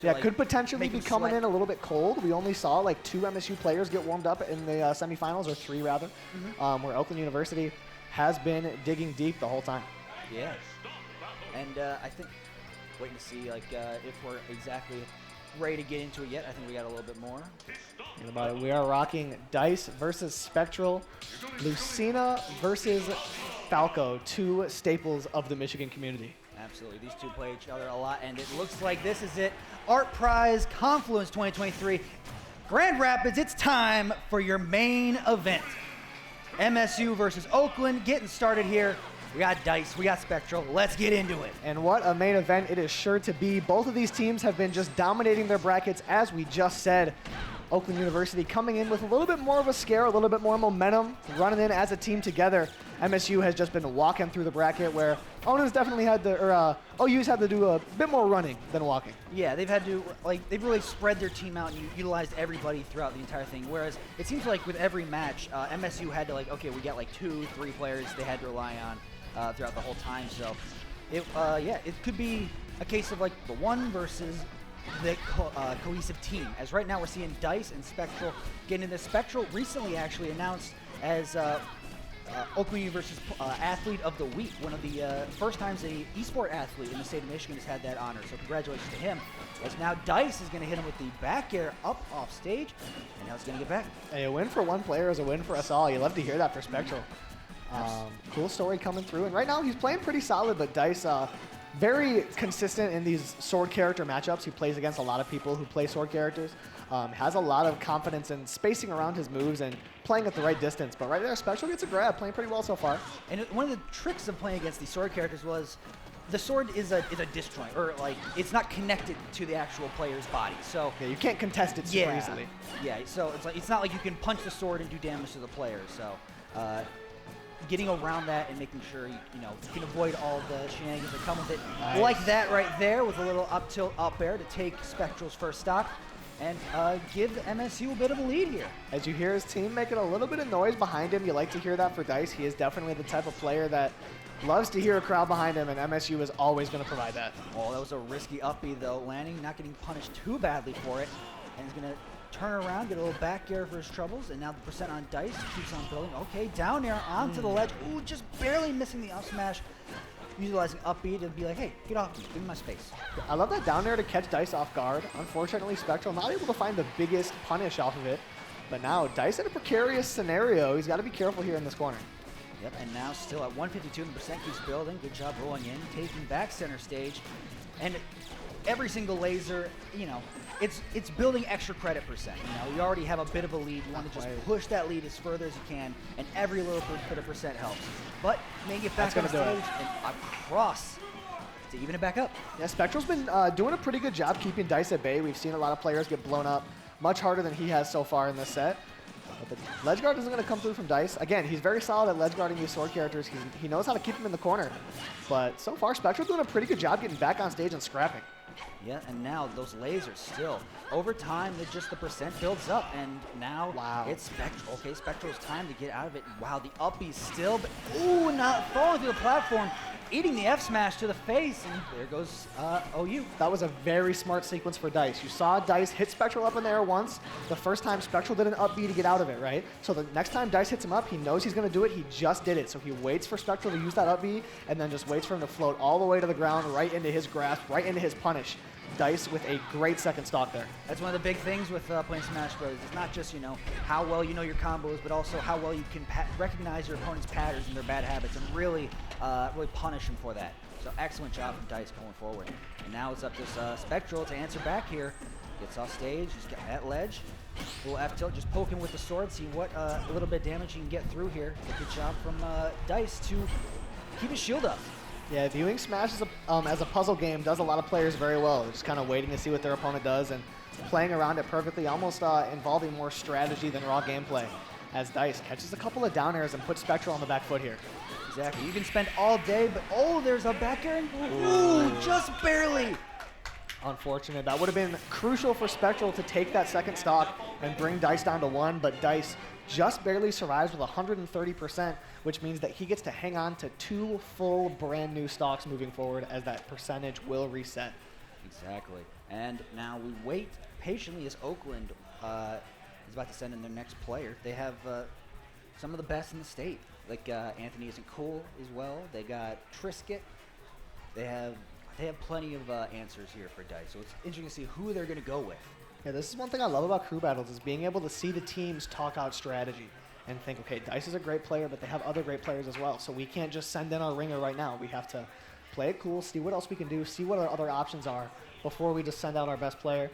Yeah, could potentially be coming in a little bit cold. We only saw like 2 MSU players get warmed up in the semifinals, or 3 rather, where Oakland University has been digging deep the whole time. Yeah. And I think waiting to see like if we're exactly ready to get into it yet. I think we got a little bit more. And about it, we are rocking Dice versus Spectral, Lucina versus Falco, 2 staples of the Michigan community. Absolutely. These two play each other a lot, and it looks like this is it. Art Prize Confluence 2023. Grand Rapids, it's time for your main event. MSU versus Oakland, getting started here. We got Dice, we got Spectral. Let's get into it. And what a main event it is sure to be. Both of these teams have been just dominating their brackets, as we just said. Oakland University coming in with a little bit more of a scare, a little bit more momentum, running in as a team together. MSU has just been walking through the bracket, where OU's definitely had to, or OU's had to do a bit more running than walking. Yeah, they've had to, like, they've really spread their team out and utilized everybody throughout the entire thing. Whereas it seems like with every match, MSU had to, like, okay, we got like 2, 3 players they had to rely on throughout the whole time. So, yeah, it could be a case of like the one versus the cohesive team. As right now we're seeing Dice and Spectral getting into. Spectral recently actually announced as Oakland University's Athlete of the Week, one of the first times a esport athlete in the state of Michigan has had that honor. So congratulations to him. As now Dice is going to hit him with the back air up off stage, and now it's going to get back. Hey, a win for one player is a win for us all. You love to hear that for Spectral. Cool story coming through, and right now he's playing pretty solid, but Dice very consistent in these sword character matchups. He plays against a lot of people who play sword characters. Has a lot of confidence in spacing around his moves and playing at the right distance. But right there, Spectral gets a grab, playing pretty well so far. And one of the tricks of playing against these sword characters was the sword is a disjoint, or like it's not connected to the actual player's body. So yeah, you can't contest it super easily. Yeah, so it's not like you can punch the sword and do damage to the player. So getting around that and making sure you can avoid all the shenanigans that come with it. Nice. Like that right there with a little up tilt up air to take Spectral's first stock and give MSU a bit of a lead here. As you hear his team making a little bit of noise behind him, you like to hear that for Dice. He is definitely the type of player that loves to hear a crowd behind him, and MSU is always going to provide that. Oh, that was a risky up B though, landing, not getting punished too badly for it, and he's going to turn around, get a little back air for his troubles, and now the percent on Dice keeps on building. Okay, down air onto the ledge. Ooh, just barely missing the up smash. Utilizing up B to be like, hey, get off me, give me my space. I love that down air to catch Dice off guard. Unfortunately, Spectral not able to find the biggest punish off of it, but now Dice in a precarious scenario. He's got to be careful here in this corner. Yep, and now still at 152, the percent keeps building. Good job rolling in, taking back center stage, and every single laser, it's building extra credit percent. We already have a bit of a lead. You want to just push that lead as further as you can, and every little bit of percent helps. But making it back on stage and across to even it back up. Yeah, Spectral's been doing a pretty good job keeping Dice at bay. We've seen a lot of players get blown up much harder than he has so far in this set. But the ledge guard isn't going to come through from Dice. Again, he's very solid at ledge guarding these sword characters. He knows how to keep them in the corner. But so far, Spectral's doing a pretty good job getting back on stage and scrapping. Yeah, and now those lasers still. Over time, the percent builds up, and now it's Spectral. Okay, Spectral's time to get out of it. Wow, the up B still, but ooh, not falling through the platform, eating the F smash to the face, and there goes OU. That was a very smart sequence for Dice. You saw Dice hit Spectral up in the air once. The first time Spectral did an up B to get out of it, right? So the next time Dice hits him up, he knows he's going to do it. He just did it. So he waits for Spectral to use that up B, and then just waits for him to float all the way to the ground, right into his grasp, right into his punish. Dice with a great second stock there. That's one of the big things with playing Smash Bros. It's not just how well you know your combos, but also how well you can recognize your opponent's patterns and their bad habits, and really punish them for that. So excellent job from Dice going forward. And now it's up to Spectral to answer back here. Gets off stage, he's got that ledge. A little F tilt, just poking with the sword, see what a little bit of damage he can get through here. Good job from Dice to keep his shield up. Yeah, viewing Smash as a puzzle game does a lot of players very well. Just kind of waiting to see what their opponent does and playing around it perfectly, almost involving more strategy than raw gameplay. As Dice catches a couple of down airs and puts Spectral on the back foot here. Exactly. You can spend all day, but there's a back air. Ooh, just barely. Unfortunate. That would have been crucial for Spectral to take that second stock and bring Dice down to 1, but Dice just barely survives with 130%, which means that he gets to hang on to 2 full brand new stocks moving forward, as that percentage will reset. Exactly. And now we wait patiently as Oakland is about to send in their next player. They have some of the best in the state. Like Anthony isn't cool as well. They got Trisket. They have plenty of answers here for Dice. So it's interesting to see who they're going to go with. Yeah, this is one thing I love about crew battles is being able to see the teams talk out strategy and think, okay, Dice is a great player, but they have other great players as well. So we can't just send in our ringer right now. We have to play it cool, see what else we can do, see what our other options are before we just send out our best player.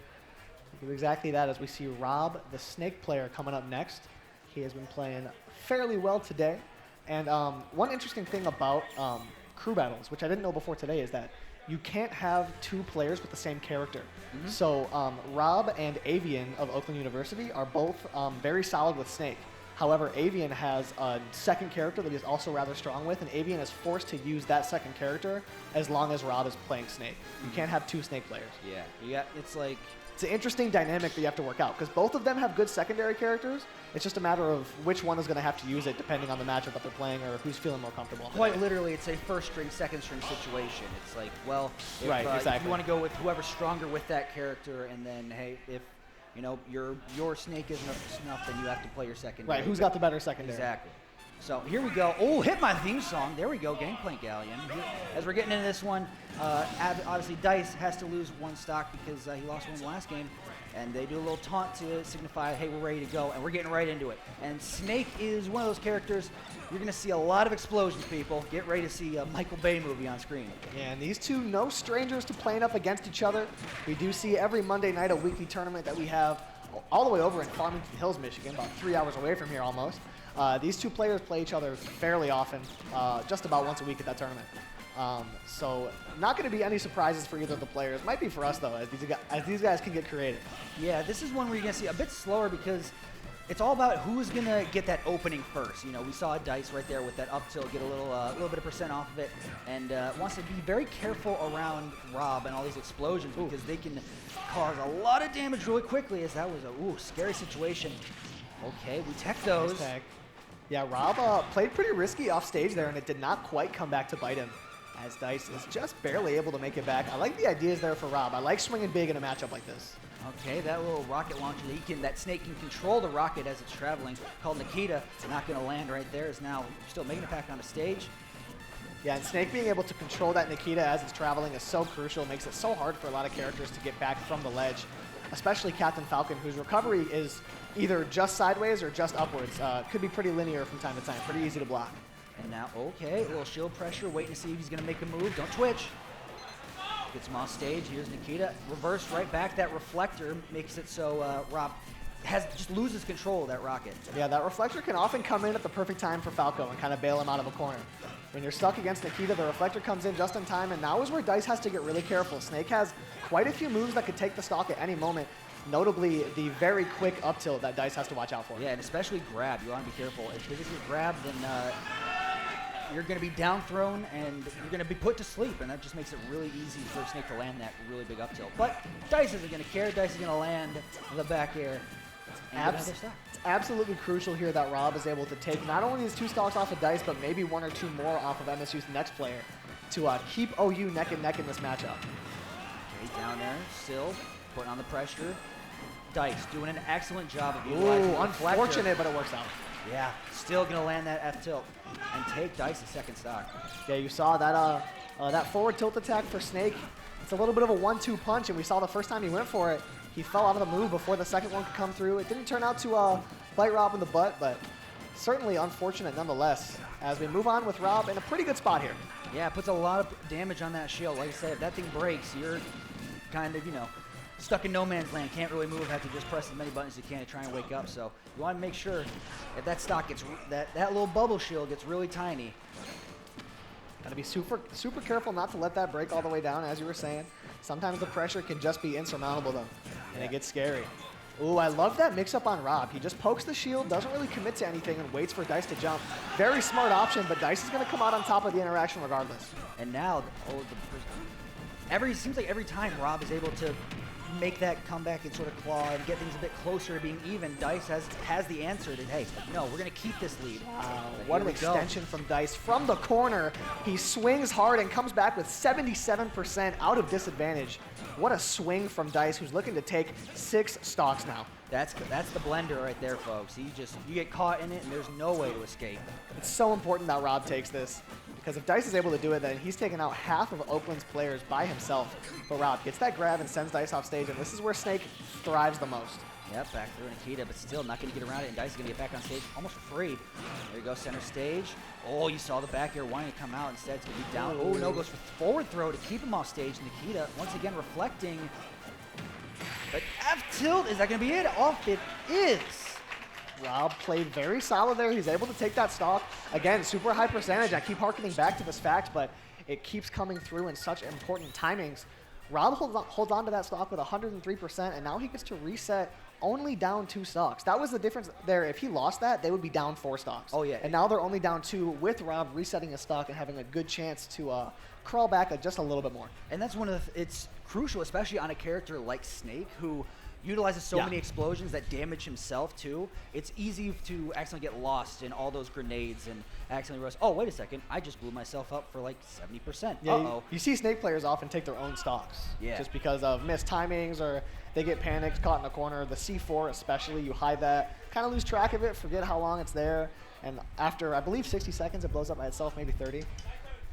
Do exactly that as we see Rob, the Snake player, coming up next. He has been playing fairly well today. And one interesting thing about crew battles, which I didn't know before today, is that you can't have two players with the same character. So Rob and Avian of Oakland University are both very solid with Snake. However, Avian has a second character that he's also rather strong with, and Avian is forced to use that second character as long as Rob is playing Snake. You can't have two Snake players. Yeah, it's like... It's an interesting dynamic that you have to work out, because both of them have good secondary characters. It's just a matter of which one is going to have to use it depending on the matchup that they're playing or who's feeling more comfortable. Quite literally, it's a first string, second string situation. It's like, well, if, exactly. if you want to go with whoever's stronger with that character, and then, hey, if you know your Snake isn't up to snuff, then you have to play your secondary. Right, who's got the better secondary. Exactly. So here we go. Oh, hit my theme song. There we go, Gangplank Galleon. As we're getting into this one, obviously Dice has to lose one stock because he lost one last game. And they do a little taunt to signify, hey, we're ready to go, and we're getting right into it. And Snake is one of those characters, you're going to see a lot of explosions, people. Get ready to see a Michael Bay movie on screen. Yeah, and these two, no strangers to playing up against each other. We do see every Monday night a weekly tournament that we have all the way over in Farmington Hills, Michigan, about 3 hours away from here almost. These two players play each other fairly often, just about once a week at that tournament. So not going to be any surprises for either of the players. Might be for us, though, as these guys can get creative. Yeah, this is one where you're going to see a bit slower because it's all about who's going to get that opening first. You know, we saw Dice right there with that up tilt get a little bit of percent off of it, and wants to be very careful around Rob and all these explosions because they can cause a lot of damage really quickly, as that was a scary situation. Okay, we tech those. Nice tech. Yeah, Rob played pretty risky off stage there, and it did not quite come back to bite him, as Dice is just barely able to make it back. I like the ideas there for Rob. I like swinging big in a matchup like this. Okay, that little rocket launcher, that Snake can control the rocket as it's traveling, called Nikita. Not going to land right there, is now still making it back on the stage. Yeah, and Snake being able to control that Nikita as it's traveling is so crucial. It makes it so hard for a lot of characters to get back from the ledge, especially Captain Falcon, whose recovery is either just sideways or just upwards. Could be pretty linear from time to time, pretty easy to block. And now, okay, a little shield pressure, waiting to see if he's going to make a move. Don't twitch. Gets him off stage. Here's Nikita. Reversed right back. That reflector makes it so Rob just loses control of that rocket. Yeah, that reflector can often come in at the perfect time for Falco and kind of bail him out of a corner. When you're stuck against Nikita, the reflector comes in just in time, and now is where Dice has to get really careful. Snake has quite a few moves that could take the stock at any moment, notably the very quick up tilt that Dice has to watch out for. Yeah, and especially grab. You want to be careful. If you grab, then you're going to be down thrown and you're going to be put to sleep, and that just makes it really easy for Snake to land that really big up tilt. But Dice isn't going to care. Dice is going to land the back air. It's absolutely crucial here that Rob is able to take not only his two stocks off of Dice, but maybe one or two more off of MSU's next player to keep OU neck and neck in this matchup. Okay, down there, still putting on the pressure. Dice doing an excellent job of utilizing the reflector. Unfortunate, but it works out. Yeah, still going to land that F tilt and take Dice a second stock. Yeah, you saw that that forward tilt attack for Snake. It's a little bit of a 1-2 punch, and we saw the first time he went for it, he fell out of the move before the second one could come through. It didn't turn out to bite Rob in the butt, but certainly unfortunate nonetheless. As we move on with Rob in a pretty good spot here. Yeah, it puts a lot of damage on that shield. Like I said, if that thing breaks, you're kind of, stuck in no man's land. Can't really move. Have to just press as many buttons as you can to try and wake up. So you want to make sure if that stock gets that little bubble shield gets really tiny. Got to be super careful not to let that break all the way down, as you were saying. Sometimes the pressure can just be insurmountable, though, and it gets scary. Ooh, I love that mix-up on Rob. He just pokes the shield, doesn't really commit to anything, and waits for Dice to jump. Very smart option, but Dice is going to come out on top of the interaction regardless. And now, seems like every time Rob is able to make that comeback and sort of claw and get things a bit closer to being even, Dice has the answer to, hey, no, we're going to keep this lead. Wow, what an extension from Dice. From the corner, he swings hard and comes back with 77% out of disadvantage. What a swing from Dice, who's looking to take 6 stocks now. That's the blender right there, folks. You get caught in it, and there's no way to escape. It's so important that Rob takes this, because if Dice is able to do it, then he's taken out half of Oakland's players by himself. But Rob gets that grab and sends Dice off stage, and this is where Snake thrives the most. Yep, back through Nikita, but still not going to get around it, and Dice is going to get back on stage almost for free. There you go, center stage. Oh, you saw the back air wanting to come out. Instead, it's going to be down. Oh, no, goes for forward throw to keep him off stage. Nikita, once again, reflecting. But F tilt, is that going to be it? Off it is. Rob played very solid there. He's able to take that stock. Again, super high percentage. I keep harkening back to this fact, but it keeps coming through in such important timings. Rob holds on to that stock with 103%, and now he gets to reset only down 2 stocks. That was the difference there. If he lost that, they would be down 4 stocks. Oh, yeah. And now they're only down 2 with Rob resetting his stock and having a good chance to crawl back just a little bit more. And that's it's crucial, especially on a character like Snake, who utilizes so many explosions that damage himself too. It's easy to accidentally get lost in all those grenades and accidentally realize, oh, wait a second, I just blew myself up for like 70%. Yeah, Uh-oh. you see Snake players often take their own stocks just because of missed timings, or they get panicked, caught in a corner. The C4 especially, you hide that, kind of lose track of it, forget how long it's there, and after, I believe, 60 seconds, it blows up by itself, maybe 30.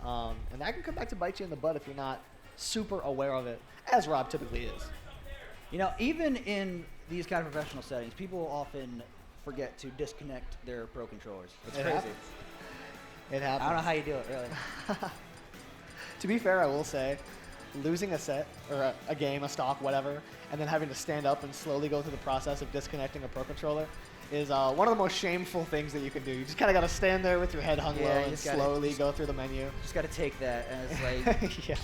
And that can come back to bite you in the butt if you're not super aware of it, as Rob typically is. You know, even in these kind of professional settings, people often forget to disconnect their Pro controllers. It's crazy. Happens. It happens. I don't know how you do it, really. To be fair, I will say, losing a set, or a game, a stock, whatever, and then having to stand up and slowly go through the process of disconnecting a Pro controller is one of the most shameful things that you can do. You just kind of got to stand there with your head hung low and slowly go through the menu. Just got to take that, and it's like... Yeah.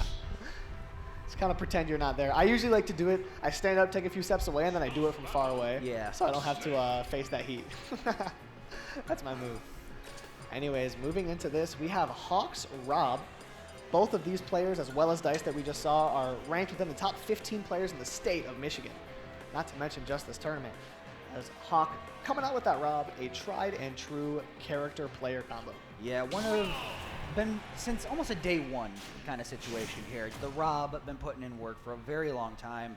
Just kind of pretend you're not there. I usually like to do it. I stand up, take a few steps away, and then I do it from far away. Yeah. So I don't have to face that heat. That's my move. Anyways, moving into this, we have Hawks, Rob. Both of these players, as well as Dice that we just saw, are ranked within the top 15 players in the state of Michigan. Not to mention just this tournament. As Hawk coming out with that Rob, a tried and true character player combo. Yeah, been since almost a day one kind of situation here. The Rob been putting in work for a very long time.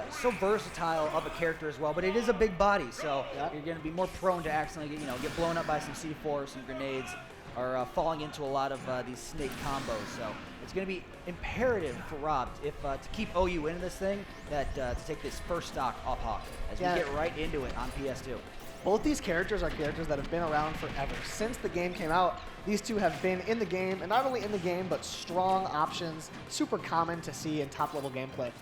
So versatile of a character as well, but it is a big body, so you're going to be more prone to accidentally get blown up by some C4, some grenades, or falling into a lot of these Snake combos. So it's going to be imperative for Rob to keep OU into this thing, to take this first stock off Hawk as we get right into it on PS2. Both these characters are characters that have been around forever. Since the game came out, these two have been in the game, and not only in the game, but strong options, super common to see in top-level gameplay.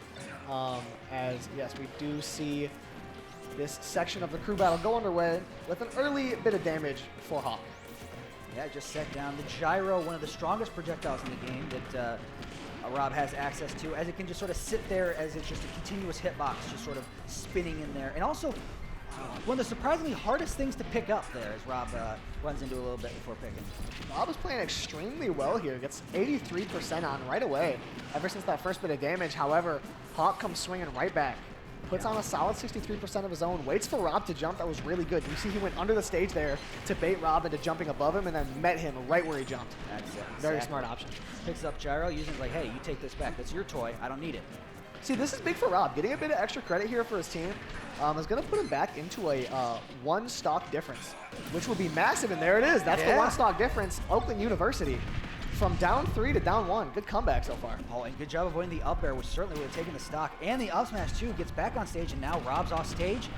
As, yes, we do see this section of the crew battle go underway with an early bit of damage for Hawk. Yeah, just set down the gyro, one of the strongest projectiles in the game that Rob has access to, as it can just sort of sit there as it's just a continuous hitbox, just sort of spinning in there. And also, one of the surprisingly hardest things to pick up there as Rob runs into a little bit before picking. Rob is playing extremely well here. Gets 83% on right away ever since that first bit of damage. However, Hawk comes swinging right back. Puts on a solid 63% of his own. Waits for Rob to jump. That was really good. You see he went under the stage there to bait Rob into jumping above him and then met him right where he jumped. That's very smart option. Picks up gyro, using like, hey, you take this back. That's your toy. I don't need it. See, this is big for Rob. Getting a bit of extra credit here for his team is going to put him back into a 1 stock difference, which will be massive, and there it is. That's the 1 stock difference. Oakland University from down 3 to down 1. Good comeback so far. Oh, and good job avoiding the up air, which certainly would have taken the stock. And the up smash, too, gets back on stage, and now Rob's off stage.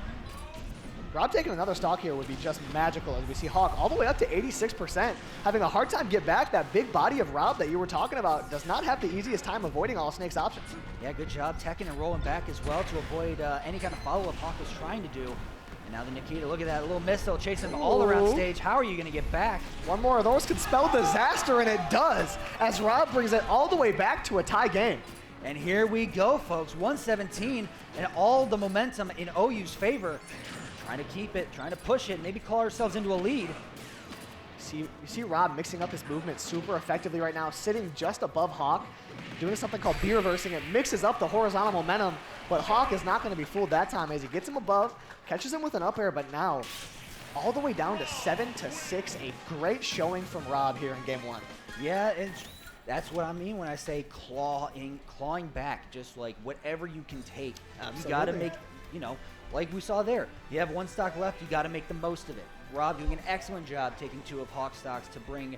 Rob taking another stock here would be just magical, as we see Hawk all the way up to 86%. Having a hard time get back. That big body of Rob that you were talking about does not have the easiest time avoiding all Snake's options. Yeah, good job teching and rolling back as well to avoid any kind of follow-up Hawk was trying to do. And now the Nikita, look at that little missile chasing him all around stage. How are you going to get back? One more of those could spell disaster, and it does, as Rob brings it all the way back to a tie game. And here we go, folks. 117, and all the momentum in OU's favor. Trying to keep it, trying to push it, maybe call ourselves into a lead. You see Rob mixing up his movement super effectively right now, sitting just above Hawk, doing something called B-reversing. It mixes up the horizontal momentum, but Hawk is not going to be fooled that time as he gets him above, catches him with an up air, but now all the way down to 7-6. A great showing from Rob here in game 1. Yeah, that's what I mean when I say clawing back, just like whatever you can take. Absolutely. You got to make, like we saw there, you have one stock left, you got to make the most of it. Rob doing an excellent job taking 2 of Hawk's stocks to bring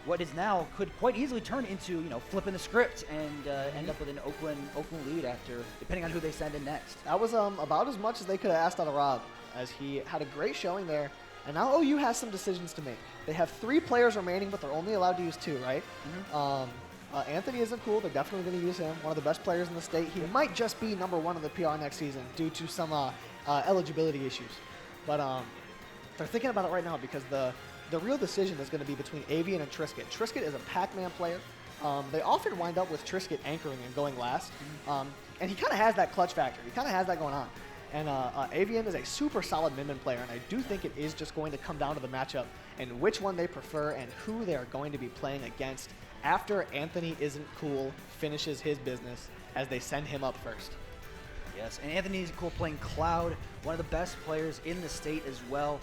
what is now could quite easily turn into, flipping the script and end up with an Oakland lead after, depending on who they send in next. That was about as much as they could have asked out of Rob, as he had a great showing there. And now OU has some decisions to make. They have 3 players remaining, but they're only allowed to use 2, right? Anthony isn't cool. They're definitely going to use him. One of the best players in the state. He might just be #1 in the PR next season due to some eligibility issues. But they're thinking about it right now because the real decision is going to be between Avian and Trisket. Trisket is a Pac-Man player. They often wind up with Trisket anchoring and going last. And he kind of has that clutch factor. He kind of has that going on. And Avian is a super solid Min player, and I do think it is just going to come down to the matchup and which one they prefer and who they are going to be playing against after Anthony Isn't Cool finishes his business as they send him up first. Yes, and Anthony Isn't Cool playing Cloud, one of the best players in the state as well.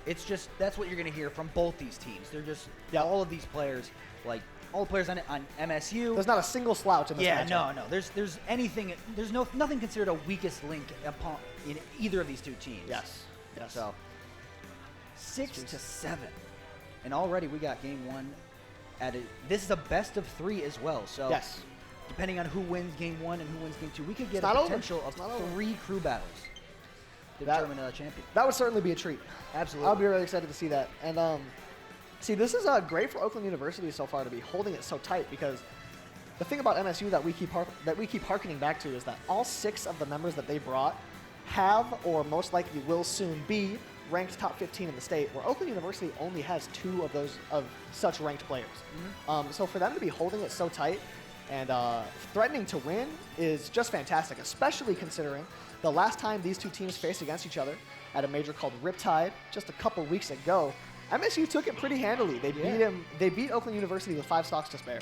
It's just, that's what you're going to hear from both these teams. They're just, all of these players, like all the players on MSU. There's not a single slouch in this matchup. No. There's anything. There's nothing considered a weakest link in either of these 2 teams. Yes. So 6-7, and already we got game 1 added. This is a best of 3 as well. So yes, depending on who wins game 1 and who wins game 2, we could get a potential of 3 crew battles to determine a champion. That would certainly be a treat. Absolutely. I'll be really excited to see that. And see, this is great for Oakland University so far to be holding it so tight, because the thing about MSU that we keep harkening back to is that all 6 of the members that they brought have or most likely will soon be ranked top 15 in the state, where Oakland University only has 2 of those such ranked players. So for them to be holding it so tight and threatening to win is just fantastic, especially considering the last time these 2 teams faced against each other at a major called Riptide just a couple weeks ago. MSU took it pretty handily. They beat Oakland University with 5 stocks to spare.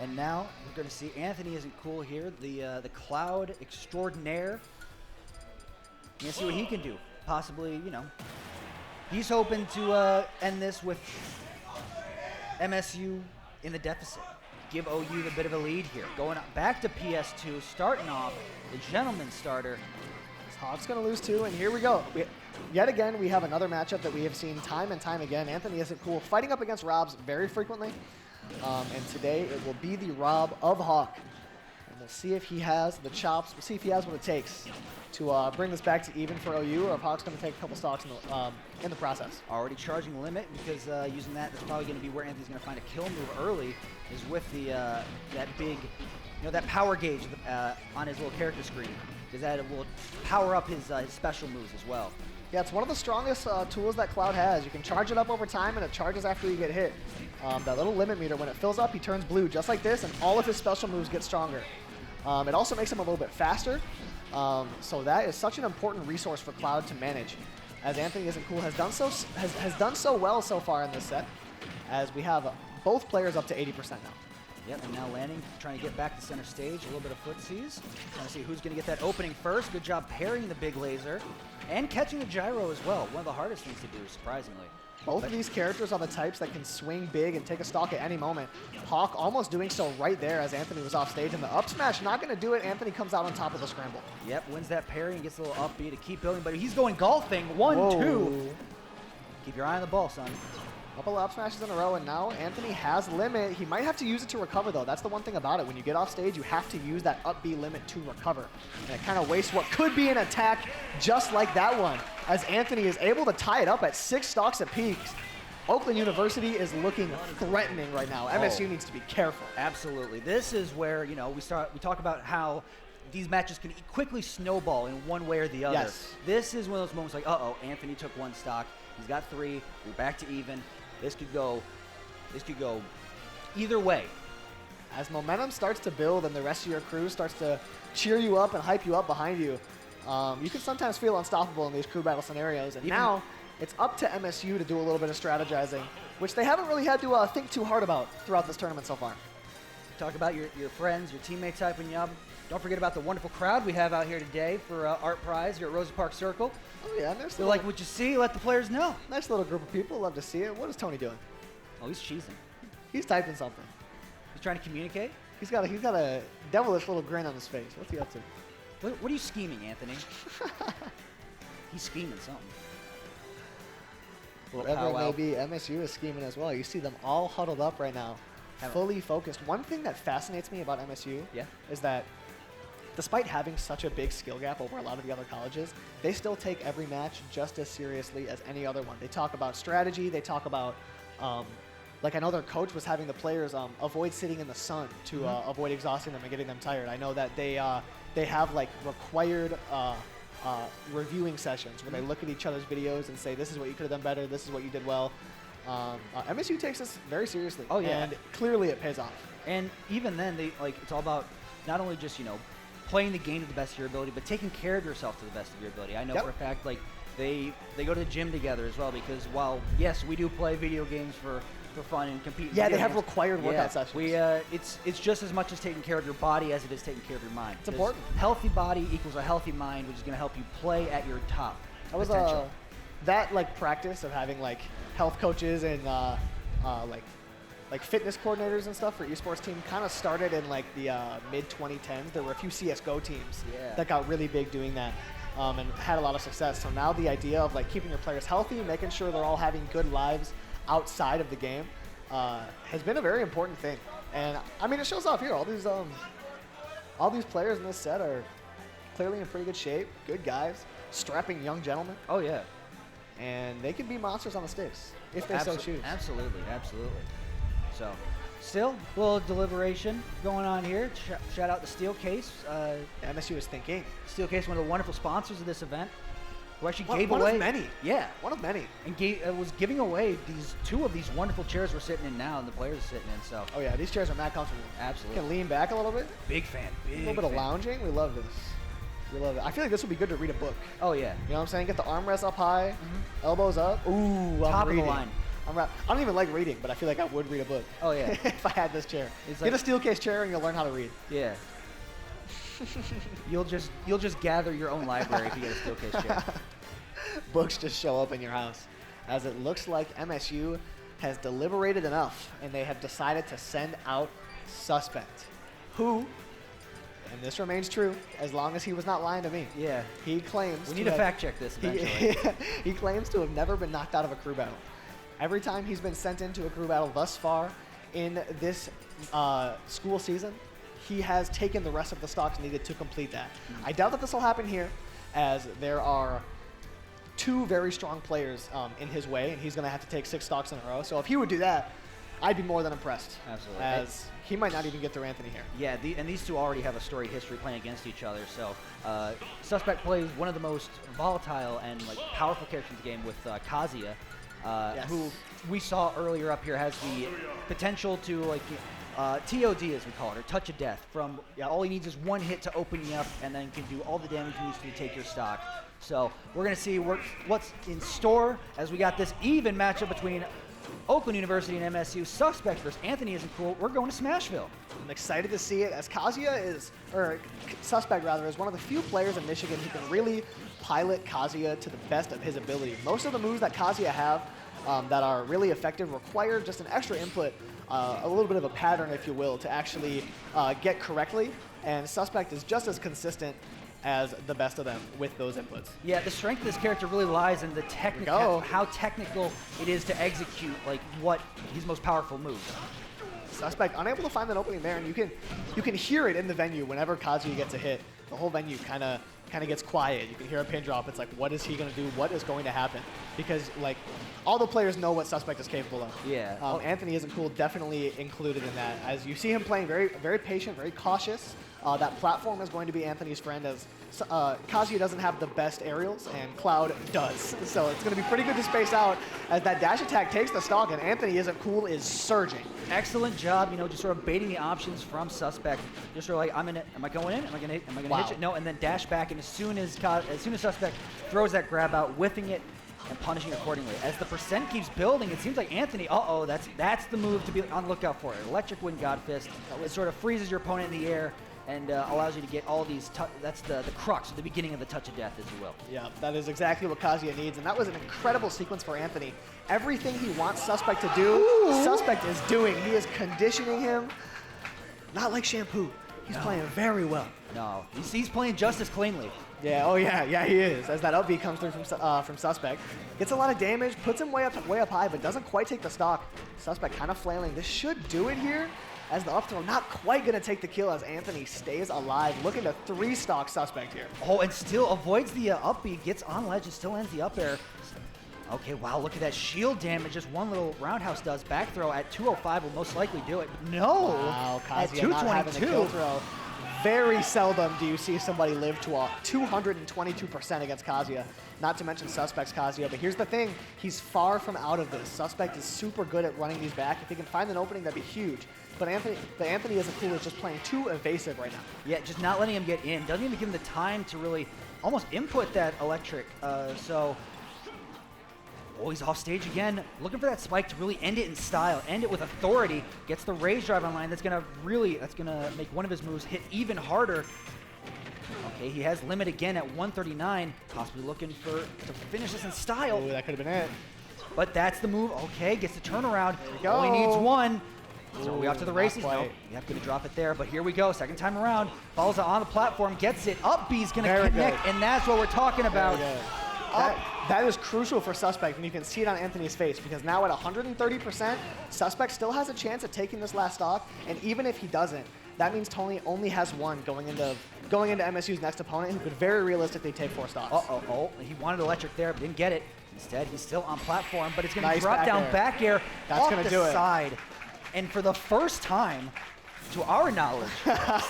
And now we're going to see Anthony Isn't Cool here, the Cloud extraordinaire. You're going to see what he can do. Possibly, he's hoping to end this with MSU in the deficit. Give OU the bit of a lead here. Going back to PS2, starting off the gentleman's starter. Hawk's going to lose 2, and here we go. Yet again, we have another matchup that we have seen time and time again. Anthony Isn't Cool fighting up against Robs very frequently. And today it will be the Rob of Hawk. And we'll see if he has the chops. We'll see if he has what it takes to bring this back to even for OU, or if Hawk's going to take a couple stocks in the process. Already charging limit, because using that's probably going to be where Anthony's going to find a kill move early, is with the that big, that power gauge on his little character screen, because that will power up his special moves as well. Yeah, it's one of the strongest tools that Cloud has. You can charge it up over time, and it charges after you get hit. That little limit meter, when it fills up, he turns blue just like this, and all of his special moves get stronger. It also makes him a little bit faster. So that is such an important resource for Cloud to manage, as Anthony Isn't Cool has done so well so far in this set, as we have both players up to 80% now. Yep, and now landing, trying to get back to center stage, a little bit of footsies. Trying to see who's going to get that opening first. Good job parrying the big laser and catching the gyro as well. One of the hardest things to do, surprisingly. Both of these characters are the types that can swing big and take a stock at any moment. Hawk almost doing so right there as Anthony was off stage, and the up smash not going to do it. Anthony comes out on top of the scramble. Yep, wins that parry and gets a little upbeat to keep building, but he's going golfing. 1-2. Keep your eye on the ball, son. Couple up smashes in a row, and now Anthony has limit. He might have to use it to recover, though. That's the one thing about it. When you get off stage, you have to use that up B limit to recover. And it kind of wastes what could be an attack just like that one, as Anthony is able to tie it up at 6 stocks apiece. Oakland University is looking threatening right now. MSU needs to be careful. Absolutely. This is where, we talk about how these matches can quickly snowball in one way or the other. Yes. This is one of those moments like, Anthony took 1 stock. He's got 3. We're back to even. This could go either way. As momentum starts to build and the rest of your crew starts to cheer you up and hype you up behind you, you can sometimes feel unstoppable in these crew battle scenarios. And now it's up to MSU to do a little bit of strategizing, which they haven't really had to think too hard about throughout this tournament so far. Talk about your friends, your teammates hyping you up. Don't forget about the wonderful crowd we have out here today for Art Prize here at Rosa Park Circle. Oh yeah, nice. You like what you see, let the players know. Nice little group of people. Love to see it. What is Tony doing? Oh, he's cheesing. He's typing something. He's trying to communicate. He's got a devilish little grin on his face. What's he up to? What are you scheming, Anthony? He's scheming something. Whatever it may be, MSU is scheming as well. You see them all huddled up right now, fully focused. One thing that fascinates me about MSU is that despite having such a big skill gap over a lot of the other colleges, they still take every match just as seriously as any other one. They talk about strategy. They talk about, like I know their coach was having the players avoid sitting in the sun to avoid exhausting them and getting them tired. I know that they have like required reviewing sessions where they look at each other's videos and say, this is what you could have done better, this is what you did well. MSU takes this very seriously. Oh yeah. And clearly it pays off. And even then, it's all about not only just, playing the game to the best of your ability, but taking care of yourself to the best of your ability. I know for a fact, they go to the gym together as well, because while, yes, we do play video games for fun and compete. Yeah, they have required workout sessions. It's just as much as taking care of your body as it is taking care of your mind. It's important. Healthy body equals a healthy mind, which is going to help you play at your top potential. That practice of having health coaches and fitness coordinators and stuff for esports team kind of started in the mid 2010s. There were a few CS:GO teams that got really big doing that. And had a lot of success. So now the idea of keeping your players healthy, making sure they're all having good lives outside of the game, has been a very important thing. And I mean, it shows off here. All these players in this set are clearly in pretty good shape, good guys, strapping young gentlemen. Oh yeah, and they can be monsters on the sticks if they so choose. Absolutely. So, still a little deliberation going on here. Shout out to Steelcase. MSU is thinking. Steelcase, one of the wonderful sponsors of this event, who actually gave away. One of many. Yeah. One of many. And was giving away two of these wonderful chairs we're sitting in now, and the players are sitting in. So. Oh yeah, these chairs are mad comfortable. Absolutely. You can lean back a little bit. Big fan. A little bit of lounging. We love this. We love it. I feel like this would be good to read a book. Oh yeah. You know what I'm saying? Get the armrests up high, elbows up. Ooh, top of the line. I don't even like reading, but I feel like I would read a book. Oh yeah. If I had this chair. Get a Steelcase chair and you'll learn how to read. Yeah. You'll just gather your own library if you get a Steelcase chair. Books just show up in your house, as it looks like MSU has deliberated enough and they have decided to send out Suspect, who, and this remains true as long as he was not lying to me. Yeah. He claims we need to fact check this eventually. He claims to have never been knocked out of a crew battle. Every time he's been sent into a crew battle thus far in this school season, he has taken the rest of the stocks needed to complete that. I doubt that this will happen here, as there are two very strong players in his way, and he's going to have to take 6 stocks in a row. So if he would do that, I'd be more than impressed. Absolutely. As he might not even get through Anthony here. Yeah, and these two already have a storied history playing against each other. So Suspect plays one of the most volatile and powerful characters in the game with Kazuya, who we saw earlier up here has the potential to TOD as we call it, or touch of death. From all he needs is one hit to open you up, and then can do all the damage he needs to take your stock. So we're going to see what's in store as we got this even matchup between Oakland University and MSU. Suspect versus Anthony isn't cool. We're going to Smashville. I'm excited to see it, as Suspect is one of the few players in Michigan who can really pilot Kazuya to the best of his ability. Most of the moves that Kazuya have that are really effective require just an extra input, a little bit of a pattern, if you will, to actually get correctly. And Suspect is just as consistent as the best of them with those inputs. Yeah, the strength of this character really lies in the how technical it is to execute what his most powerful moves. Suspect unable to find that opening there, and you can hear it in the venue whenever Kazuya gets a hit. The whole venue kind of gets quiet. You can hear a pin drop. It's what is he going to do? What is going to happen? Because all the players know what Suspect is capable of. Yeah. Anthony Isn't Cool definitely included in that, as you see him playing very, very patient, very cautious. That platform is going to be Anthony's friend, as Kazuya doesn't have the best aerials, and Cloud does. So it's going to be pretty good to space out, as that dash attack takes the stock, and Anthony Isn't Cool is surging. Excellent job, just sort of baiting the options from Suspect. Just sort of am I going in? Am I going to hit it? No, and then dash back, and as soon as Suspect throws that grab out, whiffing it, and punishing accordingly. As the percent keeps building, it seems like Anthony, that's the move to be on the lookout for. Electric Wind God Fist. It sort of freezes your opponent in the air and allows you to get all these, that's the crux, the beginning of the touch of death, as you will. Yeah, that is exactly what Kazuya needs, and that was an incredible sequence for Anthony. Everything he wants Suspect to do, Suspect is doing. He is conditioning him, not like Shampoo. He's playing very well. No, he's playing just as cleanly. Yeah, yeah, he is. As that up B comes through from Suspect, gets a lot of damage, puts him way up high, but doesn't quite take the stock. Suspect kind of flailing. This should do it here. As the up throw, not quite gonna take the kill as Anthony stays alive, looking to 3-stock Suspect here. Oh, and still avoids the up B, gets on ledge and still ends the up air. Okay, wow, look at that shield damage. Just one little roundhouse does. Back throw at 205 will most likely do it. No! Wow, at Kazuya not having the 222. kill throw. Very seldom do you see somebody live to a 222% against Kazuya. Not to mention Suspect's Kazuya, but here's the thing. He's far from out of this. Suspect is super good at running these back. If he can find an opening, that'd be huge. But Anthony isn't cool. Is just playing too evasive right now. Yeah, just not letting him get in. Doesn't even give him the time to really almost input that electric. Oh, he's off stage again. Looking for that spike to really end it in style, end it with authority. Gets the rage drive online. That's gonna make one of his moves hit even harder. Okay, he has limit again at 139. Possibly looking to finish this in style. Oh, that could have been it. But that's the move. Okay, gets the turnaround. There we go. Only needs one. So we off to the Not races. quite. No, yep, gonna drop it there. But here we go. Second time around. Follows it on the platform. Gets it. Up B's gonna Very connect, good. and that's what we're talking about. That is crucial for Suspect, and you can see it on Anthony's face, because now at 130%, Suspect still has a chance at taking this last stock, and even if he doesn't, that means Tony only has one going into MSU's next opponent, who could very realistically take 4 stocks. He wanted electric there, but didn't get it. Instead, he's still on platform, but it's gonna Nice drop back down air. back air That's off gonna the do it. side. And for the first time, to our knowledge,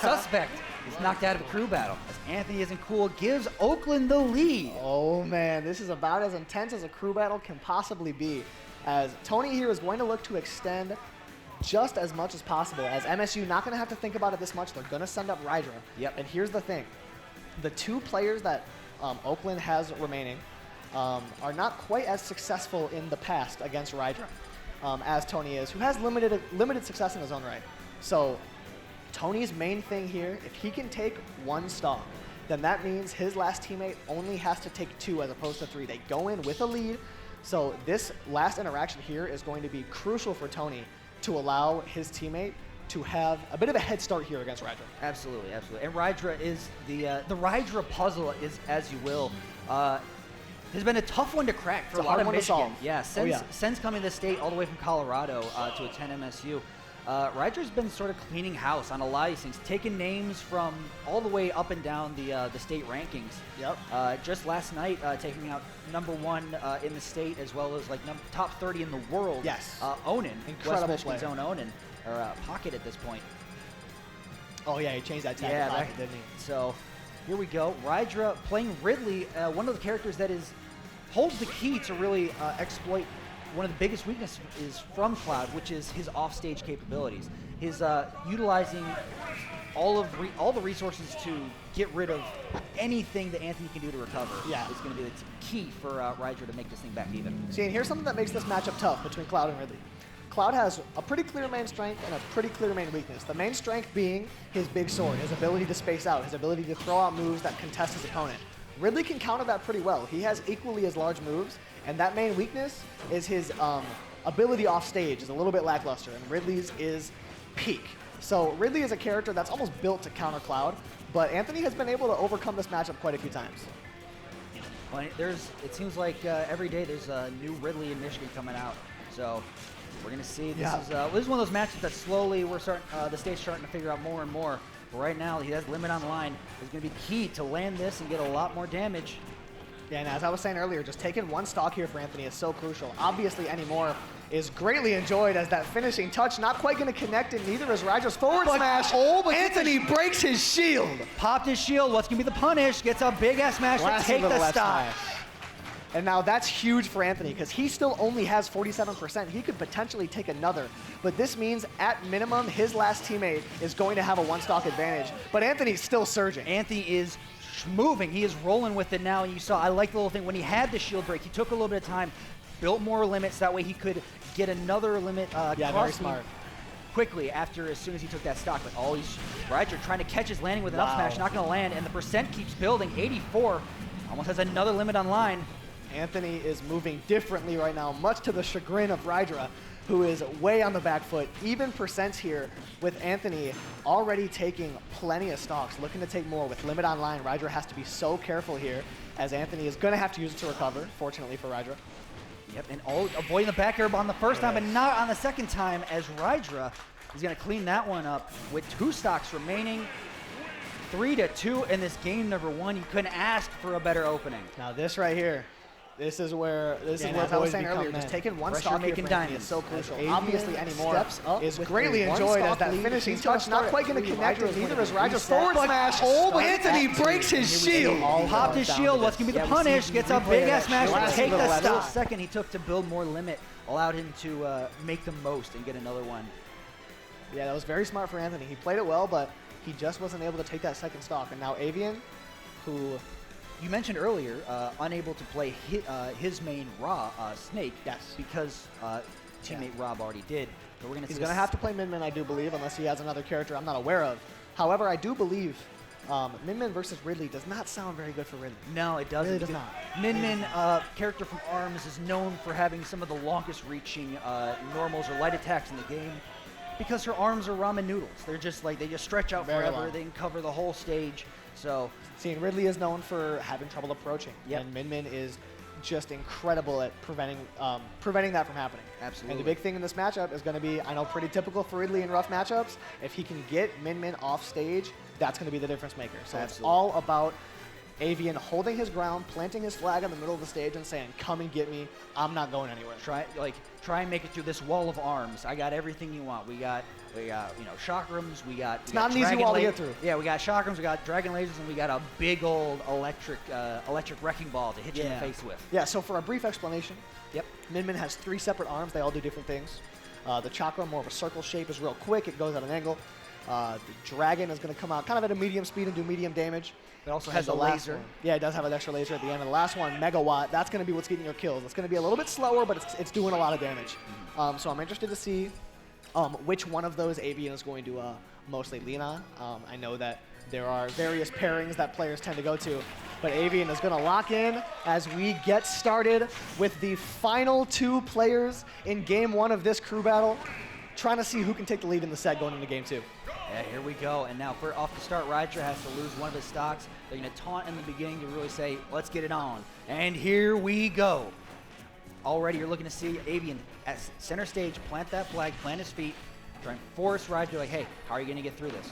Suspect is knocked out of a crew battle. As Anthony isn't cool, gives Oakland the lead. Oh man, this is about as intense as a crew battle can possibly be, as Tony here is going to look to extend just as much as possible, as MSU not going to have to think about it this much. They're going to send up Rydra. Yep. And here's the thing. The 2 players that Oakland has remaining are not quite as successful in the past against Rydra as Tony is, who has limited success in his own right. So Tony's main thing here, if he can take 1 stock, then that means his last teammate only has to take 2 as opposed to 3. They go in with a lead. So this last interaction here is going to be crucial for Tony to allow his teammate to have a bit of a head start here against Rydra. Absolutely, absolutely. And Rydra is the Rydra puzzle, is as you will. Has been a tough one to crack for It's a lot of one to Michigan. solve. Yeah, since coming to the state all the way from Colorado to attend MSU. Rydra's been sort of cleaning house on a lot of these things, taking names from all the way up and down the state rankings. Yep. Just last night, taking out #1 in the state, as well as like top 30 in the world. Yes. Onan, Incredible West Michigan's player. own Onan, or Pocket at this point. Oh yeah, he changed that tag Yeah, to Pocket, didn't he? So here we go. Rydra playing Ridley, one of the characters that holds the key to really exploit one of the biggest weaknesses from Cloud, which is his offstage capabilities. His utilizing all the resources to get rid of anything that Anthony can do to recover. Yeah. Is going to be the key for Rydra to make this thing back even. See, and here's something that makes this matchup tough between Cloud and Ridley. Cloud has a pretty clear main strength and a pretty clear main weakness. The main strength being his big sword, his ability to space out, his ability to throw out moves that contest his opponent. Ridley can counter that pretty well. He has equally as large moves, and that main weakness is his ability off stage is a little bit lackluster, and Ridley's is peak. So Ridley is a character that's almost built to counter Cloud, but Anthony has been able to overcome this matchup quite a few times. Well, it seems like every day there's a new Ridley in Michigan coming out. So we're going to see. This is one of those matches that slowly the state's starting to figure out more and more. But right now, he has limit on line. It's going to be key to land this and get a lot more damage. Yeah, and as I was saying earlier, just taking 1 stock here for Anthony is so crucial. Obviously, any more is greatly enjoyed, as that finishing touch not quite going to connect, and neither is Rydra's forward smash. But Anthony breaks his shield. Popped his shield. What's going to be the punish? Gets a big-ass smash to take the stock. And now that's huge for Anthony, because he still only has 47%. He could potentially take another. But this means, at minimum, his last teammate is going to have a 1 stock advantage. But Anthony's still surging. Anthony is moving. He is rolling with it now. And you saw, I like the little thing when he had the shield break. He took a little bit of time, built more limits. That way he could get another limit. Very smart. Quickly after, as soon as he took that stock. But he's Ryder trying to catch his landing with an up smash, not going to land. And the percent keeps building. 84, almost has another limit on line. Anthony is moving differently right now, much to the chagrin of Rydra, who is way on the back foot. Even percents here with Anthony already taking plenty of stocks, looking to take more with limit online. Rydra has to be so careful here, as Anthony is going to have to use it to recover, fortunately for Rydra. Yep, and avoiding the back air on the first time, but not on the second time, as Rydra is going to clean that one up with 2 stocks remaining. 3-2 in this game number 1. You couldn't ask for a better opening. Now this right here, this is where as I was saying earlier, just taking one Pressure stock here making for Anthony is so crucial. Obviously, anymore is greatly enjoyed as that finishing touch, not quite going to connect with neither is Rydra's forward smash. But Anthony breaks his shield. Popped his shield. What's going to be the punish? Gets a big ass smash to take the stock. Second he took to build more limit allowed him to make the most and get another one. Yeah, that was very smart for Anthony. He played it well, but he just wasn't able to take that second stock. And now Avian, who you mentioned earlier, unable to play his main Snake. Yes. Because teammate Rob already did. But we're he's going to have to play Min Min, I do believe, unless he has another character I'm not aware of. However, I do believe Min Min versus Ridley does not sound very good for Ridley. No, it doesn't. Really does not. Min Min, character from ARMS, is known for having some of the longest reaching normals or light attacks in the game. Because her arms are ramen noodles. They're just like, they just stretch out Very forever. long. They can cover the whole stage. So, seeing Ridley is known for having trouble approaching. Yep. And Min Min is just incredible at preventing that from happening. Absolutely. And the big thing in this matchup is going to be, I know pretty typical for Ridley in rough matchups, if he can get Min Min off stage, that's going to be the difference maker. So Absolutely. It's all about Avian holding his ground, planting his flag in the middle of the stage and saying, come and get me, I'm not going anywhere. Try and make it through this wall of arms. I got everything you want. We got chakrams, we got It's not an easy wall to get through. Yeah, we got chakrams, we got dragon lasers, and we got a big old electric wrecking ball to hit you in the face with. Yeah, so for a brief explanation, Yep. Min Min has 3 separate arms. They all do different things. The chakra, more of a circle shape, is real quick. It goes at an angle. The dragon is going to come out kind of at a medium speed and do medium damage. It also And has the a last laser. one- yeah, it does have an extra laser at the end. And the last one, Megawatt, that's going to be what's getting your kills. It's going to be a little bit slower, but it's doing a lot of damage. So I'm interested to see which one of those Avian is going to mostly lean on. I know that there are various pairings that players tend to go to, but Avian is going to lock in as we get started with the final 2 players in game 1 of this crew battle, trying to see who can take the lead in the set going into game 2. Yeah, here we go. And now off the start, Ryder has to lose one of his stocks. They're going to taunt in the beginning to really say, let's get it on. And here we go. Already you're looking to see Avian at center stage, plant that flag, plant his feet, try and force Ryder like, hey, how are you going to get through this?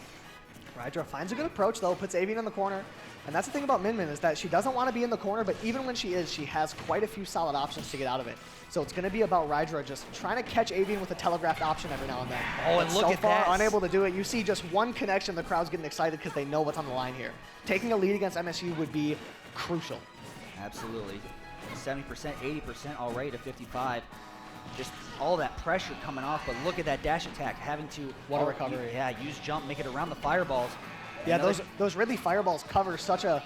Rydra finds a good approach, though, puts Avian in the corner. And that's the thing about Min Min, is that she doesn't want to be in the corner, but even when she is, she has quite a few solid options to get out of it. So it's going to be about Rydra just trying to catch Avian with a telegraphed option every now and then. Oh, and But look so at far, that. unable to do it. You see just one connection, the crowd's getting excited because they know what's on the line here. Taking a lead against MSU would be crucial. Absolutely. 70%, 80% already to 55. Just all that pressure coming off, but look at that dash attack, having to What a recovery. use jump, make it around the fireballs. Yeah, Another- those Ridley fireballs cover such a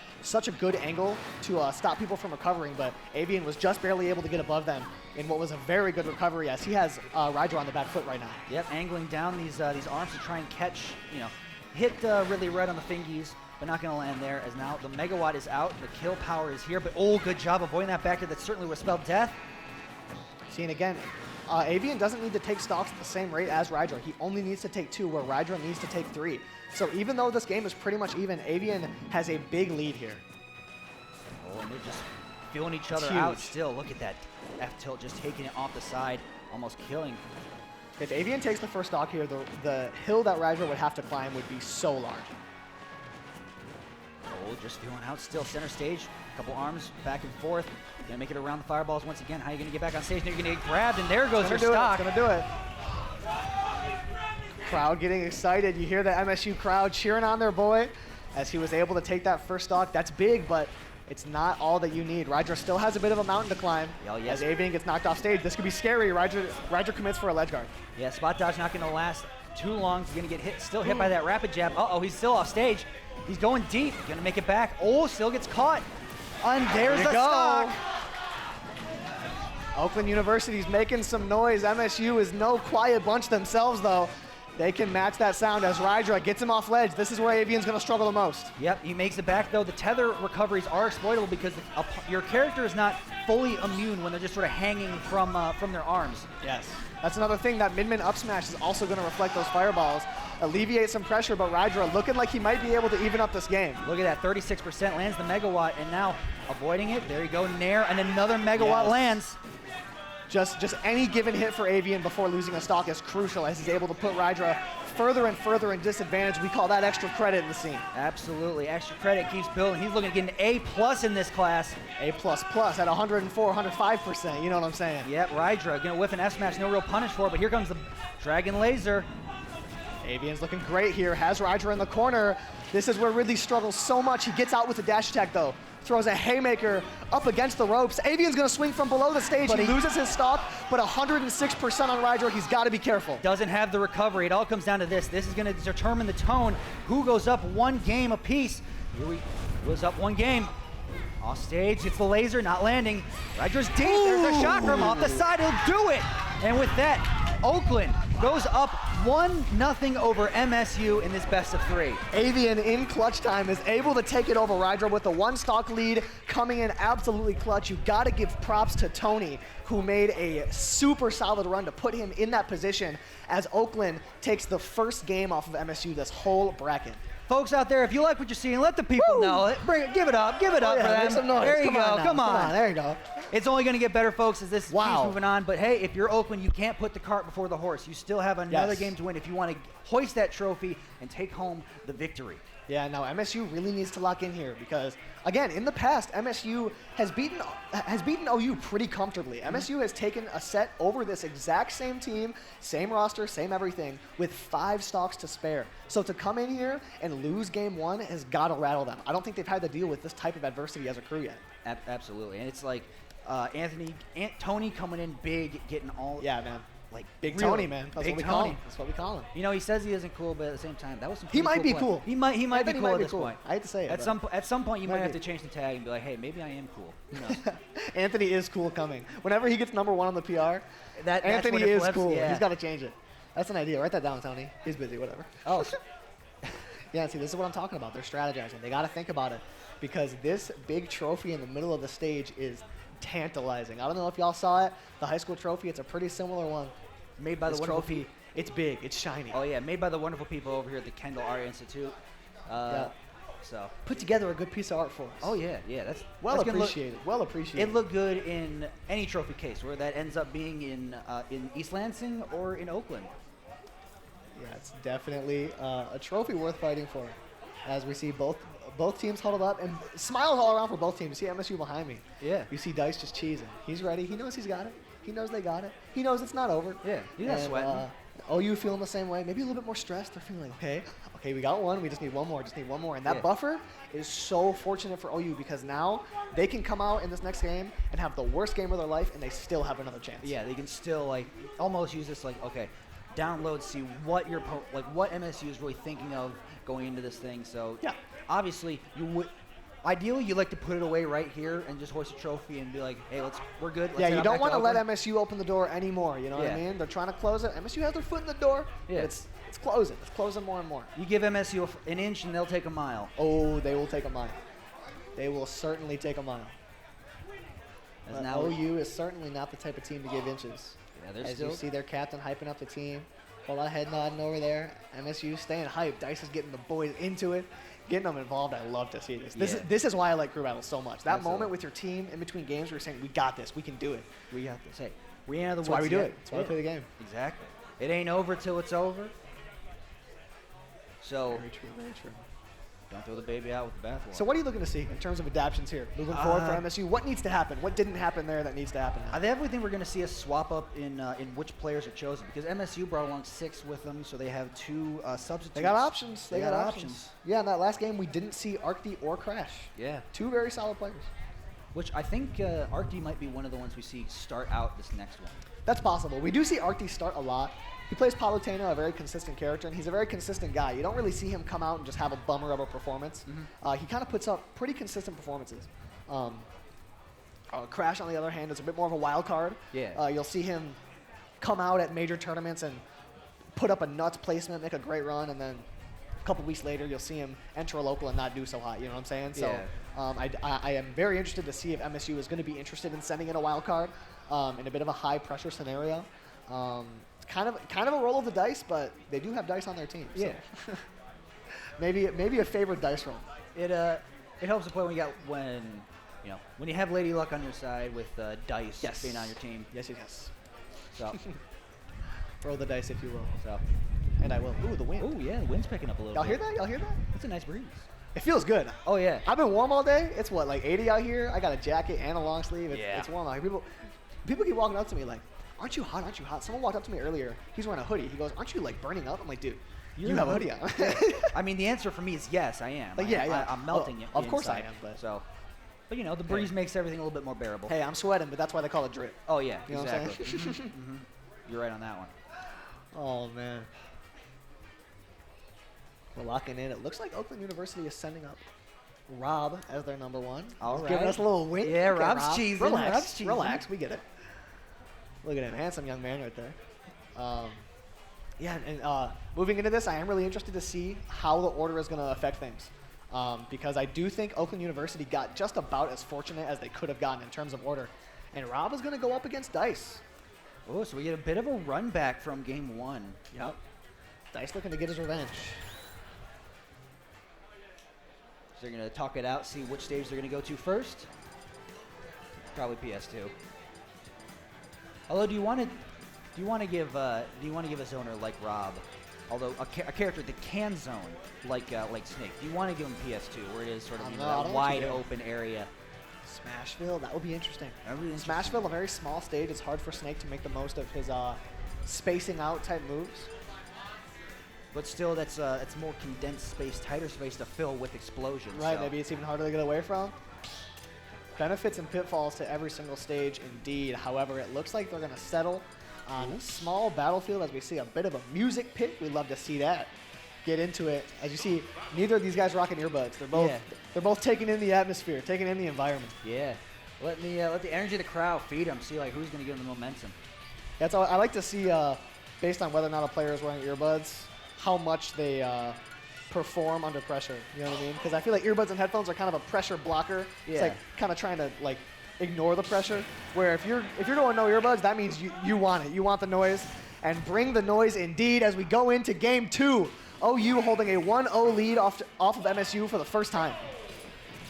good angle to stop people from recovering, but Avian was just barely able to get above them in what was a very good recovery, as he has Rydra on the back foot right now. Yep, angling down these arms to try and catch, hit Ridley right on the fingies, but not going to land there, as now the Megawatt is out, the kill power is here, but good job avoiding that back air. That certainly would spell death. Seeing again, Avian doesn't need to take stocks at the same rate as Rydra. He only needs to take 2, where Rydra needs to take 3. So even though this game is pretty much even, Avian has a big lead here. Oh, and they're just feeling each other Huge. out still. Look at that F tilt, just taking it off the side, almost killing. If Avian takes the first stock here, the hill that Rydra would have to climb would be so large. Oh, just feeling out still. Center stage, couple arms back and forth. Gonna make it around the fireballs once again. How are you gonna get back on stage? Now you're gonna get grabbed, and there goes your stock. Gonna do it. Crowd getting excited. You hear the MSU crowd cheering on their boy as he was able to take that first stock. That's big, but it's not all that you need. Rydra still has a bit of a mountain to climb. Oh, yes. As Avian gets knocked off stage. This could be scary. Rydra commits for a ledge guard. Yeah, spot dodge not gonna last too long. He's gonna get hit, still hit by that rapid jab. Uh-oh, he's still off stage. He's going deep, gonna make it back. Oh, still gets caught. And there's the stock. Oakland University's making some noise. MSU is no quiet bunch themselves, though. They can match that sound as Rydra gets him off ledge. This is where Avian's going to struggle the most. Yep, he makes it back, though. The tether recoveries are exploitable because your character is not fully immune when they're just sort of hanging from their arms. Yes. That's another thing. That mid-min up smash is also going to reflect those fireballs, alleviate some pressure, but Rydra looking like he might be able to even up this game. Look at that, 36% lands the megawatt, and now avoiding it. There you go, Nair, and another megawatt lands. Just any given hit for Avian before losing a stock is crucial as he's able to put Rydra further and further in disadvantage. We call that extra credit in the scene. Absolutely, extra credit keeps building. He's looking to get an A+ in this class. A++ at 104, 105%, you know what I'm saying? Yep, Rydra gonna whiff an F smash, no real punish for it, but here comes the Dragon Laser. Avian's looking great here, has Rydra in the corner. This is where Ridley struggles so much. He gets out with a dash attack though. Throws a haymaker up against the ropes. Avian's gonna swing from below the stage. He loses his stock, but 106% on Rydra. He's gotta be careful. Doesn't have the recovery. It all comes down to this. This is gonna determine the tone. Who goes up one game apiece? Here we goes up one game. Off stage, hits the laser, not landing. Rydra's deep, there's a chakram off the side, he'll do it! And with that, Oakland goes up 1-0 over MSU in this best of 3. Avian in clutch time is able to take it over Rydra with a 1 stock lead coming in absolutely clutch. You gotta give props to Tony, who made a super solid run to put him in that position as Oakland takes the first game off of MSU this whole bracket. Folks out there, if you like what you're seeing, let the people know. Give it up for them. Make some noise. There you go, come on. There you go. It's only gonna get better, folks, as this keeps moving on. But hey, if you're Oakland, you can't put the cart before the horse. You still have another game to win if you want to hoist that trophy and take home the victory. Yeah, no, MSU really needs to lock in here because, again, in the past, MSU has beaten OU pretty comfortably. MSU has taken a set over this exact same team, same roster, same everything, with 5 stocks to spare. So to come in here and lose game 1 has got to rattle them. I don't think they've had to deal with this type of adversity as a crew yet. Absolutely, and it's like Tony coming in big, getting all. Yeah, man. Like Big Tony, man. That's what we call him. That's what we call him. You know, he says he isn't cool, but at the same time, that was some. He might be cool. He might be cool at this point. I hate to say it. At some point, you might have to change the tag and be like, hey, maybe I am cool. Who knows? Anthony is cool coming. Whenever he gets #1 on the PR, Anthony is cool. Yeah. He's got to change it. That's an idea. Write that down, Tony. He's busy. Whatever. Oh. Yeah. See, this is what I'm talking about. They're strategizing. They got to think about it because this big trophy in the middle of the stage is tantalizing. I don't know if y'all saw it. The high school trophy. It's a pretty similar one. Made by the wonderful trophy. It's big. It's shiny. Oh yeah, made by the wonderful people over here at the Kendall Art Institute. Yeah. So put together a good piece of art for us. Oh yeah, that's well appreciated. Well appreciated. It looked good in any trophy case, where that ends up being in East Lansing or in Oakland. Yeah, it's definitely a trophy worth fighting for. As we see both teams huddled up and smiles all around for both teams. You see MSU behind me. Yeah. You see Dice just cheesing. He's ready. He knows he's got it. He knows they got it. He knows it's not over. Yeah, he's not sweating. OU feeling the same way. Maybe a little bit more stressed. They're feeling like, okay, we got one. We just need one more. And that buffer is so fortunate for OU because now they can come out in this next game and have the worst game of their life, and they still have another chance. Yeah, they can still like almost use this like, okay, download, see what what MSU is really thinking of going into this thing. So yeah, obviously you would. Ideally, you like to put it away right here and just hoist a trophy and be like, hey, we're good. Let's you don't want to let MSU open the door anymore. You know what I mean? They're trying to close it. MSU has their foot in the door. Yeah. It's closing. It's closing more and more. You give MSU an inch and they'll take a mile. Oh, they will take a mile. They will certainly take a mile. OU is certainly not the type of team to give inches. Yeah, As you see their captain hyping up the team. Hold on, head nodding over there. MSU staying hyped. Dice is getting the boys into it. Getting them involved, I love to see this. This is why I like crew battles so much. That moment with your team in between games where you're saying, we got this, we can do it. We got this. Hey, we ain't out of the woods. That's why we do it. That's why we play the game. Exactly. It ain't over till it's over. So, very true, very true. Don't throw the baby out with the bathwater. So what are you looking to see in terms of adaptions here? Moving forward for MSU, what needs to happen? What didn't happen there that needs to happen now? I definitely think we're going to see a swap up in which players are chosen because MSU brought along 6 with them, so they have 2 substitutes. They got options. They got options. Yeah, in that last game, we didn't see Arcty or Crash. Yeah. 2 very solid players. which I think Arcty might be one of the ones we see start out this next one. That's possible. We do see Arcty start a lot. He plays Palutena, a very consistent character, and he's a very consistent guy. You don't really see him come out and just have a bummer of a performance. He kind of puts up pretty consistent performances. Crash, on the other hand, is a bit more of a wild card. Yeah. You'll see him come out at major tournaments and put up a nuts placement, make a great run, and then a couple weeks later, you'll see him enter a local and not do so hot. You know what I'm saying? Yeah. So I am very interested to see if MSU is going to be interested in sending in a wild card in a bit of a high pressure scenario. It's kind of a roll of the dice, but they do have dice on their team. So. Yeah. maybe a favored dice roll. It helps to play when you have Lady Luck on your side with dice being on your team. Yes, yes. So roll the dice if you will. So. And I will. Ooh, the wind. Oh yeah, the wind's picking up a little. Y'all hear that? Y'all hear that? It's a nice breeze. It feels good. Oh yeah. I've been warm all day. It's what, like 80 out here? I got a jacket and a long sleeve. It's warm out here. People keep walking up to me like, aren't you hot? Aren't you hot? Someone walked up to me earlier. He's wearing a hoodie. He goes, aren't you like burning up? I'm like, dude, you have a hoodie on. I mean, the answer for me is yes, I am. Like, yeah. I'm melting it. Of course I inside. am, But you know, the breeze makes everything a little bit more bearable. Hey, I'm sweating, but that's why they call it drip. Oh yeah, You know exactly. what I'm saying? You're right on that one. Oh man. We're locking in. It looks like Oakland University is sending up Rob as their number one. All He's right. giving us a little wink. Yeah, Okay, Rob's Rob. cheesing. Relax, Rob's cheesing. relax. We get it. Look at him, handsome young man right there. Moving into this, I am really interested to see how the order is going to affect things. Because I do think Oakland University got just about as fortunate as they could have gotten in terms of order. And Rob is going to go up against Dice. Oh, so we get a bit of a run back from game one. Yep. Dice looking to get his revenge. So they're going to talk it out, see which stage they're going to go to first. Probably PS2. Although, do you want to give a zoner like Rob, although a character that can zone like Snake? Do you want to give him PS2, where it is sort of that wide open area? Smashville, that would be interesting. Smashville, a very small stage. It's hard for Snake to make the most of his spacing out type moves. But still, that's more condensed space, tighter space to fill with explosions. Right, so. maybe it's even harder to get away from. Benefits and pitfalls to every single stage, indeed. However, it looks like they're going to settle on a small battlefield as we see a bit of a music pit. We'd love to see that. Get into it. As you see, neither of these guys rocking earbuds. They're both taking in the atmosphere, taking in the environment. Yeah. Let the energy of the crowd feed them. See who's going to give them the momentum. That's all. I like to see, based on whether or not a player is wearing earbuds, how much they perform under pressure. You know what I mean? Because I feel like earbuds and headphones are kind of a pressure blocker. Yeah. It's like kind of trying to like ignore the pressure. Where if you're going no earbuds, that means you want it. You want the noise, and bring the noise indeed as we go into game 2. OU holding a 1-0 lead off of MSU for the first time.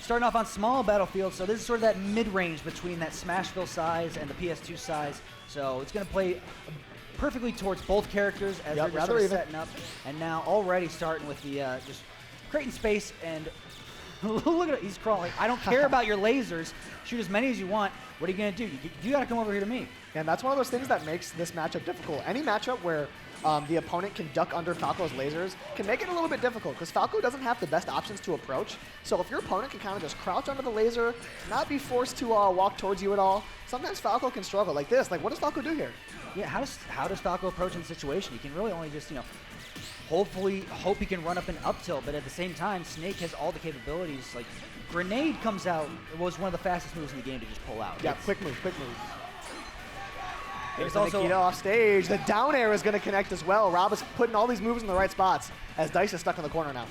Starting off on small battlefield, so this is sort of that mid-range between that Smashville size and the PS2 size. So it's going to play perfectly towards both characters as they're just sort of setting up. And now already starting with the just creating space and look at it, he's crawling. I don't care about your lasers. Shoot as many as you want. What are you going to do? You got to come over here to me. And that's one of those things that makes this matchup difficult. Any matchup where the opponent can duck under Falco's lasers can make it a little bit difficult because Falco doesn't have the best options to approach. So if your opponent can kind of just crouch under the laser, not be forced to walk towards you at all, sometimes Falco can struggle like this. Like, what does Falco do here? Yeah, how does Falco approach in the situation? He can really only just, hopefully hope he can run up an up tilt, but at the same time, Snake has all the capabilities. Like, Grenade comes out. It was one of the fastest moves in the game to just pull out. Yeah, quick move, quick move. There's also Nikita off stage. The down air is going to connect as well. Rob is putting all these moves in the right spots as Dice is stuck in the corner now.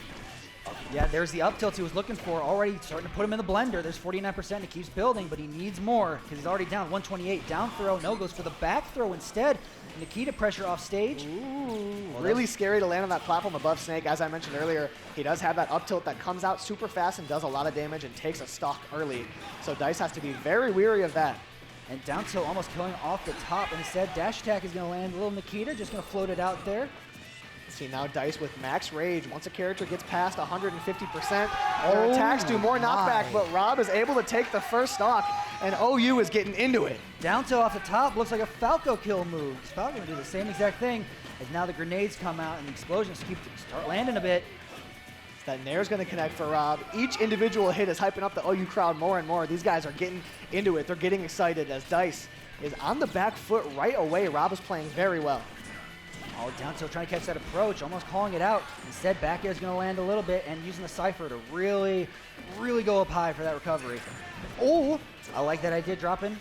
Yeah, there's the up tilt he was looking for. Already starting to put him in the blender. There's 49%. He keeps building, but he needs more because he's already down 128. Down throw. No, goes for the back throw instead. Nikita pressure off stage. Ooh, well, really scary to land on that platform above Snake. As I mentioned earlier, he does have that up tilt that comes out super fast and does a lot of damage and takes a stock early. So Dice has to be very weary of that. And down tilt almost killing off the top. Instead, dash attack is going to land. Little Nikita just going to float it out there. See now Dice with max rage. Once a character gets past 150%, their attacks do more knockback, but Rob is able to take the first stock, and OU is getting into it. Down tilt off the top looks like a Falco kill move. Falco going to do the same exact thing as now the grenades come out and the explosions start landing a bit. That Nair's going to connect for Rob. Each individual hit is hyping up the OU crowd more and more. These guys are getting into it. They're getting excited as Dice is on the back foot right away. Rob is playing very well. Oh, down tilt trying to catch that approach, almost calling it out. Instead, back air is going to land a little bit and using the Cypher to really, really go up high for that recovery. Oh, I like that idea, dropping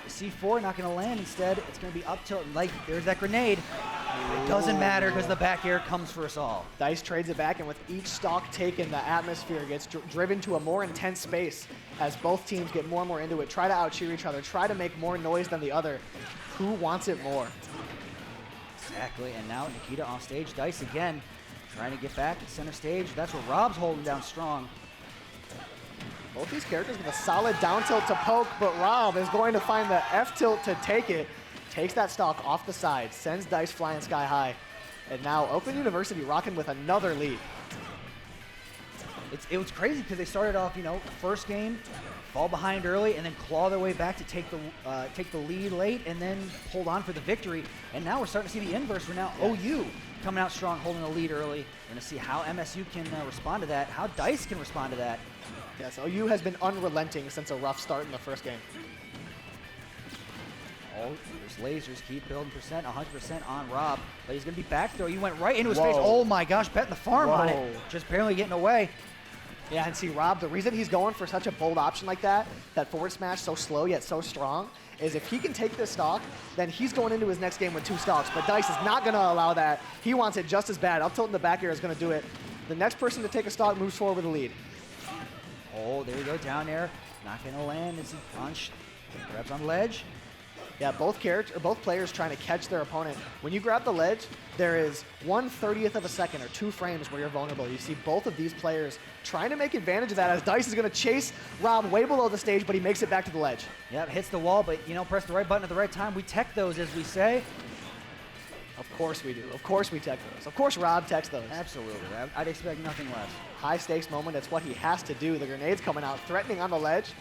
C4, not going to land. Instead, it's going to be up tilt. And like, there's that grenade. It doesn't matter because the back air comes for us all. Dice trades it back, and with each stock taken, the atmosphere gets driven to a more intense space as both teams get more and more into it, try to out-cheer each other, try to make more noise than the other. Who wants it more? Exactly, and now Nikita off stage. Dice again, trying to get back to center stage. That's where Rob's holding down strong. Both these characters with a solid down tilt to poke, but Rob is going to find the F tilt to take it. Takes that stock off the side, sends Dice flying sky high. And now Oakland University rocking with another lead. It was crazy because they started off, you know, first game, fall behind early, and then claw their way back to take the lead late, and then hold on for the victory. And now we're starting to see the inverse. We're now OU coming out strong, holding the lead early. We're going to see how MSU can respond to that, how Dice can respond to that. Yes, OU has been unrelenting since a rough start in the first game. Oh, there's lasers, keep building percent, 100% on Rob, but he's going to be back throw. You went right into his face. Oh my gosh, betting the farm on it. Just barely getting away. Yeah, and see, Rob, the reason he's going for such a bold option like that forward smash so slow yet so strong, is if he can take this stock, then he's going into his next game with 2 stocks. But Dice is not going to allow that. He wants it just as bad. Up tilt in the back air is going to do it. The next person to take a stock moves forward with a lead. Oh, there you go, down air. Not going to land as he grabs on ledge. Yeah, both players trying to catch their opponent. When you grab the ledge, there is 1/30th of a second or 2 frames where you're vulnerable. You see both of these players trying to make advantage of that as Dice is going to chase Rob way below the stage, but he makes it back to the ledge. Yep, hits the wall, but, you know, press the right button at the right time. We tech those, as we say. Of course we do. Of course we tech those. Of course Rob techs those. Absolutely. I'd expect nothing less. High stakes moment. It's what he has to do. The grenade's coming out, threatening on the ledge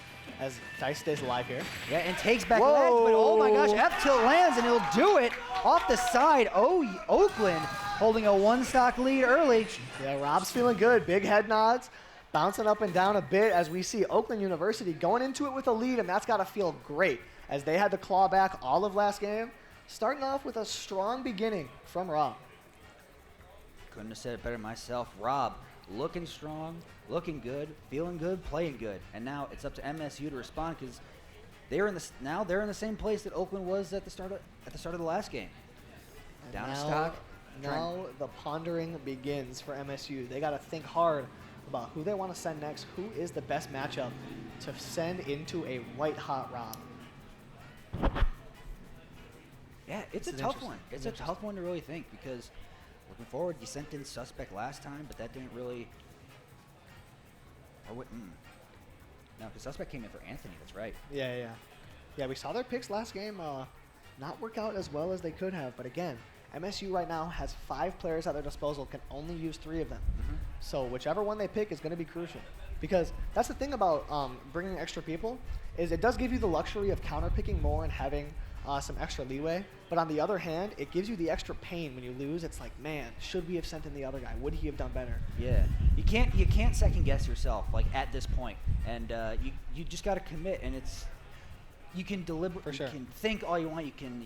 as Dice stays alive here. Yeah, and takes back ledge, but oh my gosh, F tilt lands and he'll do it off the side. Oh, Oakland holding a 1-stock lead early. Yeah, Rob's feeling good. Big head nods, bouncing up and down a bit as we see Oakland University going into it with a lead, and that's got to feel great as they had to claw back all of last game. Starting off with a strong beginning from Rob. Couldn't have said it better myself. Rob, looking strong, looking good, feeling good, playing good. And now it's up to MSU to respond because they're in the same place that Oakland was at the start of the last game. And Down a stock. Now the pondering begins for MSU. They got to think hard about who they want to send next. Who is the best matchup to send into a white-hot Rob? Yeah, it's a tough one. It's a tough one to really think because looking forward, you sent in Suspect last time, but that didn't really. Or what? No, because Suspect came in for Anthony. That's right. Yeah, we saw their picks last game not work out as well as they could have. But again, MSU right now has 5 players at their disposal, can only use 3 of them. So whichever one they pick is going to be crucial. Because that's the thing about bringing extra people is it does give you the luxury of counter-picking more and having some extra leeway. But on the other hand, it gives you the extra pain when you lose. It's like, man, should we have sent in the other guy? Would he have done better? Yeah, you can't second guess yourself like at this point, and you just got to commit. And you can deliberate. For sure. You can think all you want. You can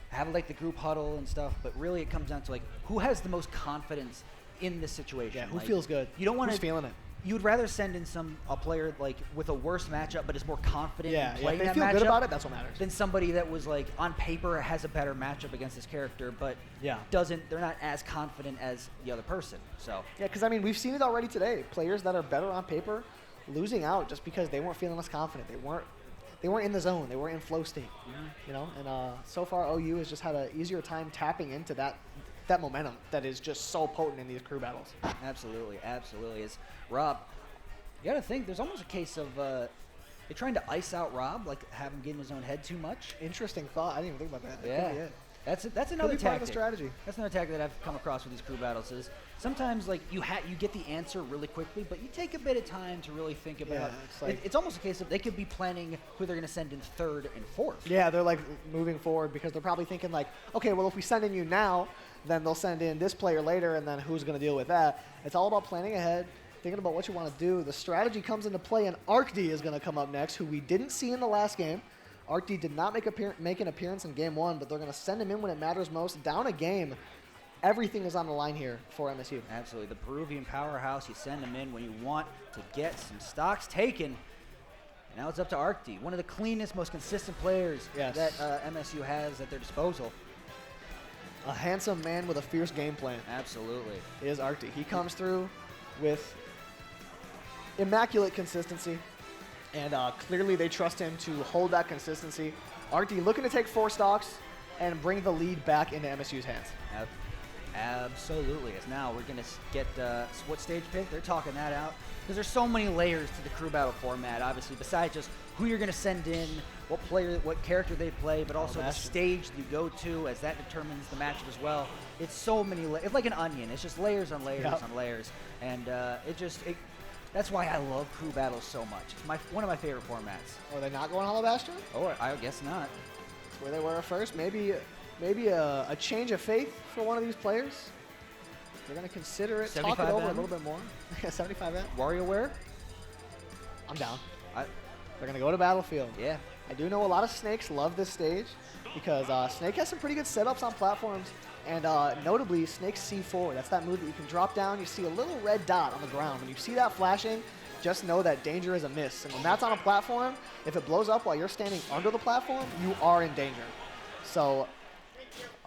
have like the group huddle and stuff. But really, it comes down to like who has the most confidence in this situation. Yeah, who like, feels good? You don't want Who's feeling it? You would rather send in a player like with a worse matchup, but is more confident in playing if they that feel matchup. good about it, that's what matters. Than somebody that was like on paper has a better matchup against this character, but they're not as confident as the other person. So yeah, because I mean we've seen it already today. Players that are better on paper losing out just because they weren't feeling as confident. They weren't in the zone. They weren't in flow state. You know, and so far OU has just had an easier time tapping into that momentum that is just so potent in these crew battles. Absolutely. It's Rob. You got to think there's almost a case of they're trying to ice out Rob, like have him get in his own head too much. Interesting thought. I didn't even think about that. Yeah. That's another Could be part of the strategy. That's another tactic that I've come across with these crew battles is sometimes like you get the answer really quickly, but you take a bit of time to really think about. It's almost a case of they could be planning who they're going to send in 3rd and 4th. Yeah, they're like moving forward because they're probably thinking like, okay, well if we send in you now, then they'll send in this player later, and then who's going to deal with that. It's all about planning ahead, thinking about what you want to do. The strategy comes into play, and ArcD is going to come up next, who we didn't see in the last game. ArcD did not make an appearance in game 1, but they're going to send him in when it matters most. Down a game, everything is on the line here for MSU. Absolutely. The Peruvian powerhouse, you send him in when you want to get some stocks taken. And now it's up to ArcD, one of the cleanest, most consistent players that MSU has at their disposal. A handsome man with a fierce game plan. Absolutely. Is ArcD. He comes through with immaculate consistency, and clearly they trust him to hold that consistency. ArcD looking to take 4 stocks and bring the lead back into MSU's hands. Absolutely. As now we're going to get what stage pick. They're talking that out because there's so many layers to the crew battle format, obviously, besides just who you're going to send in, what player, what character they play, but also the stage you go to, as that determines the matchup as well. It's so many it's like an onion. It's just layers on layers on layers. And that's why I love crew battles so much. It's one of my favorite formats. Are they not going Hollow Bastion? Oh, I guess not. That's where they were at first. Maybe a change of faith for one of these players. They're going to consider it, talk it over a little bit more. 75 M. WarioWare? I'm down. They're going to go to Battlefield. Yeah. I do know a lot of Snakes love this stage because Snake has some pretty good setups on platforms, and notably Snake's C4. That's that move that you can drop down. You see a little red dot on the ground. When you see that flashing, just know that danger is a miss. And when that's on a platform, if it blows up while you're standing under the platform, you are in danger. So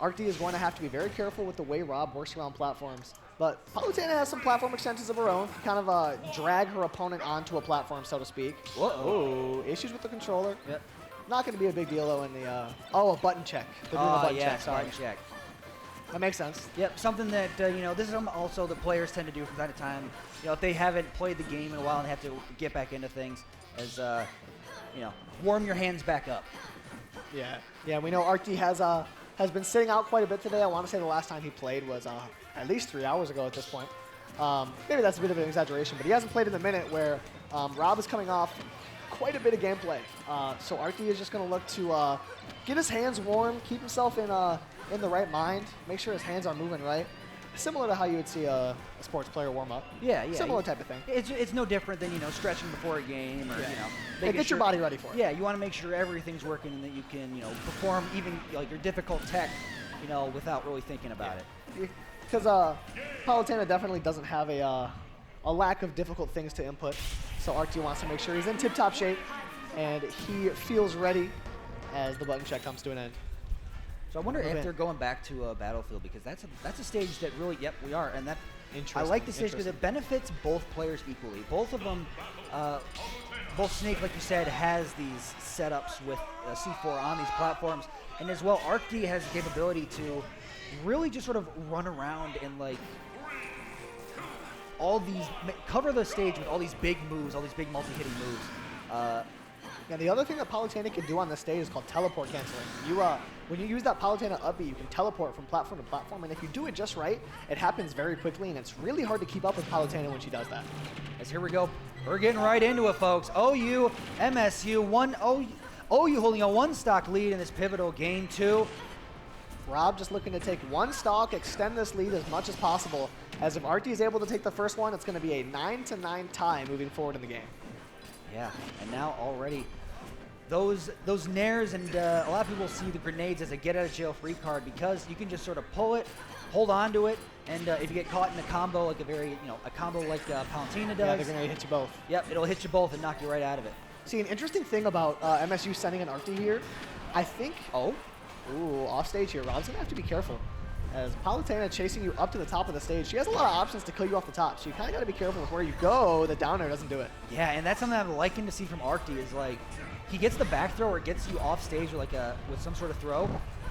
ArcD is going to have to be very careful with the way Rob works around platforms. But Palutena has some platform extensions of her own, kind of drag her opponent onto a platform, so to speak. Whoa. Issues with the controller. Yep. Not going to be a big deal, though, in the... a button check. They're doing a button check, sorry. Button check. That makes sense. Yep, something that, this is also the players tend to do from time to time. If they haven't played the game in a while and have to get back into things, as, warm your hands back up. Yeah, we know ArcD has been sitting out quite a bit today. I want to say the last time he played was at least 3 hours ago at this point. Maybe that's a bit of an exaggeration, but he hasn't played in the minute where Rob is coming off quite a bit of gameplay. So ArcD is just going to look to get his hands warm, keep himself in the right mind, make sure his hands are moving right. Similar to how you would see a sports player warm up. Yeah. Similar type of thing. It's no different than, stretching before a game or, get your body ready for it. Yeah, you want to make sure everything's working and that you can, perform even like your difficult tech, without really thinking about it. Because Palutena definitely doesn't have a lack of difficult things to input. So ArcD wants to make sure he's in tip-top shape and he feels ready as the button check comes to an end. So I wonder if they're going back to Battlefield, because that's a stage that really, we are, and that I like the stage because it benefits both players equally. Both of them, both Snake, like you said, has these setups with C4 on these platforms, and as well, ArcD has the capability to really just sort of run around and cover the stage with all these big moves, all these big multi-hitting moves. Yeah, the other thing that Palutena can do on this stage is called teleport canceling. When you use that Palutena up B, you can teleport from platform to platform, and if you do it just right, it happens very quickly, and it's really hard to keep up with Palutena when she does that. As here we go. We're getting right into it, folks. OU, MSU, OU holding a 1-stock lead in this pivotal game 2. Rob just looking to take 1 stock, extend this lead as much as possible, as if ArcD is able to take the first one, it's going to be a 9-9 tie moving forward in the game. Yeah, and now already those nairs, and a lot of people see the grenades as a get-out-of-jail-free card because you can just sort of pull it, hold on to it, and if you get caught in a combo like a combo like Palutena does. Yeah, they're going to hit you both. Yep, it'll hit you both and knock you right out of it. See, an interesting thing about MSU sending an ArcD here, I think... Ooh, off stage here. Rob's going to have to be careful. As Palutena chasing you up to the top of the stage, she has a lot of options to kill you off the top, so you kind of got to be careful with where you go. The down air doesn't do it. Yeah, and that's something I'm liking to see from ArcD is he gets the back throw or gets you off stage with some sort of throw,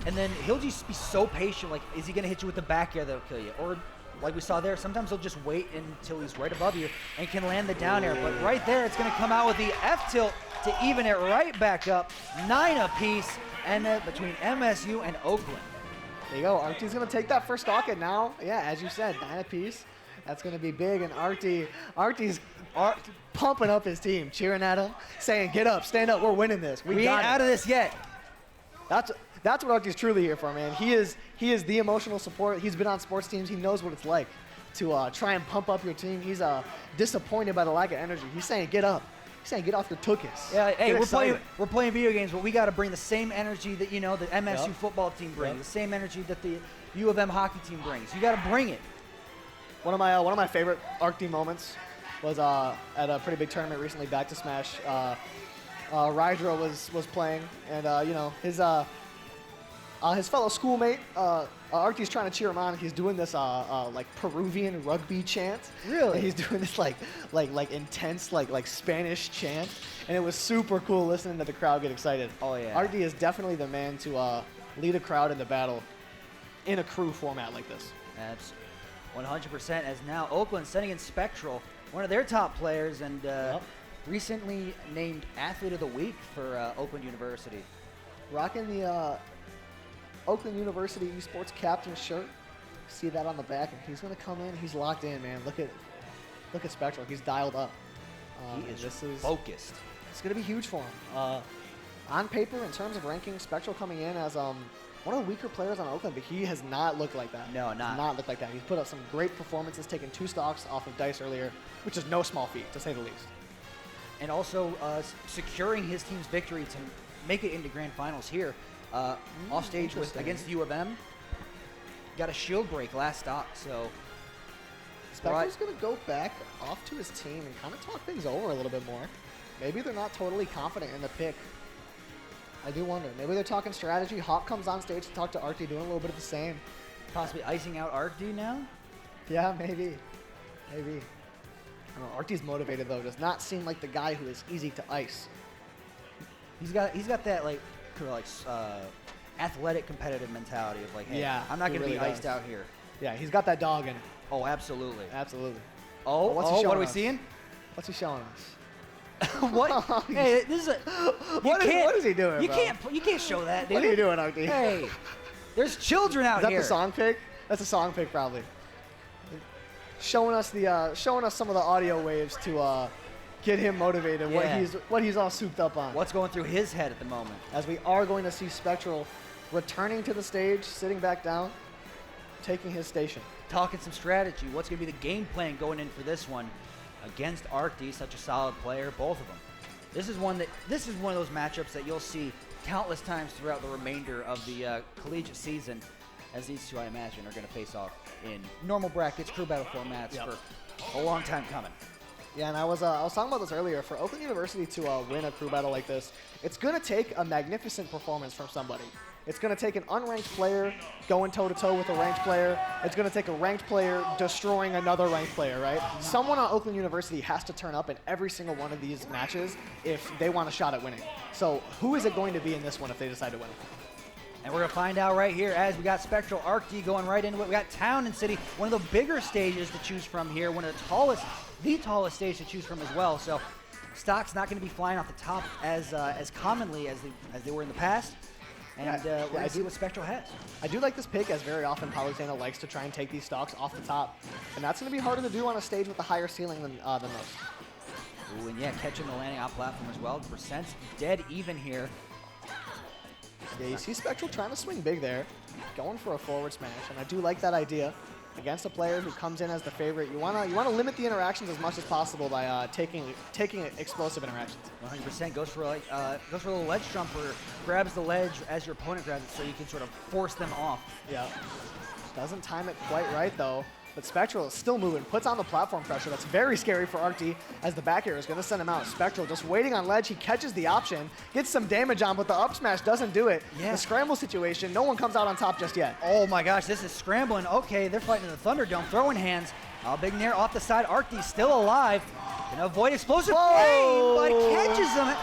and then he'll just be so patient. Is he going to hit you with the back air that'll kill you? Or like we saw there, sometimes he'll just wait until he's right above you and can land the down air. But right there, it's going to come out with the F tilt to even it right back up. 9 apiece, and between MSU and Oakland. There you go. ArcD's going to take that first stock, and now, as you said, 9 apiece. That's going to be big, and ArcD's pumping up his team, cheering at him, saying, get up, stand up, we're winning this. We ain't out of this yet. That's what Arcty's truly here for, man. He is the emotional support. He's been on sports teams. He knows what it's like to try and pump up your team. He's disappointed by the lack of energy. He's saying, get up. He's saying, get off your tuchus. Yeah, hey, Get excited. we're playing video games, but we got to bring the same energy that, you know, the MSU Yep. football team brings, Yep. the same energy that the U of M hockey team brings. You got to bring it. One of my favorite Arcty moments was at a pretty big tournament recently, Back to Smash. Rydra was playing, and you know, his fellow schoolmate Arcty's trying to cheer him on. He's doing this like Peruvian rugby chant. Really? And he's doing this like intense like Spanish chant, and it was super cool listening to the crowd get excited. Oh, yeah. Arcty is definitely the man to lead a crowd into battle in a crew format like this. That's 100%. As now Oakland sending in Spectral, one of their top players, and recently named Athlete of the Week for Oakland University. Rocking the Oakland University Esports captain shirt. See that on the back, and he's gonna come in. He's locked in, man. Look at Spectral. He's dialed up. He is this is focused. It's gonna be huge for him. On paper, in terms of ranking, Spectral coming in as one of the weaker players on Oakland, but he has not looked like that. No, Does not. not look like that. He's put up some great performances, taking 2 stocks off of Dice earlier, which is no small feat, to say the least. And also securing his team's victory to make it into grand finals here. Off stage with, interesting. against U of M. Got a shield break last stock, so Spectral's going to go back off to his team and kind of talk things over a little bit more. Maybe they're not totally confident in the pick. I do wonder. Maybe they're talking strategy. Hawk comes on stage to talk to Arcty, doing a little bit of the same. possibly icing out Arcty now. Yeah, maybe. Maybe. I don't know. Arcty's motivated, though. Does not seem like the guy who is easy to ice. He's got that like athletic competitive mentality of like, hey, Yeah, I'm not he going to really be iced does. out here. Yeah, he's got that dog in him. Oh, absolutely. Absolutely. Oh, What's he what showing are we us? seeing? What's he showing us? What? Hey, this is a. What is he doing, You bro? can't show that, dude. What are you doing, Arcty? Hey, there's children out Is that here. the song pick? That's a song pick, probably. Showing us some of the audio waves to get him motivated. Yeah. What he's all souped up on. What's going through his head at the moment? As we are going to see Spectral returning to the stage, sitting back down, taking his station. Talking some strategy. What's going to be the game plan going in for this one against Arcty? Such a solid player, both of them. This is one of those matchups that you'll see countless times throughout the remainder of the collegiate season, as these two, I imagine, are going to face off in normal brackets, crew battle formats for a long time coming. Yeah, and I was talking about this earlier. For Oakland University to win a crew battle like this, it's going to take a magnificent performance from somebody. It's going to take an unranked player going toe-to-toe with a ranked player. It's going to take a ranked player destroying another ranked player, right? Someone on Oakland University has to turn up in every single one of these matches if they want a shot at winning. So who is it going to be in this one if they decide to win? And we're going to find out right here as we got Spectral Arcty going right into it. We got Town and City, one of the bigger stages to choose from here, one of the tallest stage to choose from as well. So stock's not going to be flying off the top as commonly as they were in the past. And we're going to see what Spectral has. I do like this pick, as very often Polytana likes to try and take these stocks off the top. And that's going to be harder to do on a stage with a higher ceiling than most. Ooh, and yeah, catching the landing off platform as well. Percent's dead even here. Yeah, you see Spectral trying to swing big there, going for a forward smash, and I do like that idea. Against a player who comes in as the favorite, you wanna limit the interactions as much as possible by taking explosive interactions. 100% goes for a little ledge jumper, grabs the ledge as your opponent grabs it, so you can sort of force them off. Yeah, doesn't time it quite right though. But Spectral is still moving, puts on the platform pressure. That's very scary for Arcty, as the back air is going to send him out. Spectral just waiting on ledge. He catches the option, gets some damage on, but the up smash doesn't do it. Yeah. The scramble situation, no one comes out on top just yet. Oh my gosh, this is scrambling. Okay, they're fighting in the Thunderdome, throwing hands. Big nair off the side. Arcty's still alive. Gonna avoid explosive flame, but catches them.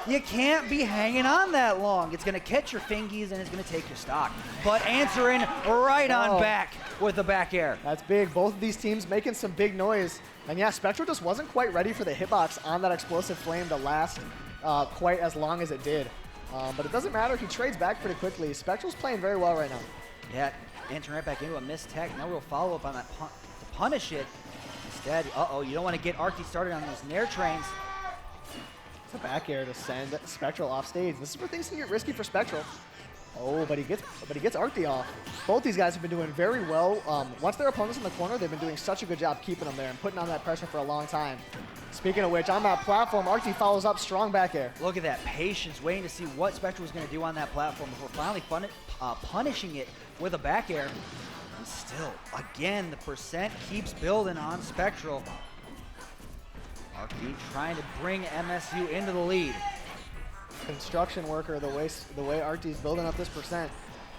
You can't be hanging on that long. It's gonna catch your fingies and it's gonna take your stock. But answering right on back with the back air. That's big. Both of these teams making some big noise. And yeah, Spectral just wasn't quite ready for the hitbox on that explosive flame to last quite as long as it did. But it doesn't matter. He trades back pretty quickly. Spectral's playing very well right now. Yeah, answering right back into a missed tech. No real follow-up on that to punish it. Instead, you don't want to get Arcty started on those nair trains. It's a back air to send Spectral off stage. This is where things can get risky for Spectral. Oh, but he gets Arcti off. Both these guys have been doing very well. Once their opponent's in the corner, they've been doing such a good job keeping them there and putting on that pressure for a long time. Speaking of which, on that platform, Arcti follows up strong back air. Look at that patience, waiting to see what Spectral was going to do on that platform before finally punishing it with a back air. And still, again, the percent keeps building on Spectral. Arcti trying to bring MSU into the lead. Construction worker, the way Arcti's building up this percent,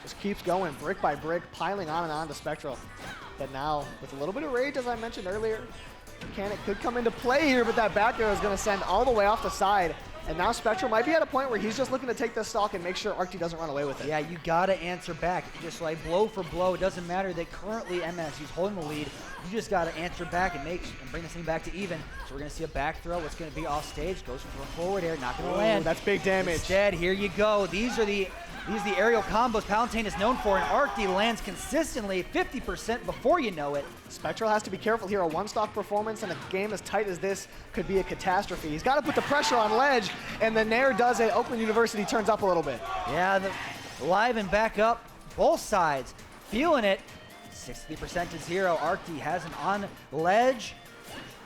just keeps going brick by brick, piling on and on to Spectral. But now, with a little bit of rage, as I mentioned earlier, mechanic could come into play here, but that back arrow is going to send all the way off the side. And now Spectral might be at a point where he's just looking to take this stock and make sure Arcti doesn't run away with it. Yeah, you got to answer back. Just like blow for blow, it doesn't matter that currently MSU's holding the lead. You just got to answer back and bring this thing back to even. So we're going to see a back throw. What's going to be off stage. Goes for a forward air, not going to land. That's big damage. Instead, here you go. These are the aerial combos Palantine is known for, and Arcti lands consistently 50% before you know it. Spectral has to be careful here. A one-stock performance in a game as tight as this could be a catastrophe. He's got to put the pressure on ledge, and the Nair does it. Oakland University turns up a little bit. Yeah, the live and back up, both sides feeling it. 60% to 0. Arcti has him on ledge.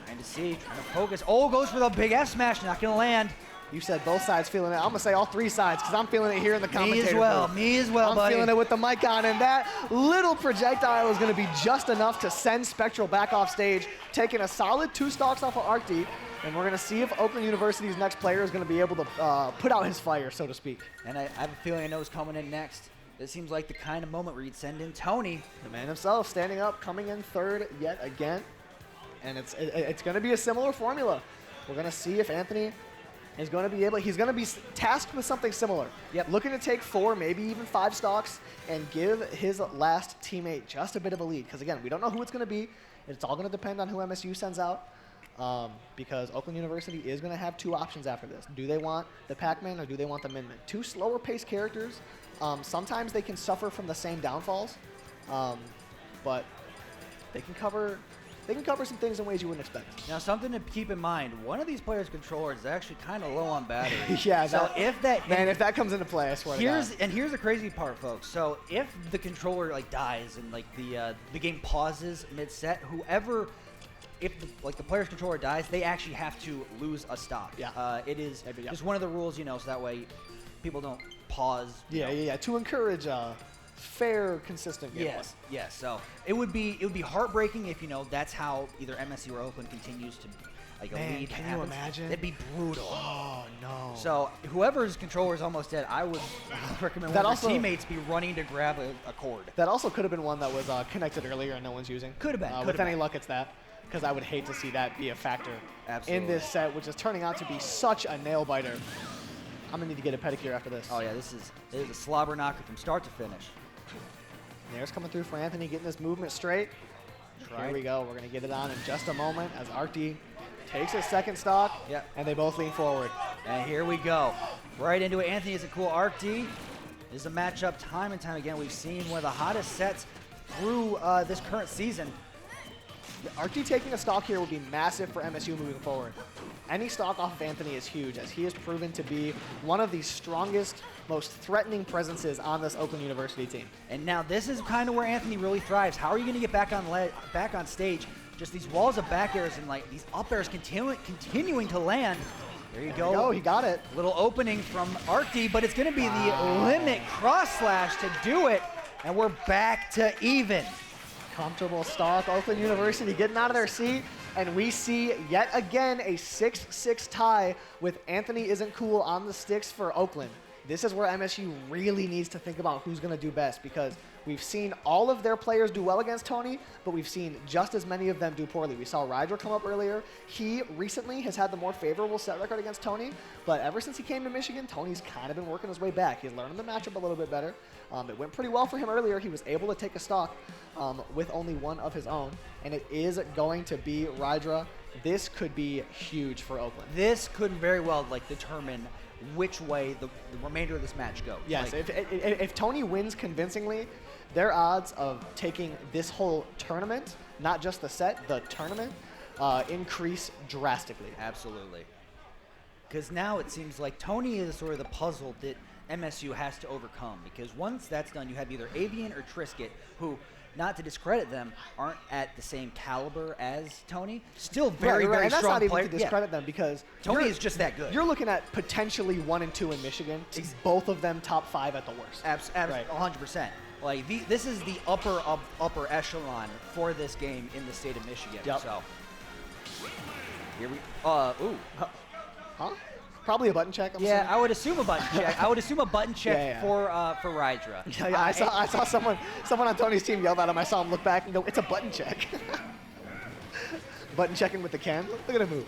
Trying to focus. Oh, goes for the big F smash, not going to land. You said both sides feeling it. I'm going to say all three sides because I'm feeling it here in the commentator booth. Me as well, buddy. I'm feeling it with the mic on, and that little projectile is going to be just enough to send Spectral back off stage, taking a solid 2 stocks off of Arcti, and we're going to see if Oakland University's next player is going to be able to put out his fire, so to speak. And I have a feeling I know who's coming in next. This seems like the kind of moment where you'd send in Tony. The man himself standing up, coming in third yet again, and it's going to be a similar formula. We're going to see if Anthony is going to be able, he's going to be tasked with something similar. Yep. Looking to take 4, maybe even 5 stocks and give his last teammate just a bit of a lead. Because again, we don't know who it's going to be. It's all going to depend on who MSU sends out. Because Oakland University is going to have 2 options after this. Do they want the Pac-Man or do they want the Min-Min? 2 slower paced characters. Sometimes they can suffer from the same downfalls. But they can cover some things in ways you wouldn't expect. Now, something to keep in mind, one of these players' controllers is actually kind of low on battery. Yeah, so if that comes into play, I swear to God. And here's the crazy part, folks. So if the controller dies and the game pauses mid-set, if the player's controller dies, they actually have to lose a stock. Yeah. It is just one of the rules, so that way people don't pause. Yeah. To encourage fair, consistent gameplay. Yes. So it would be heartbreaking if that's how either MSU or Oakland continues to a Man, lead. can you imagine? It'd be brutal. Oh no. So whoever's controller is almost dead, I would recommend one of their teammates be running to grab a cord. That also could have been one that was connected earlier and no one's using. Could have been. With any luck, it's that. Because I would hate to see that be a factor Absolutely. in this set, which is turning out to be such a nail biter. I'm gonna need to get a pedicure after this. Oh yeah, this is a slobber knocker from start to finish. Nair's coming through for Anthony, getting this movement straight. Here we go. We're going to get it on in just a moment as Arcti takes his second stock, and they both lean forward. And here we go. Right into it. Anthony is a cool Arcti. This is a matchup time and time again. We've seen one of the hottest sets through this current season. Arcti taking a stock here would be massive for MSU moving forward. Any stock off of Anthony is huge, as he has proven to be one of the strongest, most threatening presences on this Oakland University team. And now this is kind of where Anthony really thrives. How are you going to get back on stage? Just these walls of back airs and these up airs continuing to land. There you go. He got it. Little opening from Arcti, but it's going to be the limit cross slash to do it, and we're back to even. Comfortable stock. Oakland University getting out of their seat. And we see yet again a 6-6 tie with Anthony Isn't Cool on the sticks for Oakland. This is where MSU really needs to think about who's going to do best, because we've seen all of their players do well against Tony, but we've seen just as many of them do poorly. We saw Rydra come up earlier. He recently has had the more favorable set record against Tony, but ever since he came to Michigan, Tony's kind of been working his way back. He's learning the matchup a little bit better. It went pretty well for him earlier. He was able to take a stock with only one of his own, and it is going to be Rydra. This could be huge for Oakland. This could very well determine which way the remainder of this match goes. Yes, if Tony wins convincingly, their odds of taking this whole tournament, not just the set, the tournament, increase drastically. Absolutely. because now it seems like Tony is sort of the puzzle that MSU has to overcome, because once that's done, you have either Avian or Trisket, who, not to discredit them, aren't at the same caliber as Tony. Still very, very and that's strong not even player. to discredit them, because Tony is just that good. You're looking at potentially 1 and 2 in Michigan, both of them top 5 at the worst. Absolutely, 100%. Like this is the upper echelon for this game in the state of Michigan. Yep. So here we Huh? Probably a button check. I'm yeah, assuming. I would assume a button check. I would assume a button check Yeah. for Rydra. Yeah, I saw someone on Tony's team yell at him. I saw him look back and go, "It's a button check." Button checking with the can. Look at him move.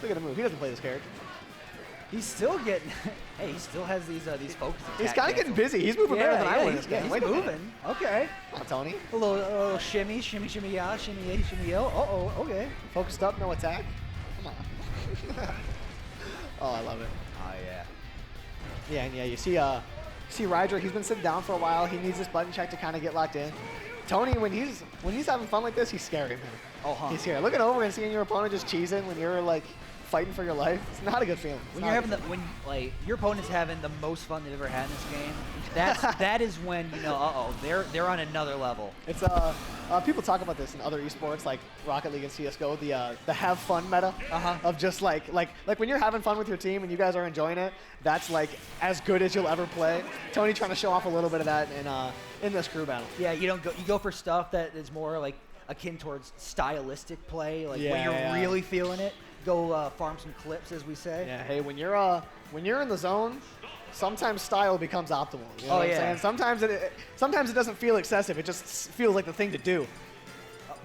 Look at him move. He doesn't play this character. He's still getting. Hey, he still has these focus attacks. He's kind of getting busy. He's moving better than I would. He's moving. Okay. Come on, Tony. A little shimmy, yeah, shimmy, shimmy, yo. Okay. Focused up, no attack. Come on. Oh, I love it. Oh yeah. Yeah, and yeah, you see Rydra, he's been sitting down for a while. He needs this button check to kind of get locked in. Tony, when he's having fun like this, he's scary, man. Oh, huh. He's scary. Looking over and seeing your opponent just cheesing when you're like fighting for your life, it's not a good feeling. When you're having when like your opponent's having the most fun they've ever had in this game, that is when you know, they're on another level. It's people talk about this in other esports like Rocket League and CS:GO, the have fun meta of just like when you're having fun with your team and you guys are enjoying it, that's like as good as you'll ever play. Tony trying to show off a little bit of that in this crew battle. Yeah, you go for stuff that is more like akin towards stylistic play, like when you're really feeling it. Go farm some clips, as we say. Yeah. Hey, when you're in the zone, sometimes style becomes optimal. You know what I'm saying? Sometimes it doesn't feel excessive. It just feels like the thing to do.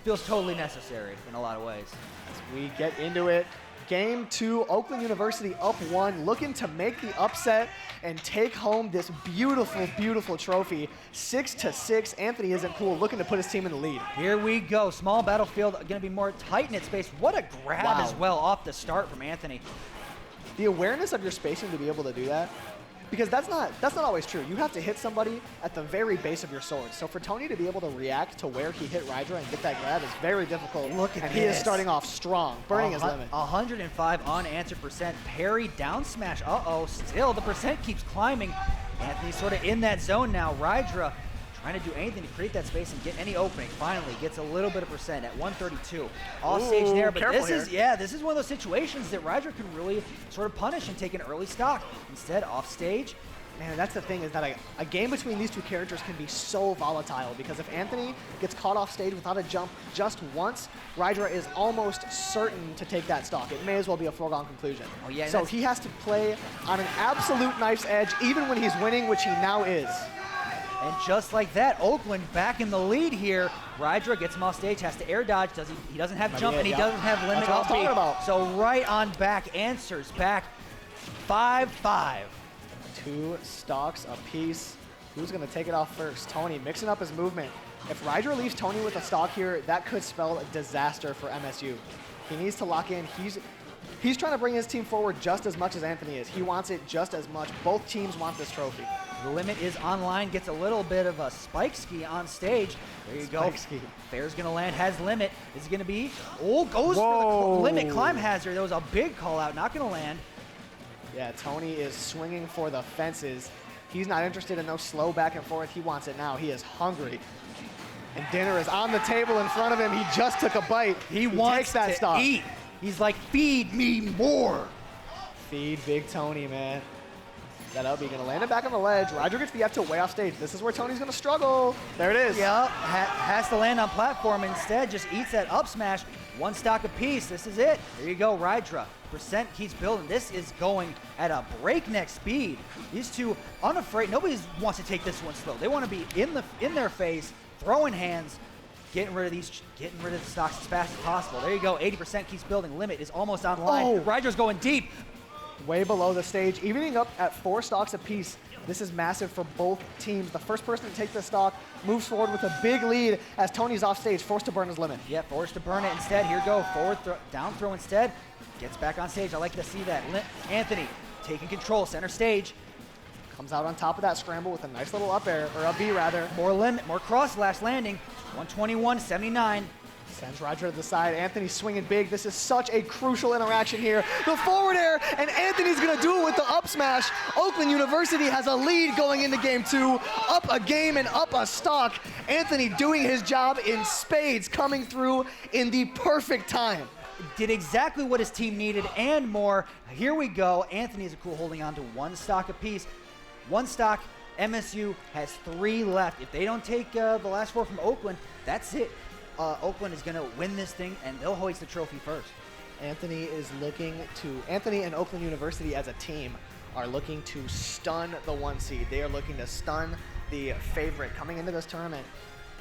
Feels totally necessary in a lot of ways. As we get into it, Game 2, Oakland University up 1, looking to make the upset and take home this beautiful, beautiful trophy. 6-6. Anthony isn't cool, looking to put his team in the lead. Here we go. Small battlefield, going to be more tight-knit space. What a grab as well off the start from Anthony. The awareness of your spacing to be able to do that, because that's not always true. You have to hit somebody at the very base of your sword. So for Tony to be able to react to where he hit Rydra and get that grab is very difficult. Look at and this. He is starting off strong, burning his limit. 105 unanswered percent. Parry, down smash. Still the percent keeps climbing. Anthony's sort of in that zone now. Rydra trying to do anything to create that space and get any opening. Finally gets a little bit of percent at 132. Off stage there, but this is one of those situations that Rydra can really sort of punish and take an early stock. Instead, off stage. Man, that's the thing, is that a game between these two characters can be so volatile, because if Anthony gets caught off stage without a jump just once, Rydra is almost certain to take that stock. It may as well be a foregone conclusion. Oh, yeah, so he has to play on an absolute knife's edge, even when he's winning, which he now is. And just like that, Oakland back in the lead here. Rydra gets him off stage, has to air dodge. He doesn't have jump, and he doesn't have limit. That's what I was talking about. So right on back, answers back 5-5. 2 stocks apiece. Who's going to take it off first? Tony mixing up his movement. If Rydra leaves Tony with a stock here, that could spell a disaster for MSU. He needs to lock in. He's trying to bring his team forward just as much as Anthony is. He wants it just as much. Both teams want this trophy. The limit is online, gets a little bit of a spike ski on stage. There you go. Ski. Fair's going to land, has limit. Is it going to be? Oh, goes for the limit climb hazard. That was a big call out, not going to land. Yeah, Tony is swinging for the fences. He's not interested in no slow back and forth. He wants it now. He is hungry. And dinner is on the table in front of him. He just took a bite. He wants takes that to stock. eat. He's like, feed me more. Feed Big Tony, man. That up, he's going to land it back on the ledge. Rydra gets the F2 way off stage. This is where Tony's going to struggle. There it is. Yep, has to land on platform. Instead, just eats that up smash. 1 stock apiece. This is it. There you go, Rydra. Percent keeps building. This is going at a breakneck speed. These two unafraid. Nobody wants to take this one slow. They want to be in their face, throwing hands, getting rid of the stocks as fast as possible. There you go. 80% keeps building. Limit is almost online. Rydra's going deep. Way below the stage, evening up at 4 stocks apiece. This is massive for both teams. The first person to take this stock moves forward with a big lead as Tony's off stage, forced to burn his limit. Yeah, forced to burn it instead. Here go, forward down throw instead. Gets back on stage. I like to see that. Anthony taking control, center stage. Comes out on top of that scramble with a nice little up air, or up B rather. More limit, more cross last landing. 121.79. Sends Roger to the side. Anthony swinging big. This is such a crucial interaction here. The forward air, and Anthony's going to do it with the up smash. Oakland University has a lead going into game 2. Up a game and up a stock. Anthony doing his job in spades, coming through in the perfect time. Did exactly what his team needed and more. Here we go. Anthony is cool holding on to 1 stock apiece. 1 stock. MSU has 3 left. If they don't take the last 4 from Oakland, that's it. Oakland is going to win this thing, and they'll hoist the trophy first. Anthony and Oakland University as a team are looking to stun the 1 seed. They are looking to stun the favorite coming into this tournament.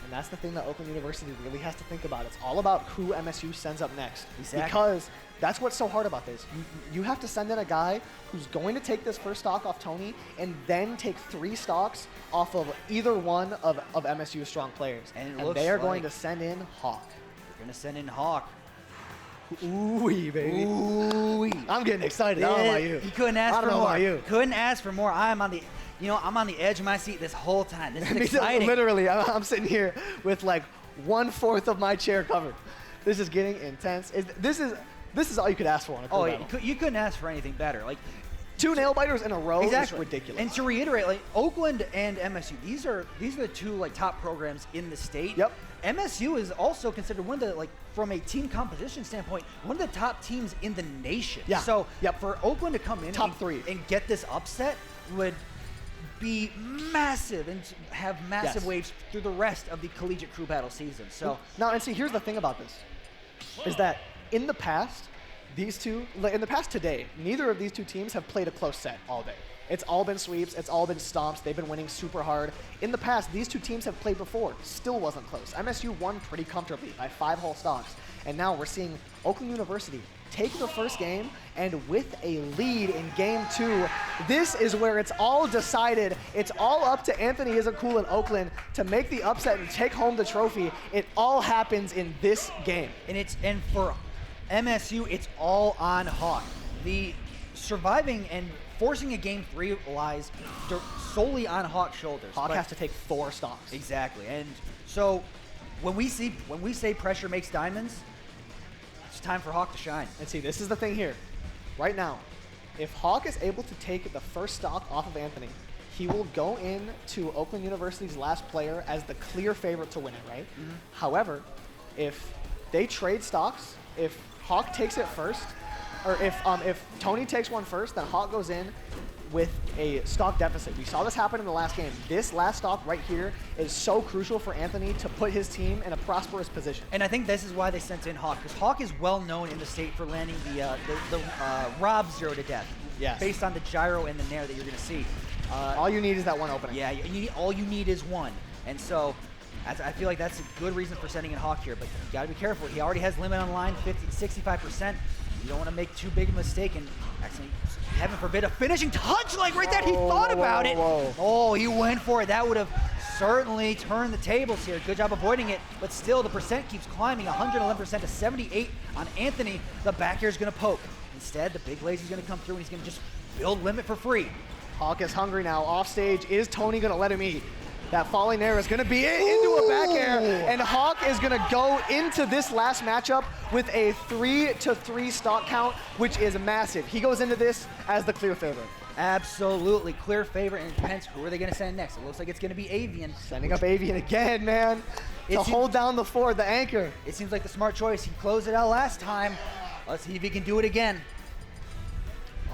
And that's the thing that Oakland University really has to think about. It's all about who MSU sends up next. Exactly. Because that's what's so hard about this. You have to send in a guy who's going to take this first stock off Tony and then take 3 stocks off of either one of MSU's strong players. And they are going to send in Hawk. They're going to send in Hawk. Ooh-wee, baby. Ooh-wee. I'm getting excited. I don't know about you. You couldn't ask for more. I don't know about you. Couldn't ask for more. I'm on the edge of my seat this whole time. This is exciting. Literally, I'm sitting here with like 1/4 of my chair covered. This is getting intense. This is all you could ask for on a crew battle. You couldn't ask for anything better. Like 2 nail biters in a row exactly. is ridiculous. And to reiterate, like Oakland and MSU, these are the 2 like top programs in the state. Yep. MSU is also considered one of the, like, from a team composition standpoint, one of the top teams in the nation. Yeah. So for Oakland to come in top 3 and get this upset would be massive and have massive waves through the rest of the collegiate crew battle season. So now, and see, here's the thing about this, is that in the past, today, neither of these 2 teams have played a close set all day. It's all been sweeps. It's all been stomps. They've been winning super hard. In the past, these 2 teams have played before. Still wasn't close. MSU won pretty comfortably by 5 whole stocks. And now we're seeing Oakland University take the first game, and with a lead in game 2, this is where it's all decided. It's all up to Anthony Isn't Cool in Oakland to make the upset and take home the trophy. It all happens in this game. And for MSU, it's all on Hawk. The surviving and forcing a game 3 lies solely on Hawk's shoulders. Hawk has to take 4 stocks. Exactly. And so when we say pressure makes diamonds, it's time for Hawk to shine. And see, this is the thing here. Right now, if Hawk is able to take the first stock off of Anthony, he will go in to Oakland University's last player as the clear favorite to win it, right? Mm-hmm. However, if they trade stocks, if Hawk takes it first, or if Tony takes one first, then Hawk goes in with a stock deficit. We saw this happen in the last game. This last stock right here is so crucial for Anthony to put his team in a prosperous position. And I think this is why they sent in Hawk, because Hawk is well known in the state for landing the Rob 0 to death. Yes. Based on the gyro and the nair that you're going to see. All you need is that one opening. Yeah, all you need is one. And so I feel like that's a good reason for sending in Hawk here, but you got to be careful. He already has limit on line, 65%. You don't want to make too big a mistake and actually, heaven forbid, a finishing touch like right there. He thought about it. Oh, he went for it. That would have certainly turned the tables here. Good job avoiding it, but still the percent keeps climbing, 111% to 78 on Anthony. The back air is going to poke. Instead, the big lazy is going to come through and he's going to just build limit for free. Hawk is hungry now. Off stage, is Tony going to let him eat? That falling air is going to be into a back air, and Hawk is going to go into this last matchup with a 3-3 stock count, which is massive. He goes into this as the clear favorite. Absolutely, clear favorite, and it depends who are they going to send next. It looks like it's going to be Avian. Sending up Avian again, man, to hold down the fort, the anchor. It seems like the smart choice. He closed it out last time. Let's see if he can do it again.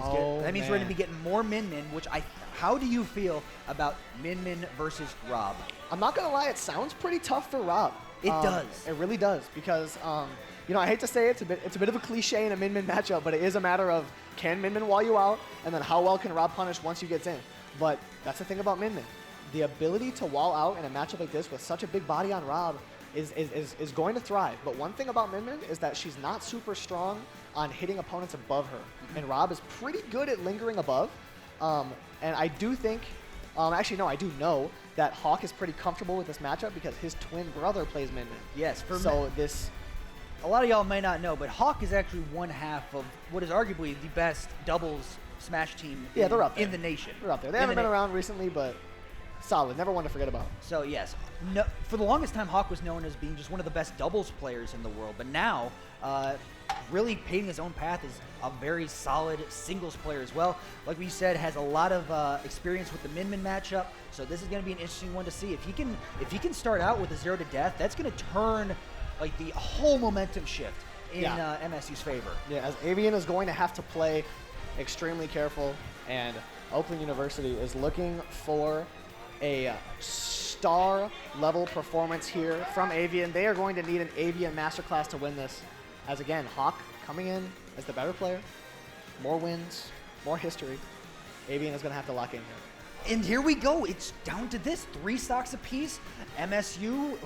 That means we're going to be getting more Min-Min, which how do you feel about Min-Min versus Rob? I'm not going to lie, it sounds pretty tough for Rob. It does. It really does, because, I hate to say it's a bit of a cliche in a Min-Min matchup, but it is a matter of can Min-Min wall you out, and then how well can Rob punish once you get in. But that's the thing about Min-Min. The ability to wall out in a matchup like this with such a big body on Rob is going to thrive. But one thing about Min-Min is that she's not super strong on hitting opponents above her. And Rob is pretty good at lingering above. And I do think, actually no, I do know that Hawk is pretty comfortable with this matchup because his twin brother plays Min-Min. Yes. A lot of y'all may not know, but Hawk is actually one half of what is arguably the best doubles Smash team they're up there. in the nation. They're up there. They haven't been around recently, but solid. Never one to forget about. So yes, no, for the longest time, Hawk was known as being just one of the best doubles players in the world. But now, really paving his own path is a very solid singles player as well. Like we said, has a lot of experience with the Min matchup. So this is going to be an interesting one to see. If he can start out with a 0 to death, that's going to turn like the whole momentum shift in MSU's favor. Yeah, as Avian is going to have to play extremely careful, and Oakland University is looking for a star-level performance here from Avian. They are going to need an Avian masterclass to win this. As again, Hawk coming in as the better player, more wins, more history. Avian is going to have to lock in here. And here we go. It's down to this. 3 stocks apiece. MSU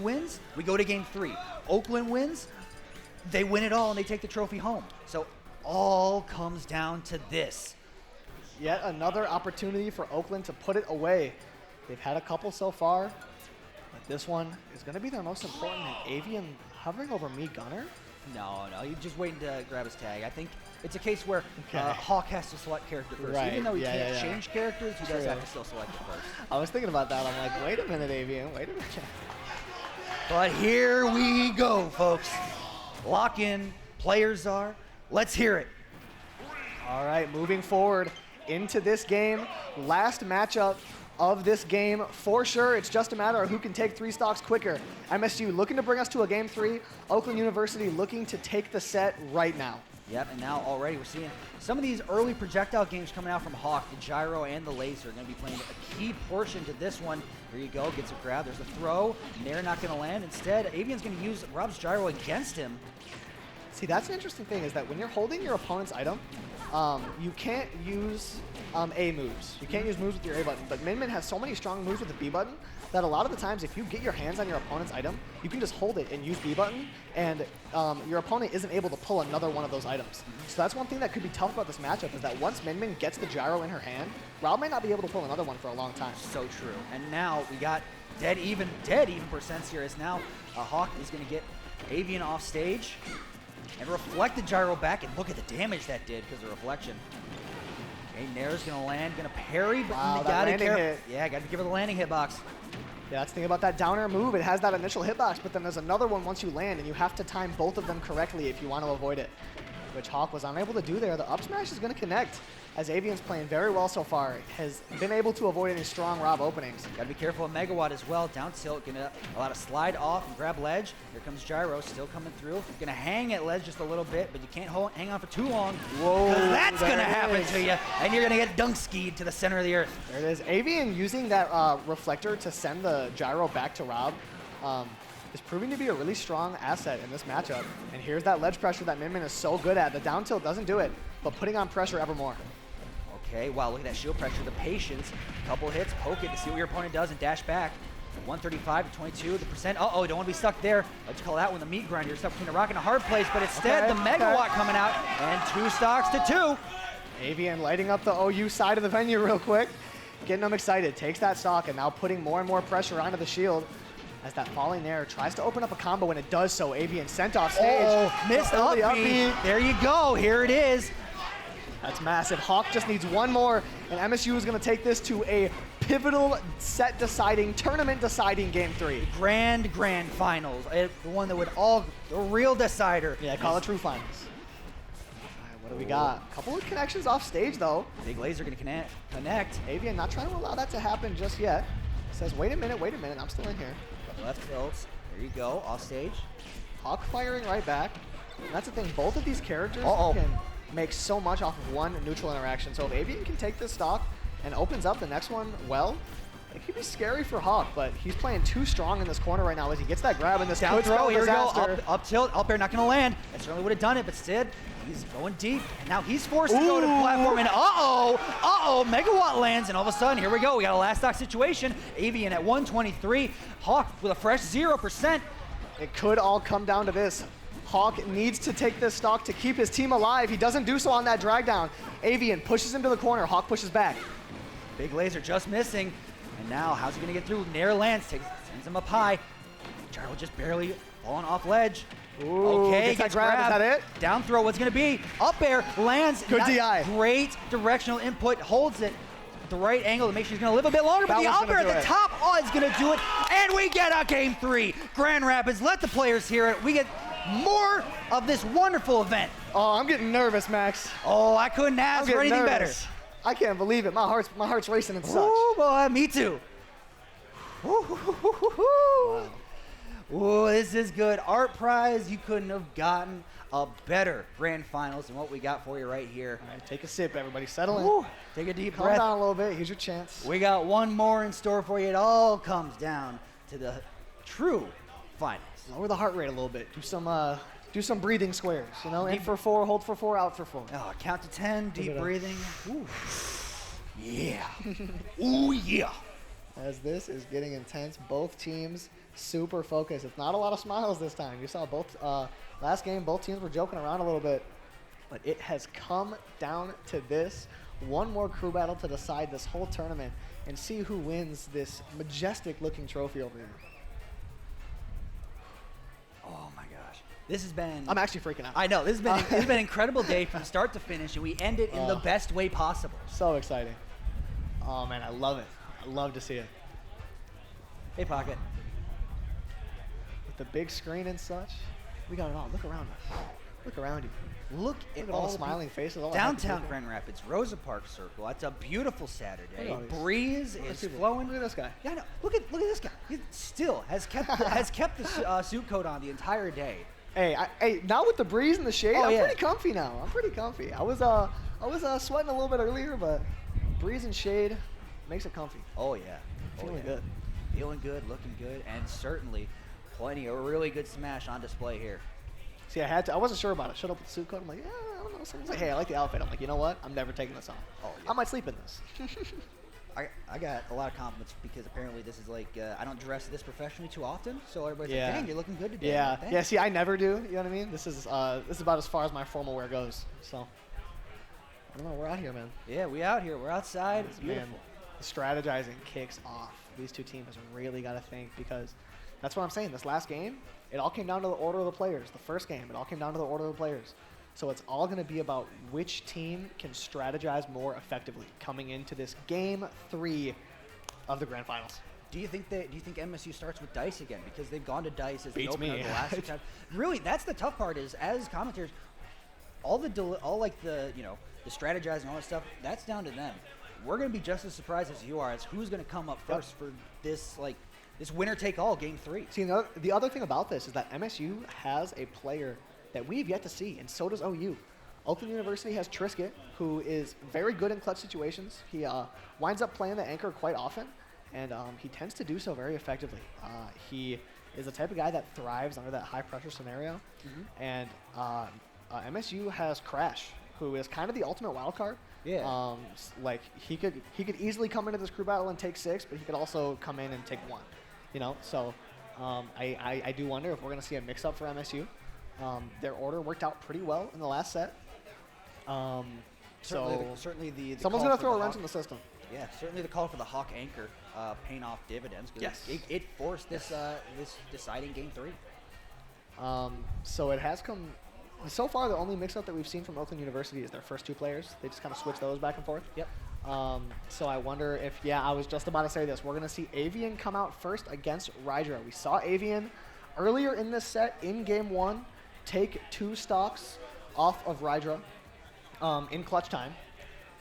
wins. We go to game 3. Oakland wins. They win it all and they take the trophy home. So all comes down to this. Yet another opportunity for Oakland to put it away. They've had a couple so far, but this one is going to be their most important. And Avian hovering over me, Gunner. No, you're just waiting to grab his tag. I think it's a case where Hawk has to select character first. Right. Even though he can't change characters, he does have to still select it first. I was thinking about that. I'm like, wait a minute, Avian, wait a minute. But here we go, folks. Lock in, players are. Let's hear it. All right, moving forward into this game. Last matchup of this game. For sure, it's just a matter of who can take 3 stocks quicker. MSU looking to bring us to a game 3. Oakland University looking to take the set right now. Yep, and now already we're seeing some of these early projectile games coming out from Hawk. The gyro and the laser are going to be playing a key portion to this one. Here you go, gets a grab, there's a throw, and they're not going to land. Instead, Avian's going to use Rob's gyro against him. See, that's an interesting thing, is that when you're holding your opponent's item, you can't use A moves. You can't use moves with your A button, but Min has so many strong moves with the B button that a lot of the times if you get your hands on your opponent's item, you can just hold it and use B button, and your opponent isn't able to pull another one of those items. So that's one thing that could be tough about this matchup, is that once Min gets the gyro in her hand, Rob might not be able to pull another one for a long time. So true. And now we got dead even percents here, as now Hawk is going to get Avian off stage and reflect the gyro back, and look at the damage that did because of the reflection. Okay, Nair's gonna land, gonna parry, but wow, you gotta hit. Yeah, gotta give her the landing hitbox. Yeah, that's the thing about that down air move. It has that initial hitbox, but then there's another one once you land, and you have to time both of them correctly if you want to avoid it, which Hawk was unable to do there. The up smash is gonna connect, as Avian's playing very well so far. Has been able to avoid any strong Rob openings. Gotta be careful of Megawatt as well. Down tilt, gonna allow to slide off and grab ledge. Here comes gyro, still coming through. Gonna hang at ledge just a little bit, but you can't hang on for too long. Whoa, because that's gonna happen to you, and you're gonna get dunk skied to the center of the earth. There it is. Avian using that reflector to send the gyro back to Rob is proving to be a really strong asset in this matchup. And here's that ledge pressure that Min is so good at. The down tilt doesn't do it, but putting on pressure ever more. Okay, wow, look at that shield pressure, the patience. Couple hits, poke it to see what your opponent does and dash back. 135 to 22, the percent. Uh-oh, don't want to be stuck there. Let's call that one the meat grinder. You're stuck between a rock and a hard place, but instead the Megawatt coming out, and 2 stocks to 2. Avian lighting up the OU side of the venue real quick, getting them excited. Takes that stock and now putting more and more pressure onto the shield. As that falling there tries to open up a combo, and it does so. Avian sent off stage. Oh, missed early upbeat. There you go, here it is. That's massive. Hawk just needs one more, and MSU is going to take this to a pivotal, set-deciding, tournament-deciding Game 3. Grand finals. The one that would the real decider. Yeah, call it true finals. All right, what do we got? A couple of connections off stage, though. Big laser going to connect. Avian not trying to allow that to happen just yet. Says, wait a minute, I'm still in here. Left tilts. There you go, off stage. Hawk firing right back. And that's the thing, both of these characters can make so much off of one neutral interaction. So if Avian can take this stock and opens up the next one well, it could be scary for Hawk, but he's playing too strong in this corner right now as he gets that grab in this down throw. Here we go, up tilt, up air, not gonna land. That certainly would have done it, but instead, he's going deep. And now he's forced to go to platform, and Megawatt lands, and all of a sudden, here we go. We got a last stock situation. Avian at 123, Hawk with a fresh 0%. It could all come down to this. Hawk needs to take this stock to keep his team alive. He doesn't do so on that drag down. Avian pushes him to the corner. Hawk pushes back. Big laser just missing. And now, how's he going to get through? Nair lands, sends him up high. Gyro just barely falling off ledge. Ooh, okay, gets that grab. Is that it? Down throw, what's going to be? Up air, lands. Good DI. Great directional input, holds it. with the right angle to make sure he's going to live a bit longer, but That the one's upper gonna at do the it. top is going to do it, and we get a Game 3. Grand Rapids, let the players hear it. We get more of this wonderful event. Oh, I'm getting nervous, Max. Oh, I couldn't I'm ask for getting anything nervous. better. I can't believe it. My heart's racing and such. Oh, boy, me too. Wow. Ooh, this is good. Art Prize, you couldn't have gotten a better grand finals than what we got for you right here. All right, take a sip, everybody. Settle in. Ooh, take a deep Calm breath. down a little bit. Here's your chance. We got one more in store for you. It all comes down to the true finals. Lower the heart rate a little bit. Do some breathing squares. You know, in for 4, hold for 4, out for 4. Oh, count to 10, deep it up. breathing. Ooh. Yeah. Ooh, yeah. As this is getting intense, both teams super focused. It's not a lot of smiles this time. You saw both last game, both teams were joking around a little bit, but it has come down to this. One more crew battle to decide this whole tournament and see who wins this majestic-looking trophy over here. Oh, my gosh. This has been... I'm actually freaking out. I know. This has been an incredible day from start to finish, and we end it in the best way possible. So exciting. Oh, man, I love it. I love to see it. Hey, Pocket. With the big screen and such, we got it all. Look around us. Look around you. Look at all all the the smiling faces. All the happy downtown people. Grand Rapids, Rosa Parks Circle. It's a beautiful Saturday. Look at all these- Breeze look at is these people. flowing. Look at this guy. Yeah, I know. Look at this guy. He still has kept the suit coat on the entire day. Hey, now with the breeze and the shade, Oh, I'm yeah. pretty comfy now. I'm pretty comfy. I was sweating a little bit earlier, but breeze and shade makes it comfy. Oh yeah, Feeling good. feeling good, looking good, and certainly plenty of really good Smash on display here. See, I wasn't sure about it. Showed up with the suit coat. I'm like, yeah, I don't know. Someone's like, hey, I like the outfit. I'm like, you know what? I'm never taking this off. Oh, yeah. I might sleep in this. I got a lot of compliments because apparently this is like I don't dress this professionally too often, so everybody's Yeah. like, "Dang, you're looking good today." Yeah, I'm like, yeah. See, I never do. You know what I mean? This is about as far as my formal wear goes. So, I don't know. We're out here, man. Yeah, we out here. We're outside. It's beautiful. Man, the strategizing kicks off. These two teams really got to think because that's what I'm saying. This last game, it all came down to the order of the players. The first game, it all came down to the order of the players. So it's all going to be about which team can strategize more effectively coming into this game 3 of the grand finals. Do you think MSU starts with dice again because they've gone to dice as the Beats opener me. of the last time? Really, that's the tough part is as commentators, all the strategizing and all that stuff, that's down to them. We're going to be just as surprised as you are as who's going to come up first for this winner take all game 3. See, the other thing about this is that MSU has a player that we've yet to see, and so does OU. Oakland University has Trisket, who is very good in clutch situations. He winds up playing the anchor quite often, and he tends to do so very effectively. He is the type of guy that thrives under that high-pressure scenario. And MSU has Crash, who is kind of the ultimate wild card. Yeah. Like he could easily come into this crew battle and take 6, but he could also come in and take 1. You know, so I do wonder if we're going to see a mix-up for MSU. Their order worked out pretty well in the last set. Certainly the Someone's call going to for throw the a wrench Hawk- in the system. Yeah, certainly the call for the Hawk anchor paying off dividends because Yes. it forced this deciding game 3. So it has come. So far, the only mix-up that we've seen from Oakland University is their first 2 players. They just kind of switch those back and forth. Yep. So I wonder if, I was just about to say this. We're going to see Avian come out first against Rydra. We saw Avian earlier in this set in game 1 take 2 stocks off of Rydra in clutch time.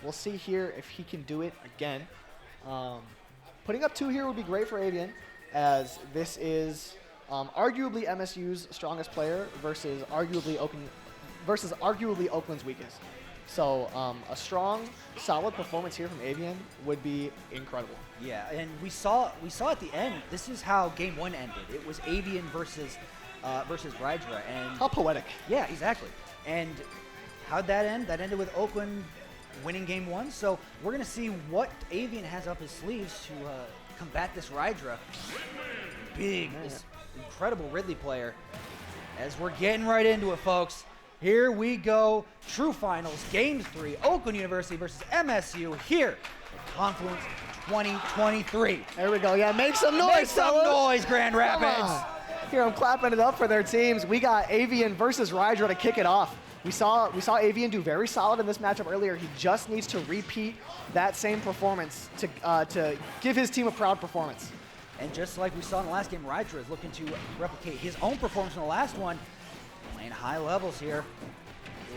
We'll see here if he can do it again. Putting up 2 here would be great for Avian, as this is arguably MSU's strongest player versus arguably Oakland's weakest. So a strong, solid performance here from Avian would be incredible. Yeah, and we saw at the end. This is how game 1 ended. It was Avian versus Rydra, and How poetic. yeah, exactly. And how'd that end? That ended with Oakland winning game 1. So we're gonna see what Avian has up his sleeves to combat this Rydra. This incredible Ridley player. As we're getting right into it, folks. Here we go. True finals, game 3. Oakland University versus MSU here at Confluence 2023. There we go. Yeah, make some noise, Make some fellas. noise, Grand Come Rapids. on. Here, I'm clapping it up for their teams. We got Avian versus Rydra to kick it off. We saw Avian do very solid in this matchup earlier. He just needs to repeat that same performance to give his team a proud performance. And just like we saw in the last game, Rydra is looking to replicate his own performance in the last one, playing high levels here.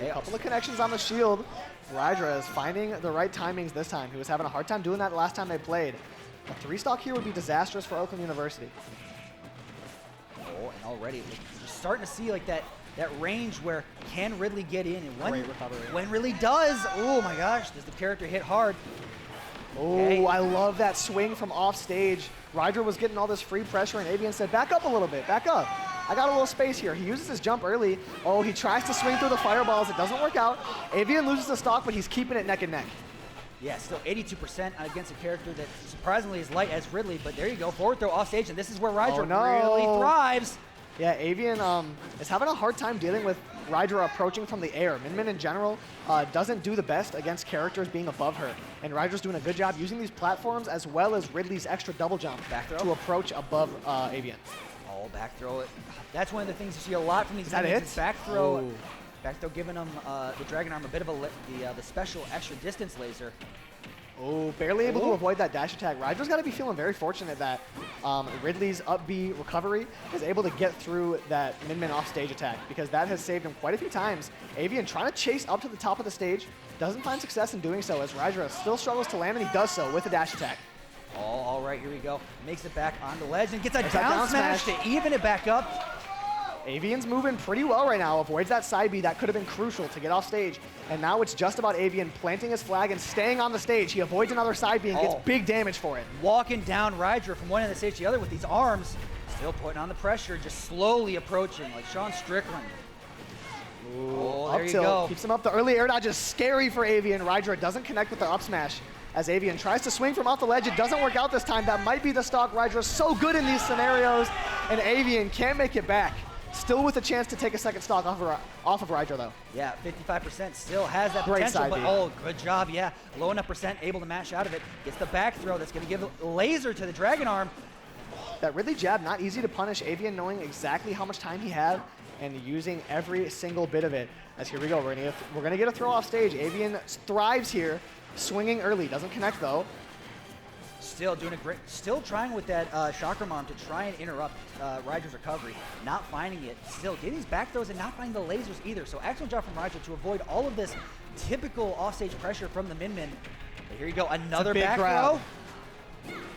A couple of connections on the shield. Rydra is finding the right timings this time. He was having a hard time doing that last time they played. A 3-stock here would be disastrous for Oakland University. Oh, and already we're starting to see like that range where can Ridley get in, and when Ridley does, oh my gosh, does the character hit hard? Oh, I love that swing from off stage. Rydra was getting all this free pressure, and Avian said, back up a little bit, back up. I got a little space here. He uses his jump early. Oh, he tries to swing through the fireballs. It doesn't work out. Avian loses the stock, but he's keeping it neck and neck. Yeah, still 82% against a character that surprisingly is light as Ridley, but there you go, forward throw off stage, and this is where Rydra really thrives. Yeah, Avian is having a hard time dealing with Rydra approaching from the air. Min in general doesn't do the best against characters being above her, and Rydra's doing a good job using these platforms as well as Ridley's extra double jump to approach above Avian. Oh, back throw it. That's one of the things you see a lot from these enemies. Back throw. Back throw giving them the Dragon Arm a bit of the special extra distance laser. Oh, barely able to avoid that dash attack. Rydra's got to be feeling very fortunate that Ridley's up B recovery is able to get through that Min off stage attack, because that has saved him quite a few times. Avian trying to chase up to the top of the stage, doesn't find success in doing so as Rydra still struggles to land, and he does so with a dash attack. Oh, all right, here we go. Makes it back on the ledge and gets a down smash to even it back up. Avian's moving pretty well right now, avoids that side B that could have been crucial to get off stage. And now it's just about Avian planting his flag and staying on the stage. He avoids another side B and gets big damage for it. Walking down Rydra from one end of the stage to the other with these arms, still putting on the pressure, just slowly approaching like Sean Strickland. Ooh, there you go. Keeps him up. The early air dodge is scary for Avian. Rydra doesn't connect with the up smash as Avian tries to swing from off the ledge. It doesn't work out this time. That might be the stock. Rydra's so good in these scenarios, and Avian can't make it back. Still with a chance to take a second stock off of Rydra, though. Yeah, 55% still has that Great potential, side but B. good job, yeah. Low enough percent, able to mash out of it. Gets the back throw that's going to give a laser to the Dragon Arm. That Ridley jab, not easy to punish. Avian knowing exactly how much time he had and using every single bit of it. As here we go, we're gonna get a throw off stage. Avian thrives here, swinging early, doesn't connect though. Still doing a great, still trying with that chakram arm to try and interrupt Rydra's recovery. Not finding it, still getting these back throws and not finding the lasers either. So excellent job from Rydra to avoid all of this typical offstage pressure from the Min. But here you go, another back throw.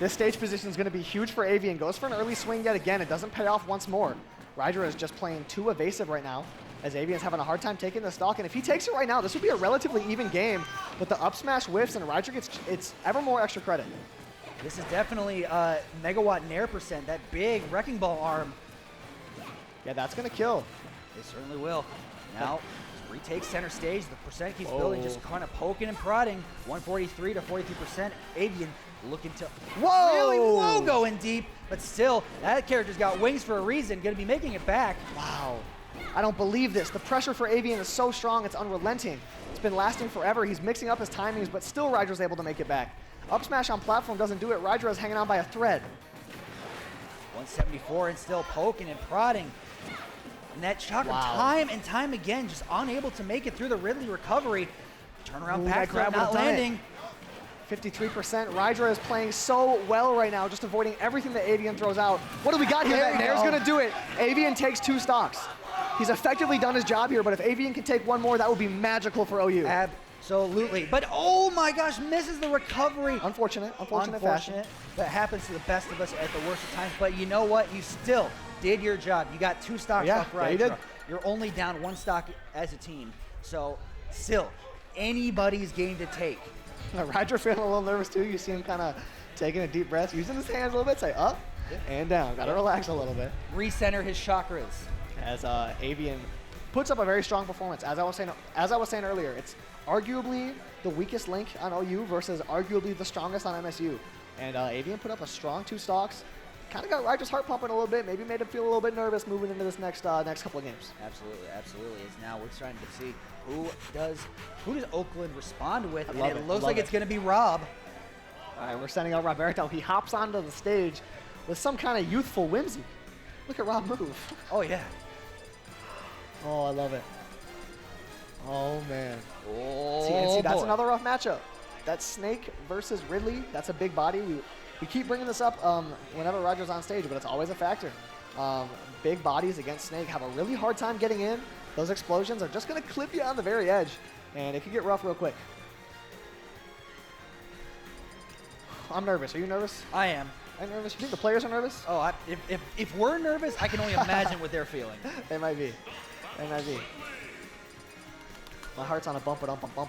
This stage position is going to be huge for Avian. Goes for an early swing yet again. It doesn't pay off once more. Rydra is just playing too evasive right now, as Avian's having a hard time taking the stock. And if he takes it right now, this would be a relatively even game. But the up smash whiffs, and Rydra gets it's ever more extra credit. This is definitely megawatt nair percent, that big wrecking ball arm. Yeah, that's going to kill. It certainly will. Now, retakes center stage. The percent keeps building, just kind of poking and prodding. 143 to 43%. Avian looking to really going deep, but still, that character's got wings for a reason. Going to be making it back. Wow. I don't believe this. The pressure for Avian is so strong, it's unrelenting. It's been lasting forever. He's mixing up his timings, but still Rydra's able to make it back. Up smash on platform doesn't do it. Rydra is hanging on by a thread. 174 and still poking and prodding. And that chakra time and time again, just unable to make it through the Ridley recovery. Turnaround back grab not landing. 53%. Rydra is playing so well right now, just avoiding everything that Avian throws out. What do we got here? That Nair's going to do it. Avian takes 2 stocks. He's effectively done his job here, but if Avian can take one more, that would be magical for OU. Absolutely. But oh my gosh, misses the recovery. Unfortunate fashion. That happens to the best of us at the worst of times. But you know what? You still did your job. You got 2 stocks off Rydra. Yeah, You're only down 1 stock as a team. So still, anybody's game to take. Rydra feeling a little nervous too. You see him kind of taking a deep breath, using his hands a little bit, say up and down. Got to relax a little bit. Recenter his chakras. As Avian puts up a very strong performance. As I was saying earlier, it's arguably the weakest link on OU versus arguably the strongest on MSU. And Avian put up a strong 2 stocks. Kind of got Rydra's heart pumping a little bit. Maybe made him feel a little bit nervous moving into this next couple of games. Absolutely. As now we're starting to see who does Oakland respond with, and it looks like it's going to be Rob. All right, we're sending out Roberto. He hops onto the stage with some kind of youthful whimsy. Look at Rob move. Oh yeah. Oh, I love it. Oh, man. Oh, See, that's boy. another rough matchup. That's Snake versus Ridley. That's a big body. We keep bringing this up whenever Roger's on stage, but it's always a factor. Big bodies against Snake have a really hard time getting in. Those explosions are just going to clip you on the very edge, and it can get rough real quick. I'm nervous. Are you nervous? I am. I'm nervous. You think the players are nervous? Oh, if we're nervous, I can only imagine what they're feeling. They might be. They might be. My heart's on a bumper dump. I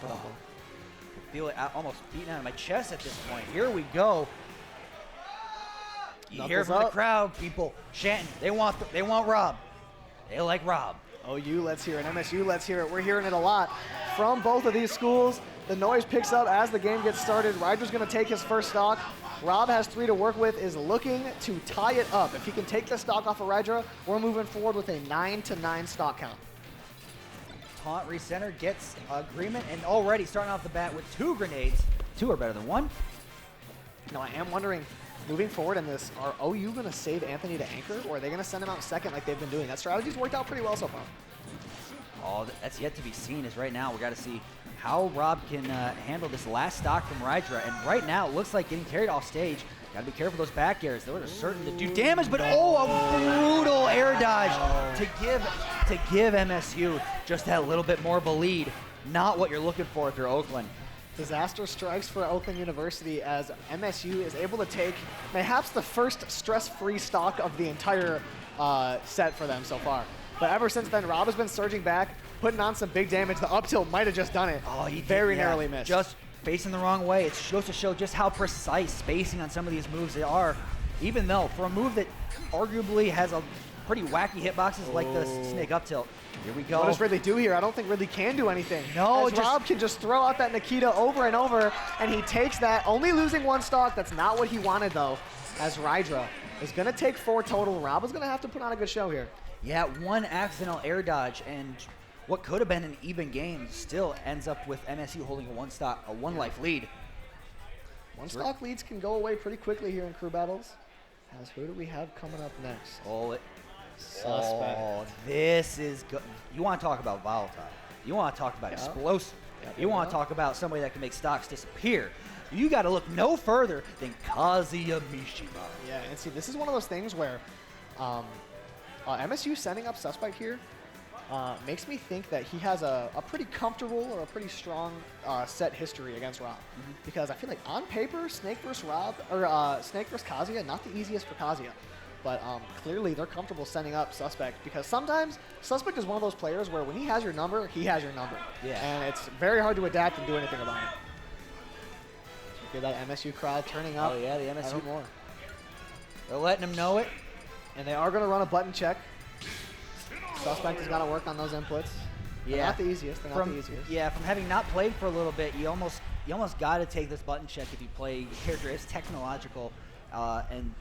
feel it almost beating out of my chest at this point. Here we go. You hear from the crowd, people chanting. They want Rob. They like Rob. OU, let's hear it. MSU, let's hear it. We're hearing it a lot from both of these schools. The noise picks up as the game gets started. Ryder's going to take his first stock. Rob has 3 to work with, is looking to tie it up. If he can take the stock off of Ryder, we're moving forward with a 9-9 stock count. Taunt recenter gets agreement, and already starting off the bat with 2 grenades. 2 are better than 1. Now, I am wondering, moving forward in this, are OU going to save Anthony to anchor, or are they going to send him out second like they've been doing? That strategy's worked out pretty well so far. Oh, that's yet to be seen, as right now we got to see how Rob can handle this last stock from Rydra. And right now, it looks like getting carried off stage. Got to be careful those back airs. Those are certain to do damage, but oh, a brutal air dodge to give MSU just that little bit more of a lead. Not what you're looking for if you're Oakland. Disaster strikes for Oakland University as MSU is able to take perhaps the first stress-free stock of the entire set for them so far. But ever since then, Rob has been surging back, putting on some big damage. The up tilt might have just done it. Oh, he very did, yeah. narrowly missed. Just facing the wrong way. It goes to show just how precise spacing on some of these moves they are. Even though for a move that arguably has a pretty wacky hitboxes like the Snake up tilt. Here we go. What does Ridley do here? I don't think Ridley can do anything. No, as Rob can just throw out that Nikita over and over, and he takes that, only losing 1 stock. That's not what he wanted, though, as Rydra is going to take 4 total. Rob is going to have to put on a good show here. Yeah, 1 accidental air dodge, and what could have been an even game still ends up with MSU holding a 1 life lead. 1 stock leads can go away pretty quickly here in crew battles. As who do we have coming up next? Suspect. Oh, this is good. You want to talk about volatile. You want to talk about explosive. You want to talk about somebody that can make stocks disappear. You got to look no further than Kazuya Mishima. Yeah, and see, this is one of those things where MSU sending up Suspect here makes me think that he has a pretty comfortable or a pretty strong set history against Rob. Because I feel like on paper, Snake versus Rob, or Snake versus Kazuya, not the easiest for Kazuya. But clearly they're comfortable sending up Suspect because sometimes Suspect is one of those players where when he has your number, he has your number. Yeah. And it's very hard to adapt and do anything about it. Get that MSU crowd turning up. Oh yeah, the MSU more. They're letting him know it. And they are going to run a button check. Suspect has got to work on those inputs. They're not the easiest. They're not the easiest. Yeah, from having not played for a little bit, you almost got to take this button check if you play a character as technological and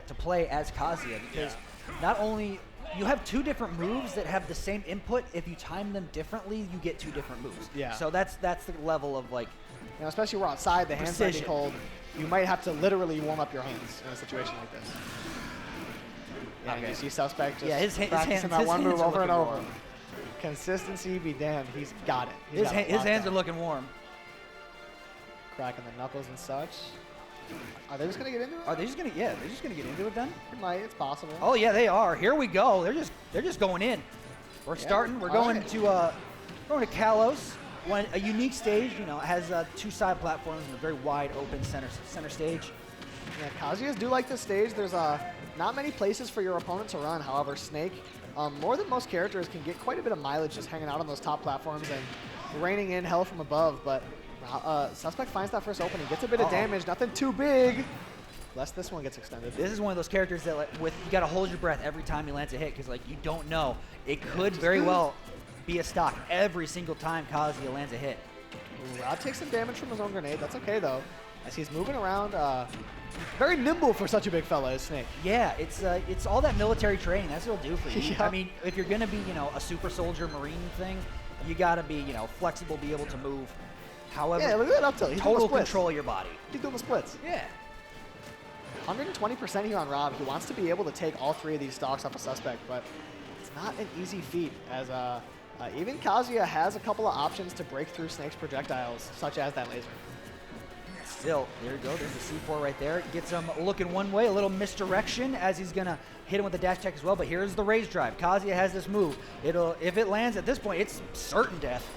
to play as Kazuya, because not only you have 2 different moves that have the same input. If you time them differently, you get 2 different moves. Yeah. So that's the level of like, you know, especially we're outside, the hands might be cold. You might have to literally warm up your hands in a situation like this. Yeah, okay. You see Suspect just practicing that one move over and over. Warm. Consistency be damned. He's got it. His hands are looking warm. Cracking the knuckles and such. Are they just gonna get into it? Are they just gonna? Yeah, they're just gonna get into it then. It might. It's possible. Oh yeah, they are. Here we go. They're just going in. We're starting. We're going to Kalos. A unique stage. You know, it has 2 side platforms and a very wide open center stage. Yeah, Kazuyas do like this stage. There's not many places for your opponent to run. However, Snake, more than most characters, can get quite a bit of mileage just hanging out on those top platforms and raining in hell from above. But Suspect finds that first opening, gets a bit of damage, nothing too big, lest this one gets extended. This is one of those characters that you got to hold your breath every time he lands a hit, because like you don't know. It could very well be a stock every single time Kazuya lands a hit. Rob takes some damage from his own grenade. That's okay though, as he's moving around. Very nimble for such a big fella as Snake. Yeah, it's all that military training. That's what it'll do for you. Yeah. I mean, if you're gonna be a super soldier marine thing, you gotta be flexible, be able to move. However, yeah, look at that up tilt. He's total control of your body. He's doing the splits. Yeah. 120% here on Rob. He wants to be able to take all 3 of these stocks off a Suspect, but it's not an easy feat as Even Kazuya has a couple of options to break through Snake's projectiles, such as that laser. Still, there you go. There's the C4 right there. Gets him looking one way, a little misdirection as he's going to hit him with the dash check as well. But here's the raise drive. Kazuya has this move. If it lands at this point, it's certain death.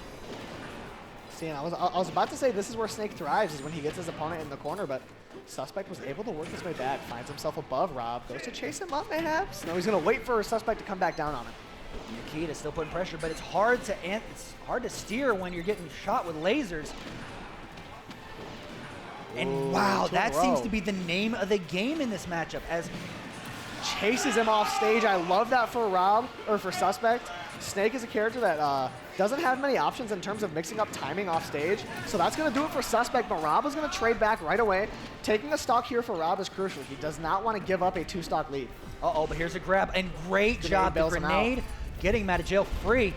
See, and I was about to say this is where Snake thrives, is when he gets his opponent in the corner, but Suspect was able to work his way back, finds himself above Rob, goes to chase him up mayhaps. No, he's going to wait for Suspect to come back down on him. Nikita still putting pressure, but it's hard to steer when you're getting shot with lasers. And Ooh, wow, two in a that seems row. to be the name of the game in this matchup as Chases him off stage. I love that for Rob, or for Suspect. Snake is a character that doesn't have many options in terms of mixing up timing off stage. So that's going to do it for Suspect, but Rob is going to trade back right away. Taking a stock here for Rob is crucial. He does not want to give up a 2-stock lead. uh-oh, but here's a grab, and great job, the bails him out. grenade, getting him out of jail free.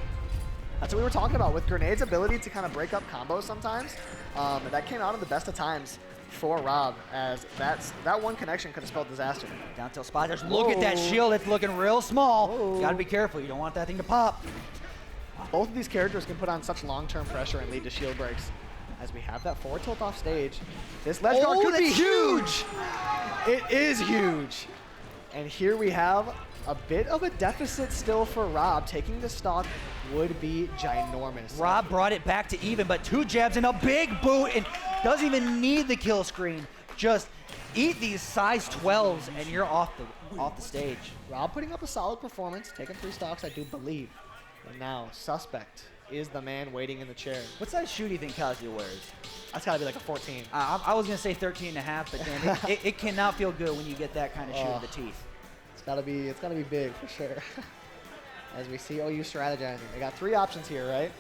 That's what we were talking about with Grenade's ability to kind of break up combos sometimes. That came out in the best of times for Rob, as that one connection could have spelled disaster. Down tilt spot, just look at that shield, it's looking real small. Whoa. Gotta be careful, you don't want that thing to pop. Both of these characters can put on such long-term pressure and lead to shield breaks. As we have that forward tilt off stage, this ledge guard could be that's huge! It is huge! And here we have a bit of a deficit still for Rob. Taking the stock would be ginormous. Rob brought it back to even, but 2 jabs and a big boot, and doesn't even need the kill screen. Just eat these size 12s, and you're off the stage. Rob putting up a solid performance, taking 3 stocks, I do believe. And now, Suspect is the man waiting in the chair. What size shoe do you think Kazuya wears? That's gotta be like a 14. I was gonna say 13 and a half, but then it cannot feel good when you get that kind of shoe in the teeth. It's gotta be big for sure. As we see OU strategizing. They got 3 options here, right?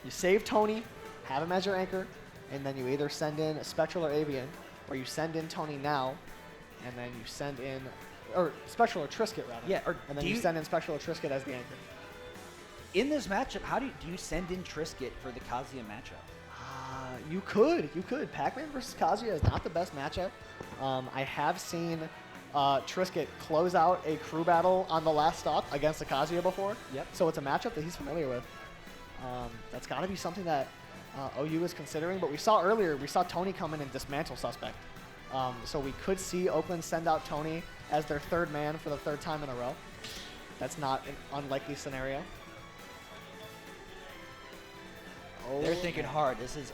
You save Tony, have him as your anchor, and then you either send in a Spectral or Avian, or you send in Tony now, and then you send in, or Spectral or Trisket rather. Yeah, or and then you send in Spectral or Trisket as the anchor. In this matchup, how do you send in Trisket for the Kazuya matchup? You could. Pac-Man versus Kazuya is not the best matchup. I have seen Trisket close out a crew battle on the last stock against the Kazuya before. Yep. So it's a matchup that he's familiar with. That's got to be something that OU is considering. But we saw earlier, Tony come in and dismantle Suspect. So we could see Oakland send out Tony as their 3rd man for the 3rd time in a row. That's not an unlikely scenario. They're thinking hard. This is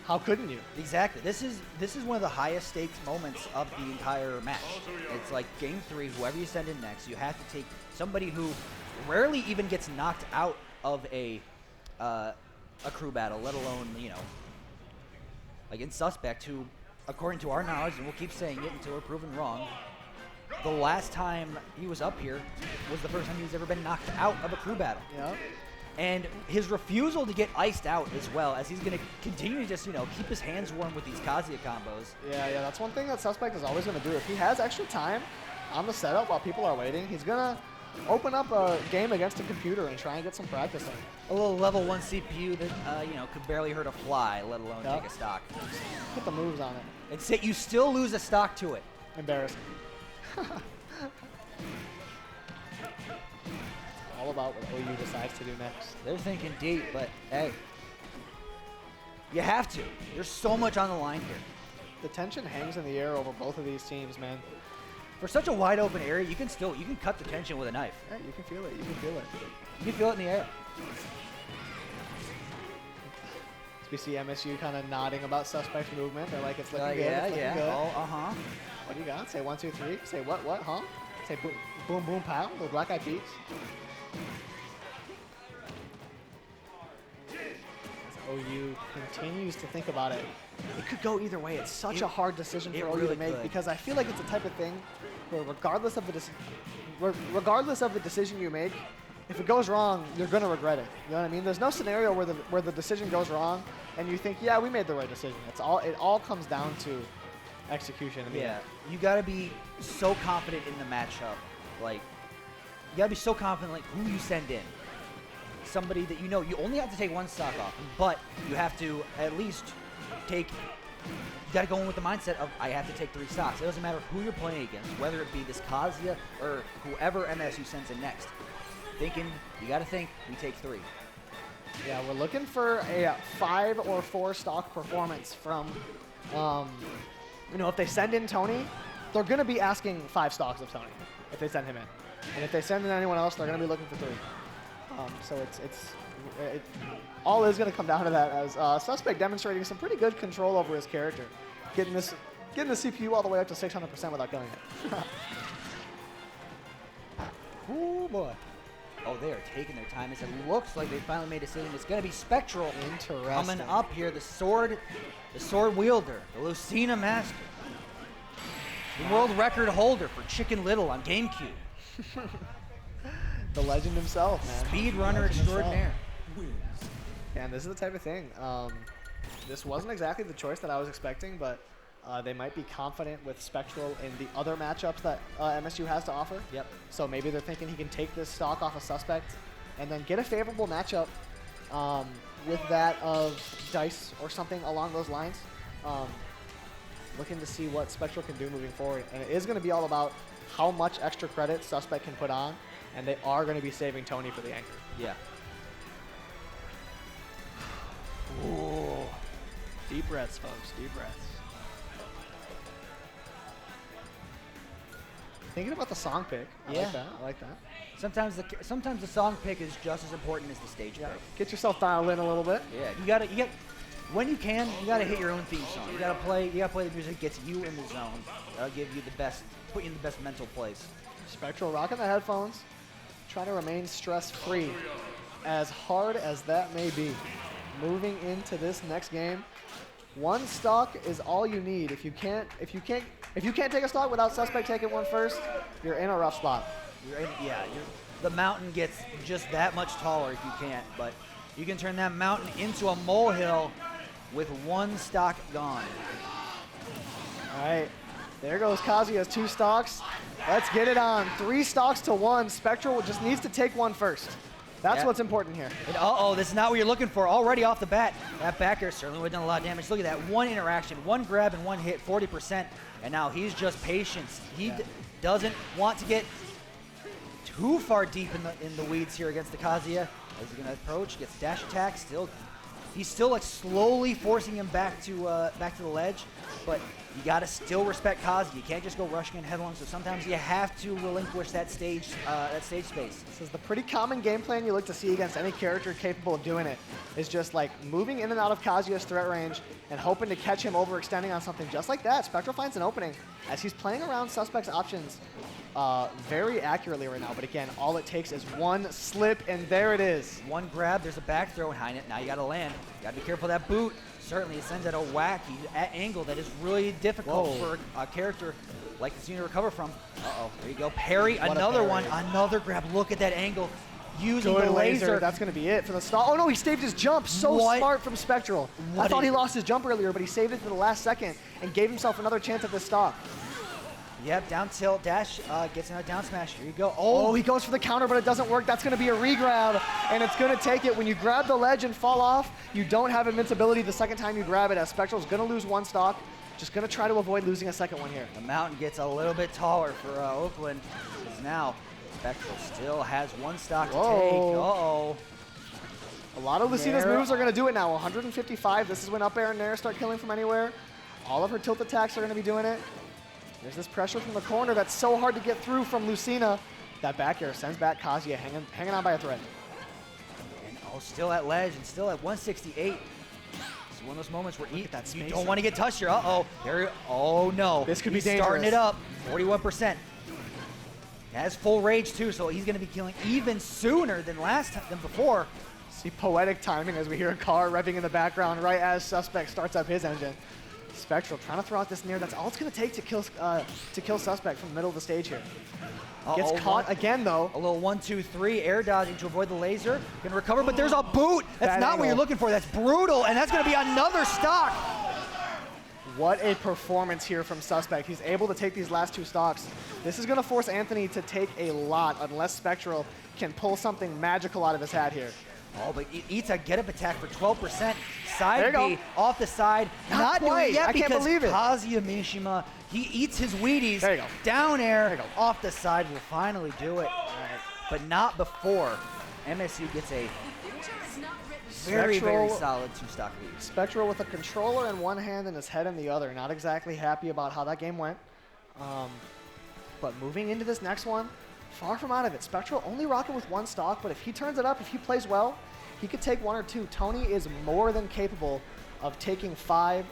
How couldn't you? exactly. This is one of the highest stakes moments of the entire match. It's like game 3. Whoever you send in next, you have to take somebody who rarely even gets knocked out of a crew battle, let alone like in Suspect, who, according to our knowledge, and we'll keep saying it until we're proven wrong, the last time he was up here was the first time he's ever been knocked out of a crew battle. Yeah. And his refusal to get iced out as well, as he's going to continue to just, keep his hands warm with these Kazuya combos. Yeah, that's one thing that Suspect is always going to do. If he has extra time on the setup while people are waiting, he's going to open up a game against a computer and try and get some practice in. A little level 1 CPU that, could barely hurt a fly, let alone Yep. take a stock. Put the moves on it. And say you still lose a stock to it. Embarrassing. All about what OU decides to do next. They're thinking deep, but hey, you have to. There's so much on the line here. The tension hangs in the air over both of these teams, man. For such a wide open area, you can cut the tension with a knife. Yeah, you can feel it. You can feel it in the air. As we see MSU kind of nodding about Suspect's movement. They're like, it's looking good. Yeah, it's looking yeah. good. Oh, What do you got? Say 1, 2, 3. Say what, huh? Say boom, boom, boom, pow. Little black eyed peas. OU continues to think about it. It could go either way. It's such a hard decision for OU really to make could. because I feel like it's the type of thing where regardless of the decision you make, if it goes wrong, you're gonna regret it. You know what I mean? There's no scenario where the decision goes wrong and you think, yeah, we made the right decision. It all comes down to execution. In the end. You gotta be so confident in the matchup. Like, you gotta be so confident, like, who you send in. Somebody that you only have to take 1 stock off, but you have to at least you gotta go in with the mindset of, I have to take 3 stocks. It doesn't matter who you're playing against, whether it be this Kazuya or whoever MSU sends in next. thinking, you got to think, we take 3. Yeah, we're looking for a 5 or 4 stock performance from, you know, if they send in Tony, they're going to be asking 5 stocks of Tony if they send him in. And if they send in anyone else, they're going to be looking for 3. So it all is going to come down to that, as Suspect demonstrating some pretty good control over his character, getting the CPU all the way up to 600% without killing it. Oh boy. Oh, they are taking their time. As it looks like they finally made a decision. It's going to be Spectral coming up here. The sword wielder, the Lucina master, the world record holder for Chicken Little on GameCube. The legend himself, man. Speedrunner extraordinaire. And this is the type of thing. This wasn't exactly the choice that I was expecting, but they might be confident with Spectral in the other matchups that MSU has to offer. Yep. So maybe they're thinking he can take this stock off a Suspect and then get a favorable matchup with that of Dice or something along those lines. Looking to see what Spectral can do moving forward. And it is going to be all about how much extra credit Suspect can put on, and they are going to be saving Tony for the anchor. Yeah. Ooh. Deep breaths, folks. Deep breaths. Thinking about the song pick. I like that. I like that. Sometimes the song pick is just as important as the stage pick. Get yourself dialed in a little bit. Yeah, when you can, you gotta hit your own theme song. You gotta play the music that gets you in the zone. That'll give you the best, put you in the best mental place. Spectral rocking the headphones, trying to remain stress-free, as hard as that may be. Moving into this next game, 1 stock is all you need. If you can't take a stock without Suspect taking one first, you're in a rough spot. The mountain gets just that much taller if you can't, but you can turn that mountain into a molehill with 1 stock gone. All right, there goes Kazuya, has 2 stocks. Let's get it on. 3 stocks to 1. Spectral just needs to take one first. That's what's important here. And this is not what you're looking for. Already off the bat, that back air certainly would have done a lot of damage. Look at that, 1 interaction, 1 grab and 1 hit, 40%. And now he's just patient. He doesn't want to get too far deep in the weeds here against the Kazuya. As he's gonna approach, gets dash attack. He's still like slowly forcing him back to the ledge, but you gotta still respect Kazuya. You can't just go rushing in headlong. So sometimes you have to relinquish that stage space. This is the pretty common game plan you look to see against any character capable of doing it. Is just like moving in and out of Kazuya's threat range and hoping to catch him overextending on something just like that. Spectral finds an opening as he's playing around Suspect's options very accurately right now. But again, all it takes is 1 slip, and there it is. 1 grab, there's a back throw behind it. Now you gotta land. You gotta be careful of that boot. Certainly, it sends out a wacky angle that is really difficult for a character like the to recover from. There you go. Parry, another one, another grab. Look at that angle. Using the laser. That's going to be it for the stall. Oh no, he saved his jump. So smart from Spectral. I thought he lost his jump earlier, but he saved it to the last second and gave himself another chance at this stock. Yep, down tilt, dash, gets another down smash. Here you go. Oh, he goes for the counter, but it doesn't work. That's going to be a re-grab, and it's going to take it. When you grab the ledge and fall off, you don't have invincibility the second time you grab it, as Spectral's going to lose 1 stock. Just going to try to avoid losing a second one here. The mountain gets a little bit taller for Oakland, because now Spectral still has 1 stock to take. A lot of Lucina's moves are going to do it now. 155. This is when up air and nair start killing from anywhere. All of her tilt attacks are going to be doing it. There's this pressure from the corner that's so hard to get through from Lucina. That back air sends back Kazuya hanging on by a thread. And still at ledge and still at 168. It's one of those moments where you don't want to get touched here. Oh no. This could be dangerous. Starting it up. 41%. He has full rage too, so he's going to be killing even sooner than before. See poetic timing as we hear a car revving in the background right as Suspect starts up his engine. Spectral trying to throw out this nair. That's all it's going to take to kill Suspect from the middle of the stage here. Gets caught again, though. A little 1-2-3 air dodging to avoid the laser. Can recover, but there's a boot. That's not what you're looking for. That's brutal, and that's going to be another stock. What a performance here from Suspect. He's able to take these last 2 stocks. This is going to force Anthony to take a lot unless Spectral can pull something magical out of his hat here. Oh, but eats a get-up attack for 12%. Side B off the side. Not doing it yet because Kazuya Mishima, he eats his Wheaties. There you go. Down air off the side will finally do it. All right. but not before MSU gets a very, very solid 2-stock lead. Spectral with a controller in one hand and his head in the other. Not exactly happy about how that game went. But moving into this next one, far from out of it. Spectral only rocking with 1 stock, but if he turns it up, if he plays well, he could take 1 or 2. Tony is more than capable of taking 5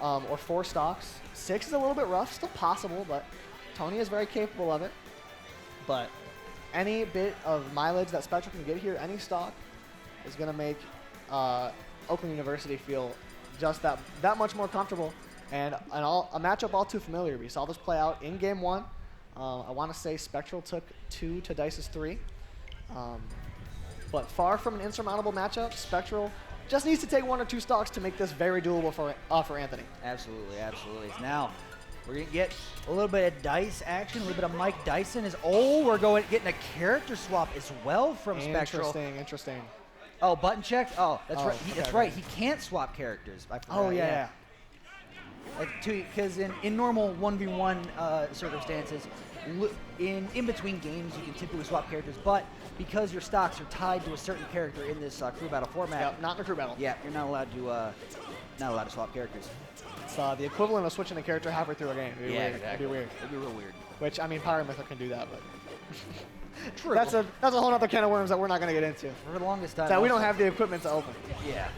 or 4 stocks. 6 is a little bit rough, still possible, but Tony is very capable of it. But any bit of mileage that Spectral can get here, any stock, is going to make Oakland University feel just that much more comfortable. And a matchup all too familiar. We saw this play out in game 1. I want to say Spectral took 2 to Dice's 3. But far from an insurmountable matchup, Spectral just needs to take 1 or 2 stocks to make this very doable for Anthony. Absolutely, absolutely. Now, we're going to get a little bit of Dice action, a little bit of Mike Dyson. We're getting a character swap as well from Spectral. Interesting. Oh, button check? Oh, that's right. okay, That's right. He can't swap characters. I forgot. Oh, yeah. Because in normal 1v1 circumstances, in between games, you can typically swap characters, but because your stocks are tied to a certain character in this crew battle format, Yep, not in a crew battle. Yeah, you're not allowed to swap characters. It's the equivalent of switching a character halfway through a game. It'd be weird. Exactly. It'd be weird. It'd be real weird. Which, I mean, Pyramythic can do that, but True. that's a whole other can of worms that we're not going to get into. For the longest time. That we don't have the equipment to open. Yeah.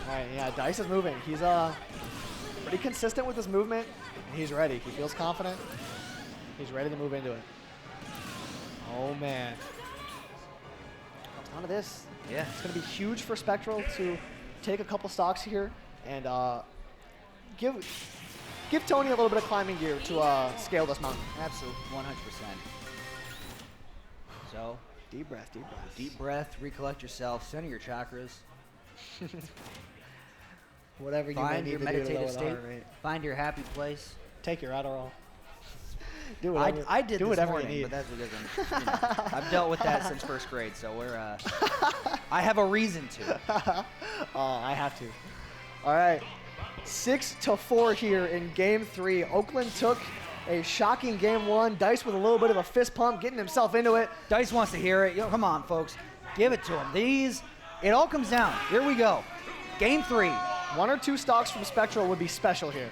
All right, yeah, Dice is moving. He's pretty consistent with his movement, and he's ready. He feels confident. He's ready to move into it. Oh, man. None of this. Yeah. It's going to be huge for Spectral to take a couple stocks here and give Tony a little bit of climbing gear to scale this mountain. Absolutely. 100%. So, Deep breath, deep breath. deep breath, recollect yourself, center your chakras. Whatever you may Find need your to do to meditative lower the state. heart rate. Find your happy place. Take your Adderall. Do whatever, I did do this whatever morning, you need. but that's because I've dealt with that since 1st grade, so I have a reason to. Oh, I have to. All right. 6-4 here in game 3. Oakland took a shocking game 1. Dice with a little bit of a fist pump, getting himself into it. Dice wants to hear it. Come on, folks. Give it to him. It all comes down. Here we go. Game 3. 1 or 2 stocks from Spectral would be special here.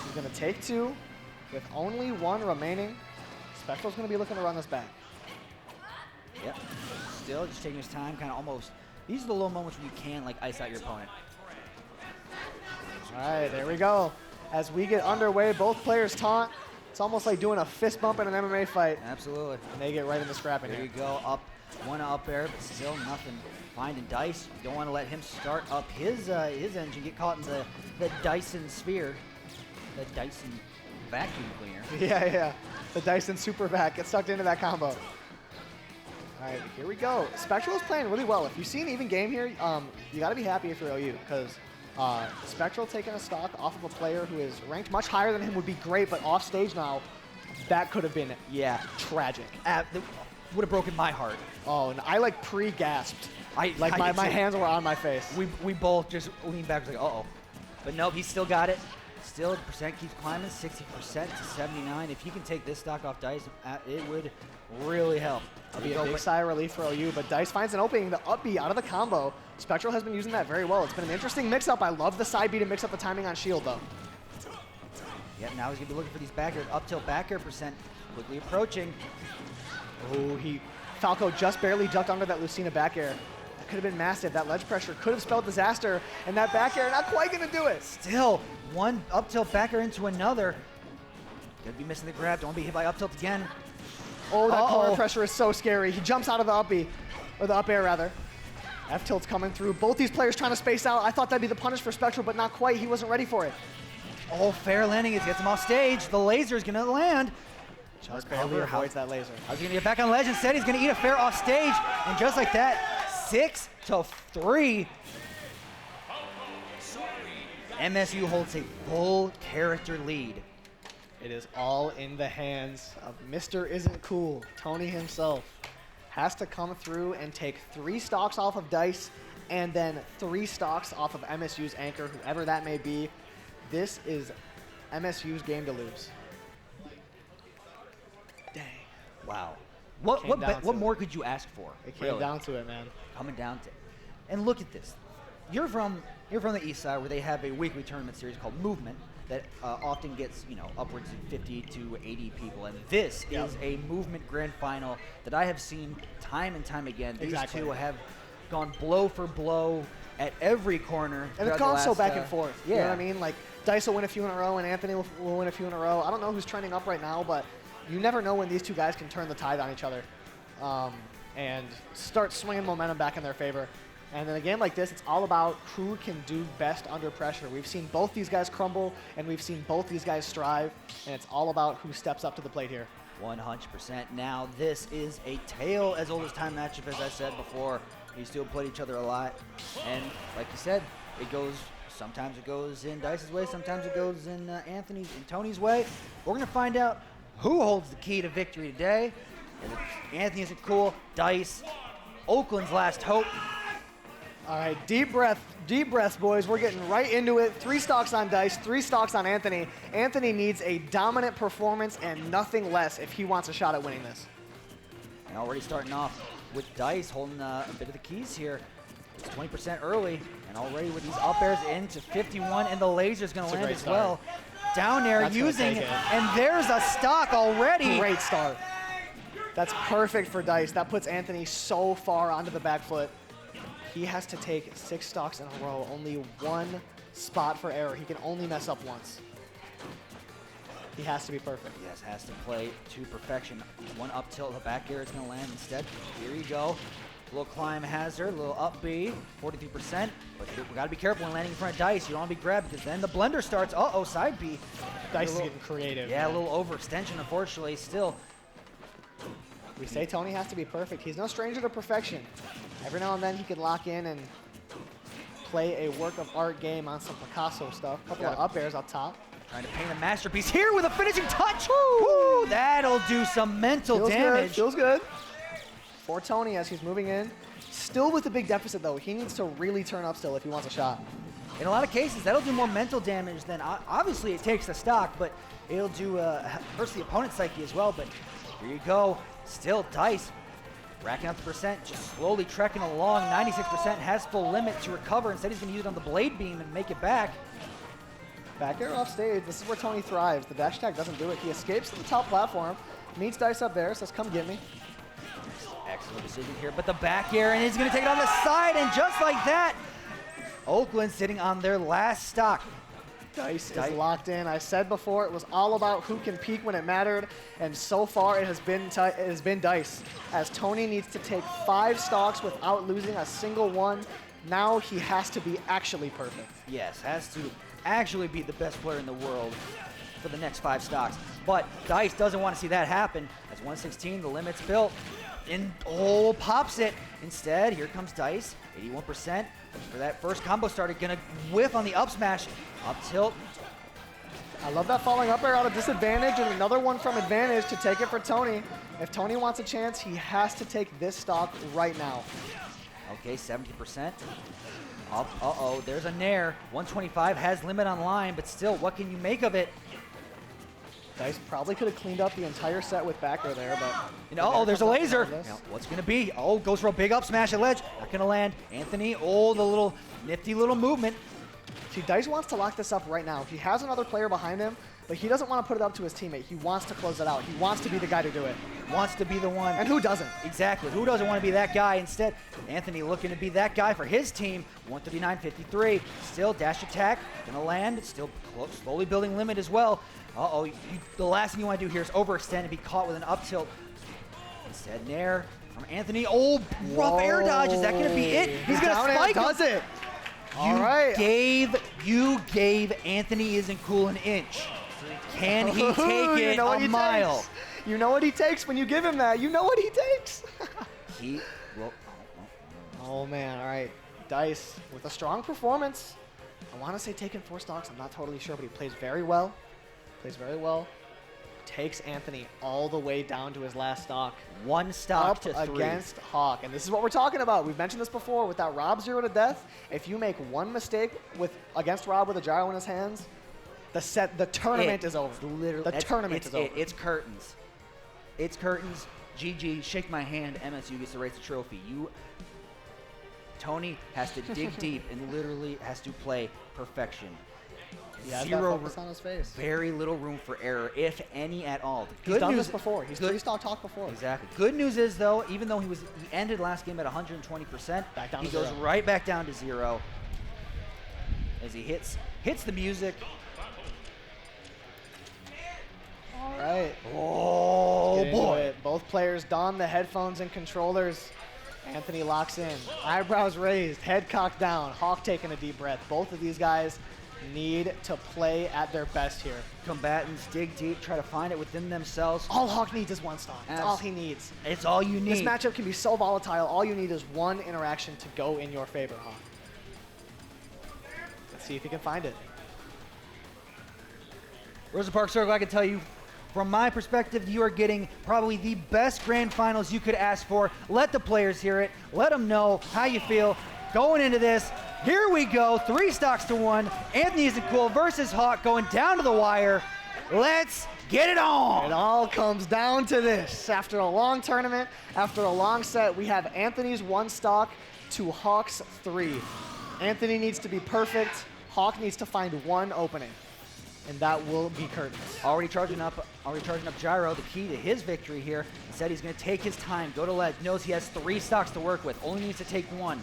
He's going to take 2 with only 1 remaining. Spectral's going to be looking to run this back. Yep. Still just taking his time, kind of almost. These are the little moments when you can ice out your opponent. All right, there we go. As we get underway, both players taunt. It's almost like doing a fist bump in an MMA fight. Absolutely. And they get right in the scrapping There here. you go. One up air, but still nothing. Finding Dice. You don't want to let him start up his engine, get caught in the Dyson sphere. The Dyson vacuum cleaner. Yeah. The Dyson Super Vac gets sucked into that combo. All right, here we go. Spectral is playing really well. If you see an even game here, you got to be happy if you're OU, because Spectral taking a stock off of a player who is ranked much higher than him would be great, but off stage now, that could have been tragic. Would have broken my heart. Oh, and I pre-gasped. I My hands were on my face. We both just leaned back, like, uh-oh. But nope, he's still got it. Still, the percent keeps climbing, 60% to 79. If he can take this stock off Dice, it would really help. It'll be a big sigh of relief for OU, but Dice finds an opening, the up B out of the combo. Spectral has been using that very well. It's been an interesting mix-up. I love the side B to mix up the timing on shield, though. Yep, now he's going to be looking for these back air, up tilt back air percent, quickly approaching. Oh, Falco just barely ducked under that Lucina back air. That could have been massive. That ledge pressure could have spelled disaster, and that back air not quite going to do it. Still, one up tilt back air into another. Gonna be missing the grab. Don't want to be hit by up tilt again. Oh, that corner pressure is so scary. He jumps out of the up B, or the up air rather. F tilt's coming through. Both these players trying to space out. I thought that'd be the punish for Spectral, but not quite. He wasn't ready for it. Oh, fair landing. It gets him off stage. The laser is gonna land. Just barely avoids that laser. How's he gonna get back on ledge? Instead, he's gonna eat a fair off stage, and just like that, 6-3. MSU holds a full character lead. It is all in the hands of Mr. Isn't Cool, Tony himself. Has to come through and take 3 stocks off of Dice and then 3 stocks off of MSU's anchor, whoever that may be. This is MSU's game to lose. Dang. Wow. What more could you ask for? It came down to it, man. Coming down to it. And look at this. You're from the east side where they have a weekly tournament series called Movement that often gets, upwards of 50 to 80 people. And this is a Movement grand final that I have seen time and time again. These two have gone blow for blow at every corner. And it's gone so back and forth. Yeah. You know what I mean? Like, Dice will win a few in a row, and Anthony will win a few in a row. I don't know who's trending up right now, but you never know when these two guys can turn the tide on each other and start swinging momentum back in their favor. And in a game like this, it's all about who can do best under pressure. We've seen both these guys crumble, and we've seen both these guys strive, and it's all about who steps up to the plate here. 100%. Now, this is a tale as old as time matchup, as I said before. These two have played each other a lot. And like you said, sometimes it goes in Dice's way, sometimes it goes in Anthony's and Tony's way. We're going to find out who holds the key to victory today. If Anthony isn't cool, Dice, Oakland's last hope. All right, deep breaths, boys. We're getting right into it. 3 stocks on Dice, 3 stocks on Anthony. Anthony needs a dominant performance and nothing less if he wants a shot at winning this. And already starting off with Dice holding a bit of the keys here. It's 20% early, and already with these up airs into 51, and the laser's going to land as well. Down air using, and there's a stock already. Great start. That's perfect for Dice. That puts Anthony so far onto the back foot. He has to take 6 stocks in a row, only 1 spot for error. He can only mess up once. He has to be perfect. Yes, has to play to perfection. 1 up tilt, the back air is going to land instead. Here you go. Little climb hazard, little up B, 43%. But we got to be careful when landing in front of Dice. You don't want to be grabbed because then the blender starts. Uh-oh, side B. Dice is getting creative. Yeah, man. A little overextension, unfortunately, still. We say Tony has to be perfect. He's no stranger to perfection. Every now and then he can lock in and play a work of art game on some Picasso stuff. A couple of up airs up top. Trying to paint a masterpiece here with a finishing touch. Woo! That'll do some mental damage. Feels good. For Tony as he's moving in. Still with a big deficit, though. He needs to really turn up still if he wants a shot. In a lot of cases, that'll do more mental damage than, obviously it takes the stock, but it'll do hurts the opponent's psyche as well. But here you go. Still Dice racking up the percent, just slowly trekking along. 96% has full limit to recover. Instead, he's going to use it on the blade beam and make it back. Back air off stage. This is where Tony thrives. The dash attack doesn't do it. He escapes to the top platform, meets Dice up there, says, come get me. Excellent decision here, but the back air, and he's going to take it on the side, and just like that, Oakland sitting on their last stock. Dice is locked in. I said before, it was all about who can peak when it mattered, and so far it has been Dice, as Tony needs to take 5 stocks without losing a single one. Now he has to be actually perfect. Yes, has to actually be the best player in the world for the next 5 stocks. But Dice doesn't want to see that happen. As 116, the limit's built. And pops it. Instead, here comes Dice, 81%. For that first combo starter, gonna whiff on the up smash. Up tilt. I love that falling up air out of disadvantage, and another one from advantage to take it for Tony. If Tony wants a chance, he has to take this stock right now. Okay, 70%. Uh-oh, there's a nair. 125 has limit on line, but still, what can you make of it? Dice probably could have cleaned up the entire set with back air there, but... there's a laser. Now, what's going to be? Oh, goes for a big up smash at ledge. Not going to land. Anthony, the little nifty little movement. See, Dice wants to lock this up right now. He has another player behind him, but he doesn't want to put it up to his teammate. He wants to close it out. He wants to be the guy to do it. Wants to be the one. And who doesn't? Exactly. Who doesn't want to be that guy? Instead, Anthony looking to be that guy for his team. 139.53. Still dash attack. Going to land. Still slowly building limit as well. The last thing you want to do here is overextend and be caught with an up tilt. Instead, nair from Anthony. Rough air dodge. Is that going to be it? He's going to spike. Does it? You gave Anthony isn't cool an inch. Can he take it a mile? You know what he takes when you give him that. You know what he takes. Oh, man. All right. Dice with a strong performance. I want to say taking 4 stocks. I'm not totally sure, but he plays very well. Takes Anthony all the way down to his last stock. 1 stock up to 3. Against Hawk. And this is what we're talking about. We've mentioned this before with that Rob 0 to death. If you make 1 mistake against Rob with a gyro in his hands, the tournament is over. Literally, the tournament is over. It's curtains. It's curtains. GG, shake my hand, MSU gets to raise the trophy. Tony has to dig deep and literally has to play perfection. He has that Zero, focus on his face. very little room for error, if any at all. He's done this before. He's 3-stock talk before. Exactly. Good news is, though, even though he ended last game at 120%, he goes right back down to 0 as he hits the music. All right. Oh, boy. Both players don the headphones and controllers. Anthony locks in. Eyebrows raised, head cocked down. Hawk taking a deep breath. Both of these guys need to play at their best here. Combatants dig deep, try to find it within themselves. All Hawk needs is one stock. That's all he needs. It's all you need. This matchup can be so volatile. All you need is one interaction to go in your favor, Hawk. Let's see if he can find it. Rosa Park Circle, I can tell you, from my perspective, you are getting probably the best grand finals you could ask for. Let the players hear it. Let them know how you feel going into this. Here we go, 3 stocks to 1. Anthony Isn't Cool versus Hawk going down to the wire. Let's get it on. It all comes down to this. After a long tournament, after a long set, we have Anthony's 1 stock to Hawk's 3. Anthony needs to be perfect. Hawk needs to find 1 opening, and that will be curtains. Already charging up Gyro, the key to his victory here. He said he's going to take his time, go to ledge, knows he has 3 stocks to work with, only needs to take 1.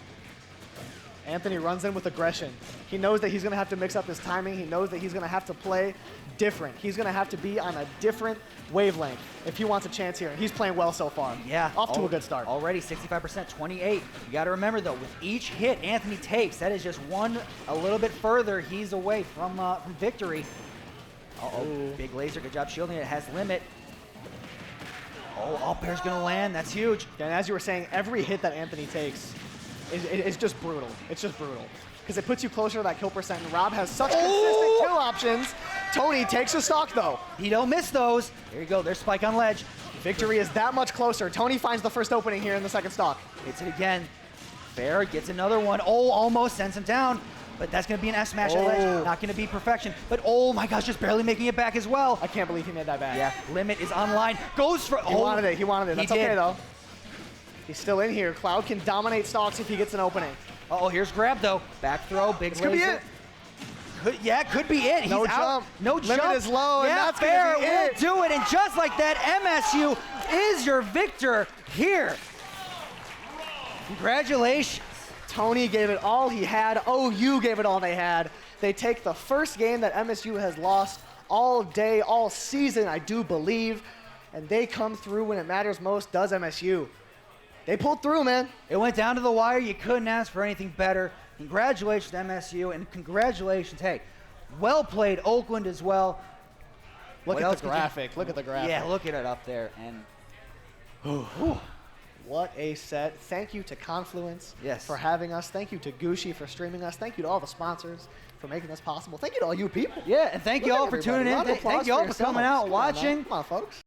Anthony runs in with aggression. He knows that he's going to have to mix up his timing. He knows that he's going to have to play different. He's going to have to be on a different wavelength if he wants a chance here. And he's playing well so far. Yeah. Off to a good start. Already 65%, 28. You got to remember, though, with each hit Anthony takes, that is just one a little bit further. He's away from victory. Uh-oh, big laser. Good job shielding it. It has limit. Oh, all pair's going to land. That's huge. And as you were saying, every hit that Anthony takes is just brutal. It's just brutal. Because it puts you closer to that kill percent. And Rob has such consistent kill options. Tony takes a stock, though. He don't miss those. There you go. There's Spike on ledge. Victory is that much closer. Tony finds the first opening here in the second stock. Hits it again. Fair gets another one. Oh, almost sends him down. But that's going to be an S-smash at ledge. Not going to be perfection. But oh my gosh, just barely making it back as well. I can't believe he made that back. Yeah, limit is online. Goes for... He wanted it. He wanted it. That's okay, though. He's still in here. Cloud can dominate stocks if he gets an opening. Uh-oh, here's grab, though. Back throw, big laser. Could be it. Could be it. No He's jump. Out. No jump. Limit is low, yeah, and that's fair. going to be it. We'll do it. And just like that, MSU is your victor here. Congratulations. Tony gave it all he had. OU gave it all they had. They take the first game that MSU has lost all day, all season, I do believe. And they come through when it matters most, does MSU. They pulled through, man. It went down to the wire. You couldn't ask for anything better. Congratulations to MSU, and congratulations, hey, well played Oakland as well. Look at the graphic. Look at the graphic. Yeah, look at it up there. And what a set. Thank you to Confluence for having us. Thank you to Gooshi for streaming us. Thank you to all the sponsors for making this possible. Thank you to all you people. Yeah, and thank you all for tuning in. Thank you all for coming out, watching. Come on, folks.